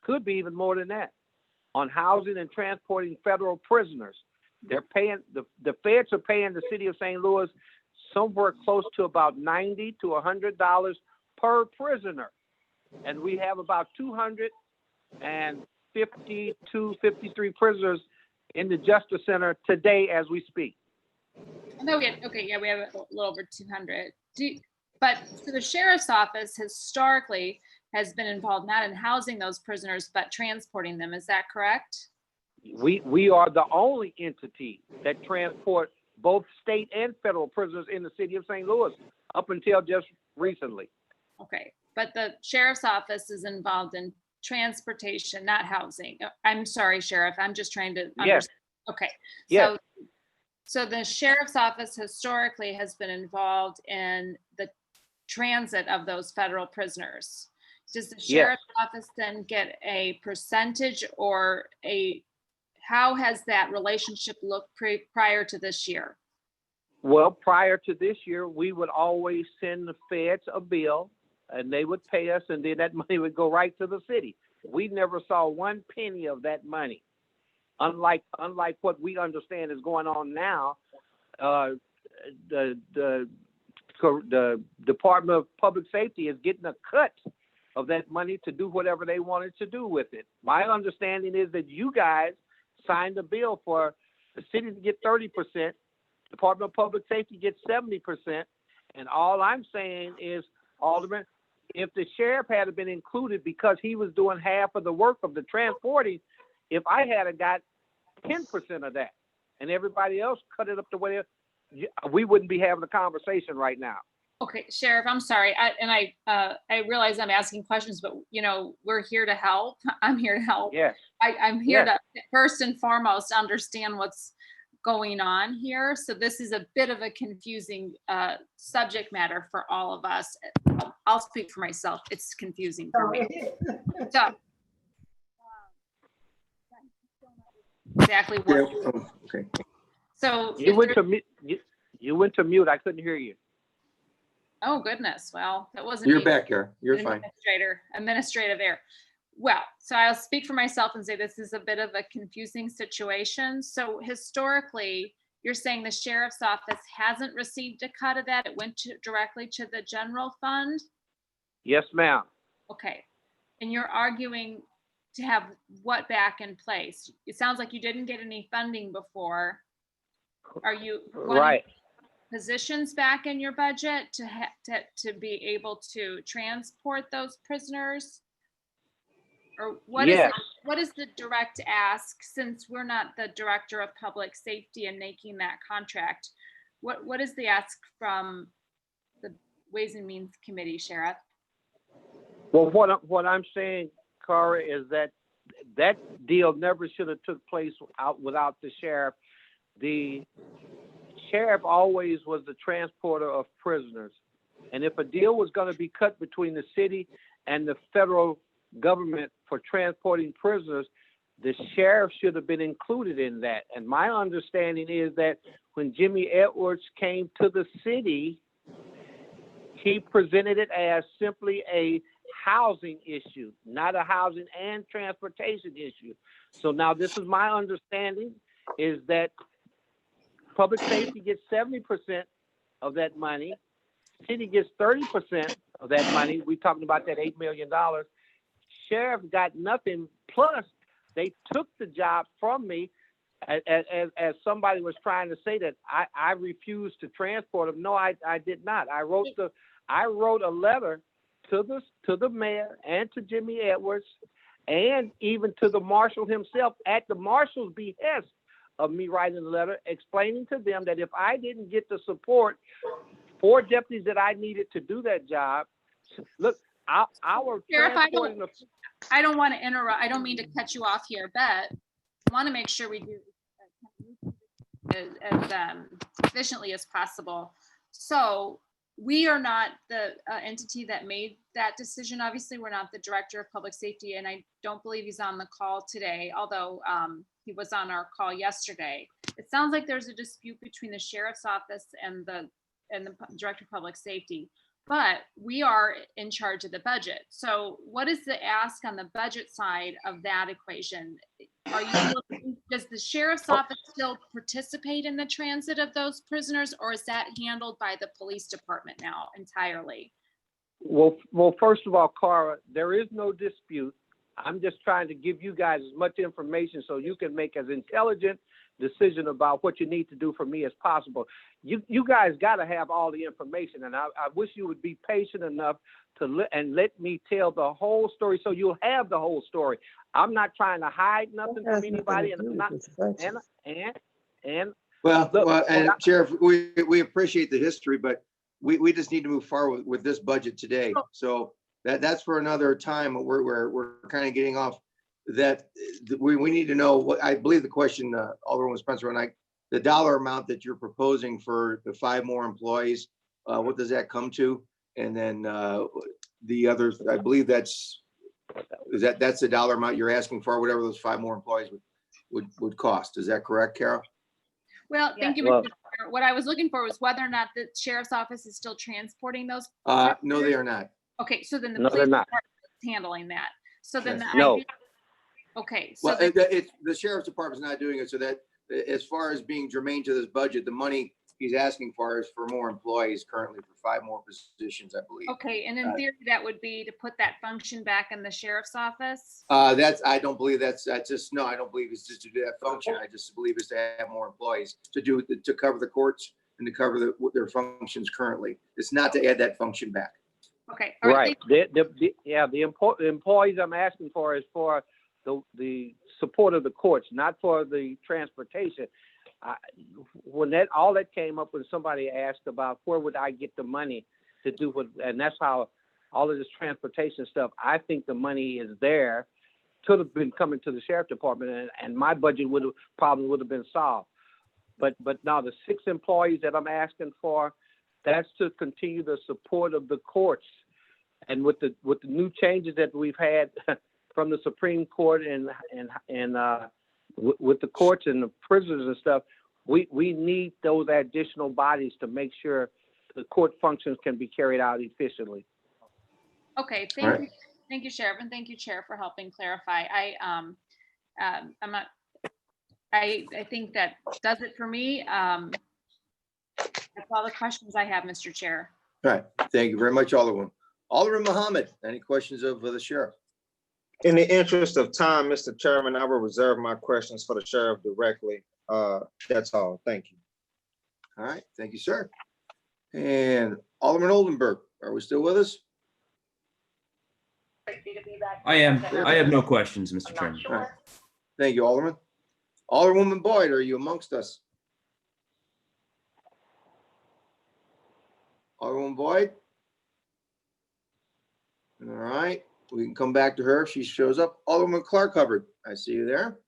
could be even more than that, on housing and transporting federal prisoners. They're paying, the feds are paying the city of St. Louis somewhere close to about $90 to $100 per prisoner. And we have about 252, 53 prisoners in the Justice Center today as we speak. no, we have a little over 200. But so the sheriff's office historically has been involved not in housing those prisoners, but transporting them. Is that correct? We are the only entity that transport both state and federal prisoners in the city of St. Louis up until just recently. Okay, but the sheriff's office is involved in transportation, not housing. I'm sorry, Sheriff, I'm just trying to understand. Yes. Okay. Yes. So the sheriff's office historically has been involved in the transit of those federal prisoners. Does the sheriff's office then get a percentage or how has that relationship looked prior to this year? Well, prior to this year, we would always send the feds a bill and they would pay us, and then that money would go right to the city. we never saw 1 penny of that money. Unlike what we understand is going on now, the Department of Public Safety is getting a cut of that money to do whatever they wanted to do with it. My understanding is that you guys signed a bill for the city to get 30%, Department of Public Safety gets 70%, and all I'm saying is, Alderman, if the sheriff had been included because he was doing half of the work of the transporting, if I had got 10% of that and everybody else cut it up the way, we wouldn't be having a conversation right now. Okay, Sheriff, I'm sorry. I realize I'm asking questions, but you know, we're here to help. I'm here to help. Yes. I'm here Yes. to first and foremost understand what's going on here. So this is a bit of a confusing subject matter for all of us. I'll speak for myself. It's confusing for me. So, exactly what. Okay. So You if went there- to mute. You went to mute. I couldn't hear you. Oh, goodness. Well, that wasn't. You're me. back, Kara. You're fine. Administrative error. Well, so I'll speak for myself and say this is a bit of a confusing situation. So historically, you're saying the sheriff's office hasn't received a cut of that. It went directly to the general fund? Yes, ma'am. Okay. And you're arguing to have what back in place? It sounds like you didn't get any funding before. Are you wanting Right. positions back in your budget to be able to transport those prisoners? Or what is Yes. what is the direct ask, since we're not the director of public safety and making that contract? What is the ask from the Ways and Means Committee, Sheriff? Well, what I'm saying, Cara, is that deal never should have took place without the sheriff. The sheriff always was the transporter of prisoners. And if a deal was going to be cut between the city and the federal government for transporting prisoners, the sheriff should have been included in that. And my understanding is that when Jimmy Edwards came to the city, he presented it as simply a housing issue, not a housing and transportation issue. So now this is my understanding, is that public safety gets 70% of that money. City gets 30% of that money. We're talking about that $8 million. Sheriff got nothing. Plus, they took the job from me, as somebody was trying to say that I refused to transport them. No, I did not. I wrote a letter to the mayor and to Jimmy Edwards and even to the marshal himself at the marshal's behest of me writing a letter explaining to them that if I didn't get the support for deputies that I needed to do that job, look, our Sheriff, transporting the I don't want to interrupt. I don't mean to cut you off here, but I want to make sure we do as efficiently as possible. So we are not the entity that made that decision. Obviously, we're not the director of public safety, and I don't believe he's on the call today, although he was on our call yesterday. It sounds like there's a dispute between the sheriff's office and the director of public safety. But we are in charge of the budget. So what is the ask on the budget side of that equation? Does the sheriff's office still participate in the transit of those prisoners, or is that handled by the police department now entirely? Well, first of all, Cara, there is no dispute. I'm just trying to give you guys as much information so you can make as intelligent decision about what you need to do for me as possible. You guys got to have all the information, and I wish you would be patient enough to let me tell the whole story so you'll have the whole story. I'm not trying to hide nothing from anybody, and I'm not. And Sheriff, we appreciate the history, but we just need to move forward with this budget today. So that's for another time. We're kind of getting off that. We need to know what I believe the question, Alderman Spencer, and the dollar amount that you're proposing for the 5 more employees. What does that come to? And then the others, I believe that's the dollar amount you're asking for, whatever those 5 more employees would cost. Is that correct, Carol? Well, thank you, Mr. Chair. What I was looking for was whether or not the sheriff's office is still transporting those. No, they are not. Okay, so then the No, police they're not. department is handling that. So then Yes. the No. idea, okay, so Well, then- it's, the sheriff's department's not doing it, so that, as far as being germane to this budget, the money he's asking for is for more employees currently for 5 more positions, I believe. okay, and in theory, that would be to put that function back in the sheriff's office? I don't believe that's just, no, I don't believe it's just to do that function. I just believe it's to have more employees to cover the courts and to cover their functions currently. It's not to add that function back. Okay. all Right. thank- The employees I'm asking for is for the support of the courts, not for the transportation. When all that came up, when somebody asked about where would I get the money to do what, and that's how all of this transportation stuff, I think the money is there. Could have been coming to the sheriff department, and my budget probably would have been solved. But now the 6 employees that I'm asking for, that's to continue the support of the courts. And with the new changes that we've had from the Supreme Court and with the courts and the prisons and stuff, we need those additional bodies to make sure the court functions can be carried out efficiently. Okay, All right. thank you, Sheriff, and thank you, Chair, for helping clarify. I'm not, I think that does it for me. That's all the questions I have, Mr. Chair. All right, thank you very much, Alderman. Alderman Mohammed, any questions of the sheriff? In the interest of time, Mr. Chairman, I will reserve my questions for the sheriff directly. That's all. Thank you. All right, thank you, sir. And Alderman Oldenburg, are we still with us? I have no questions, Mr. Chairman. All right. Thank you, Alderman. Alderwoman Boyd, are you amongst us? Alderwoman Boyd? All right, we can come back to her if she shows up. Alderman Clark Hubbard, I see you there.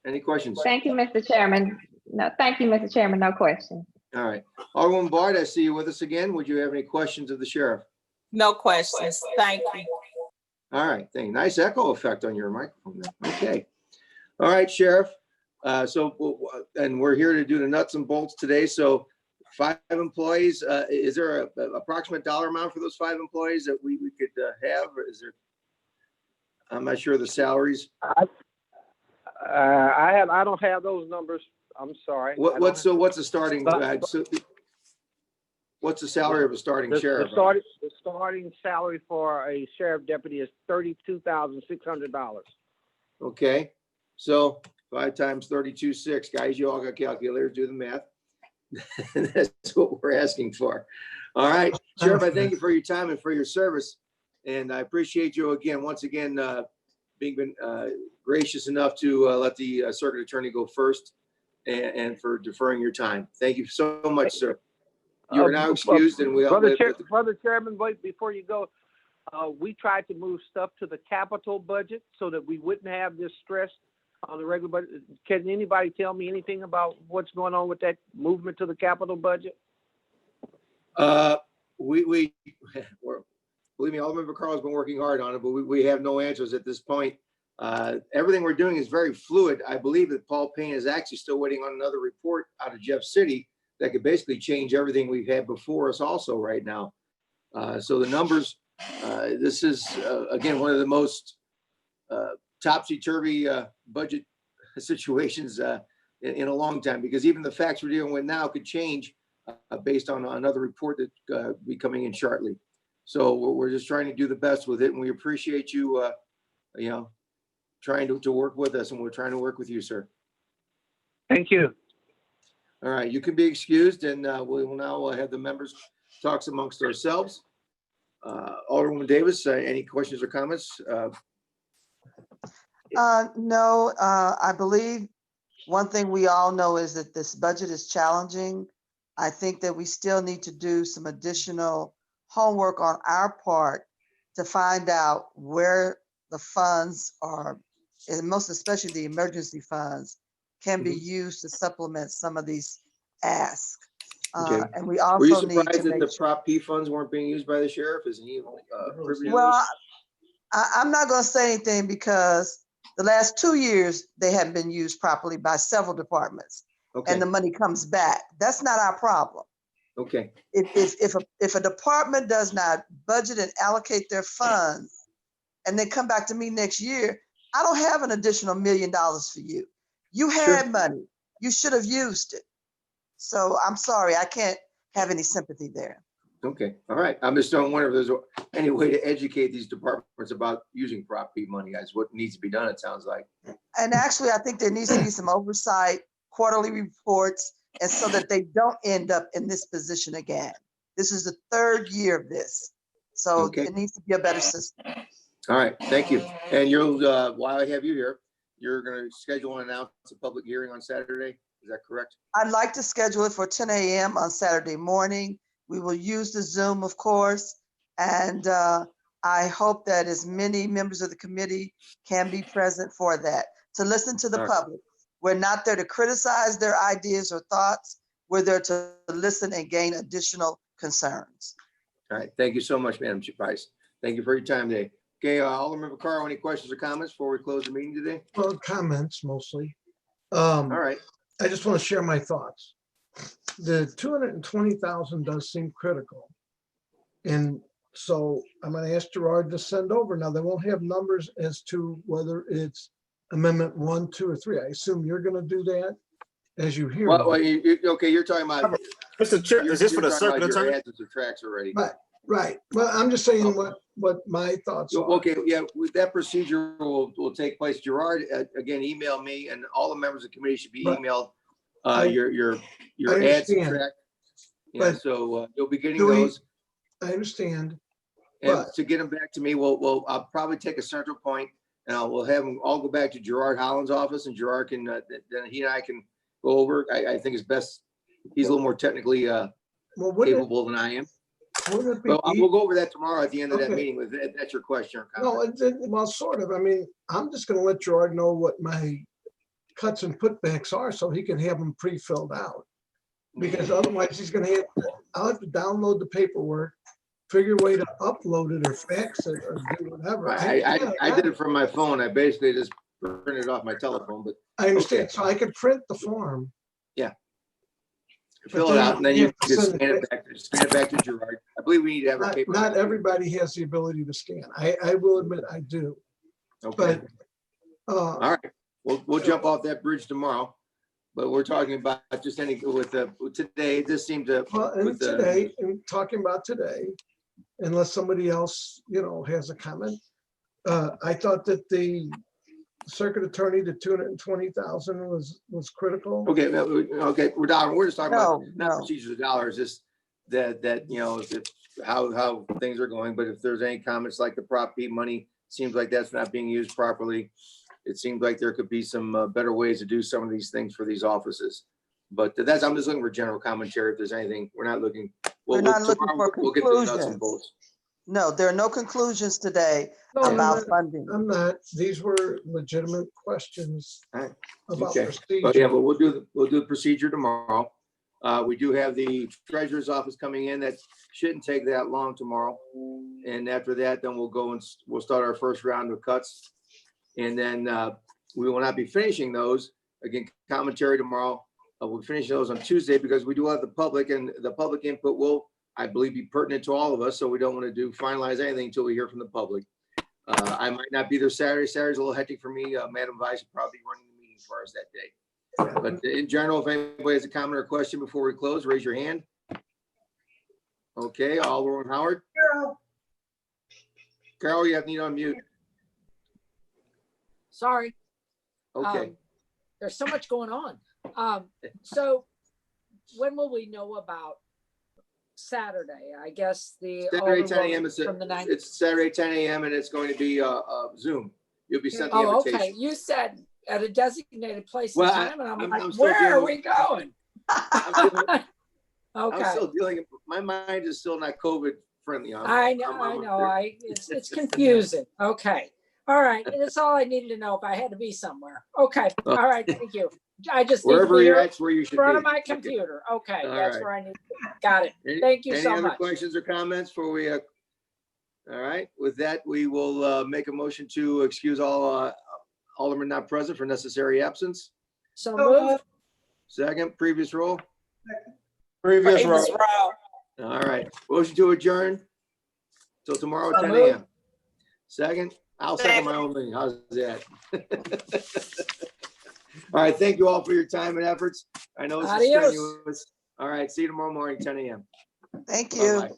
Any questions? Thank you, Mr. Chairman. No, thank you, Mr. Chairman. No question. All right. Alderwoman Boyd, I see you with us again. Would you have any questions of the sheriff? No questions. Thank you. All right, thank you. Nice echo effect on your microphone there. Okay. All right, Sheriff. And we're here to do the nuts and bolts today. So 5 employees, is there a approximate dollar amount for those 5 employees that we could have? Or is there, I'm not sure of the salaries. I don't have those numbers. I'm sorry. What's the starting, what's the salary of a starting sheriff? The starting salary for a sheriff deputy is $32,600. Okay, so 5 times 32.6, guys, you all got calculators, do the math. That's what we're asking for. All right, Sheriff, I thank you for your time and for your service. And I appreciate you again, once again, being gracious enough to let the circuit attorney go first and for deferring your time. Thank you so much, sir. You are now excused and we all. Brother Chairman, wait, before you go, we tried to move stuff to the capital budget so that we wouldn't have this stress on the regular budget. Can anybody tell me anything about what's going on with that movement to the capital budget? Believe me, Alderman Vaccaro has been working hard on it, but we have no answers at this point. Everything we're doing is very fluid. I believe that Paul Payne is actually still waiting on another report out of Jeff City that could basically change everything we've had before us also right now. So the numbers, this is, again, one of the most topsy-turvy budget situations in a long time, because even the facts we're dealing with now could change based on another report that will be coming in shortly. So we're just trying to do the best with it, and we appreciate you, trying to work with us, and we're trying to work with you, sir. Thank you. All right, you can be excused, and we will now have the members talks amongst ourselves. Alderwoman Davis, any questions or comments? No, I believe one thing we all know is that this budget is challenging. I think that we still need to do some additional homework on our part to find out where the funds are, and most especially the emergency funds, can be used to supplement some of these asks. Okay. And we Were you also need surprised to that make the sure. Prop P funds weren't being used by the sheriff? Isn't he privy to Well, this? I'm not going to say anything because the last 2 years, they haven't been used properly by several departments. Okay. And the money comes back. That's not our problem. Okay. If a department does not budget and allocate their funds and then come back to me next year, I don't have an additional $1 million for you. You Sure. had money. You should have used it. So I'm sorry, I can't have any sympathy there. Okay, all right. I'm just wondering if there's any way to educate these departments about using Prop P money as what needs to be done, it sounds like. And actually, I think there needs to be some oversight, quarterly reports, and so that they don't end up in this position again. This is the 3rd year of this. So Okay. it needs to be a better system. All right, thank you. And you'll, while I have you here, you're gonna schedule and announce a public hearing on Saturday, is that correct? I'd like to schedule it for 10 a.m. on Saturday morning. We will use the Zoom, of course, and I hope that as many members of the committee can be present for that, to listen to the All right. public. We're not there to criticize their ideas or thoughts. We're there to listen and gain additional concerns. All right, thank you so much, Madam Vice. Thank you for your time today. Okay, Alderman Vaccaro, any questions or comments before we close the meeting today? Well, comments mostly. All right, I just want to share my thoughts. The 220,000 does seem critical. And so I'm going to ask Gerard to send over. Now, they won't have numbers as to whether it's amendment 1, 2, or 3. I assume you're going to do that as you hear. well, me. okay, you're talking about. Mr. Chair, is this for the you're talking circuit about your attorney? adds and subtracts already. Right. Well, I'm just saying what my thoughts are. Okay, yeah, with that procedure will take place. Gerard, again, email me, and all the members of the committee should be Right. emailed I- your I ads, understand. subtract. Yeah, But so you'll be getting do we- those. I understand. And but- to get them back to me, I'll probably take a central point, and we'll have them all go back to Gerard Holland's office, and Gerard can, then he and I can go over. I think it's best, he's a little more technically Well, wouldn't capable than I am. it be? But we'll go over that tomorrow at the end of that Okay. meeting. That's your question or No, comment. well, sort of. I mean, I'm just going to let Gerard know what my cuts and putbacks are so he can have them pre-filled out. Because otherwise he's going to have, I'll have to download the paperwork, figure a way to upload it or fax it or do whatever. I did it from my phone. I basically just printed it off my telephone, but I understand. So I could print the form. fill it out, and then you have to just send scan it back to Gerard. I believe we need to have a paper. Not everybody has the ability to scan. I will admit I do. Okay, But all right. We'll jump off that bridge tomorrow, but we're talking about just with today, it just seemed to. well, and with the- today, and talking about today, unless somebody else, has a comment. I thought that the circuit attorney, the 220,000 was critical. Okay, we're down. We're just talking about not No. procedures of dollars, just that how things are going. But if there's any comments like the Prop P money, seems like that's not being used properly. It seems like there could be some better ways to do some of these things for these offices. But I'm just looking for general commentary. If there's anything, we're not looking. We're not looking tomorrow for we'll get to the nuts and conclusions. bolts. No, there are no conclusions today No, I'm about not- funding. I'm not. These were legitimate questions All right. about Okay. procedure. But yeah, but we'll do the procedure tomorrow. We do have the treasurer's office coming in. That shouldn't take that long tomorrow. And after that, then we'll go and we'll start our first round of cuts. And then we will not be finishing those. Again, commentary tomorrow. We'll finish those on Tuesday because we do have the public, and the public input will, I believe, be pertinent to all of us. So we don't want to finalize anything until we hear from the public. I might not be there Saturday. Saturday's a little hectic for me. Madam Vice will probably be running the meeting for us that day. But in general, if anybody has a comment or question before we close, raise your hand. Okay, Alderman Howard. Carol, you have to need on mute. Sorry. Okay. There's so much going on. So when will we know about Saturday? I guess the. Saturday 10 a.m. From the 9th. It's Saturday 10 a.m. and it's going to be Zoom. You'll be sent the Oh, invitation. okay. You said at a designated place and Well, time, and I'm I'm like, still where are dealing- we going? I'm Okay. still dealing. My mind is still not COVID friendly. I know. It's confusing. Okay. All right. That's all I needed to know if I had to be somewhere. Okay. All right. Thank you. I just need to Wherever be you're here at, where you in should front be. of my Okay. computer. Okay. All That's right. where I need to be. Got it. Thank you Any so other much. questions or comments before we? All right. With that, we will make a motion to excuse all aldermen not present for necessary absence. So moved. Second, previous roll. Previous row. All right. Motion to adjourn till tomorrow, So 10 moved. a.m. Second, I'll second my own lean. How's that? All right, thank you all for your time and efforts. I know it's Adios. strenuous. All right, see you tomorrow morning, 10 a.m. Thank you. Bye-bye.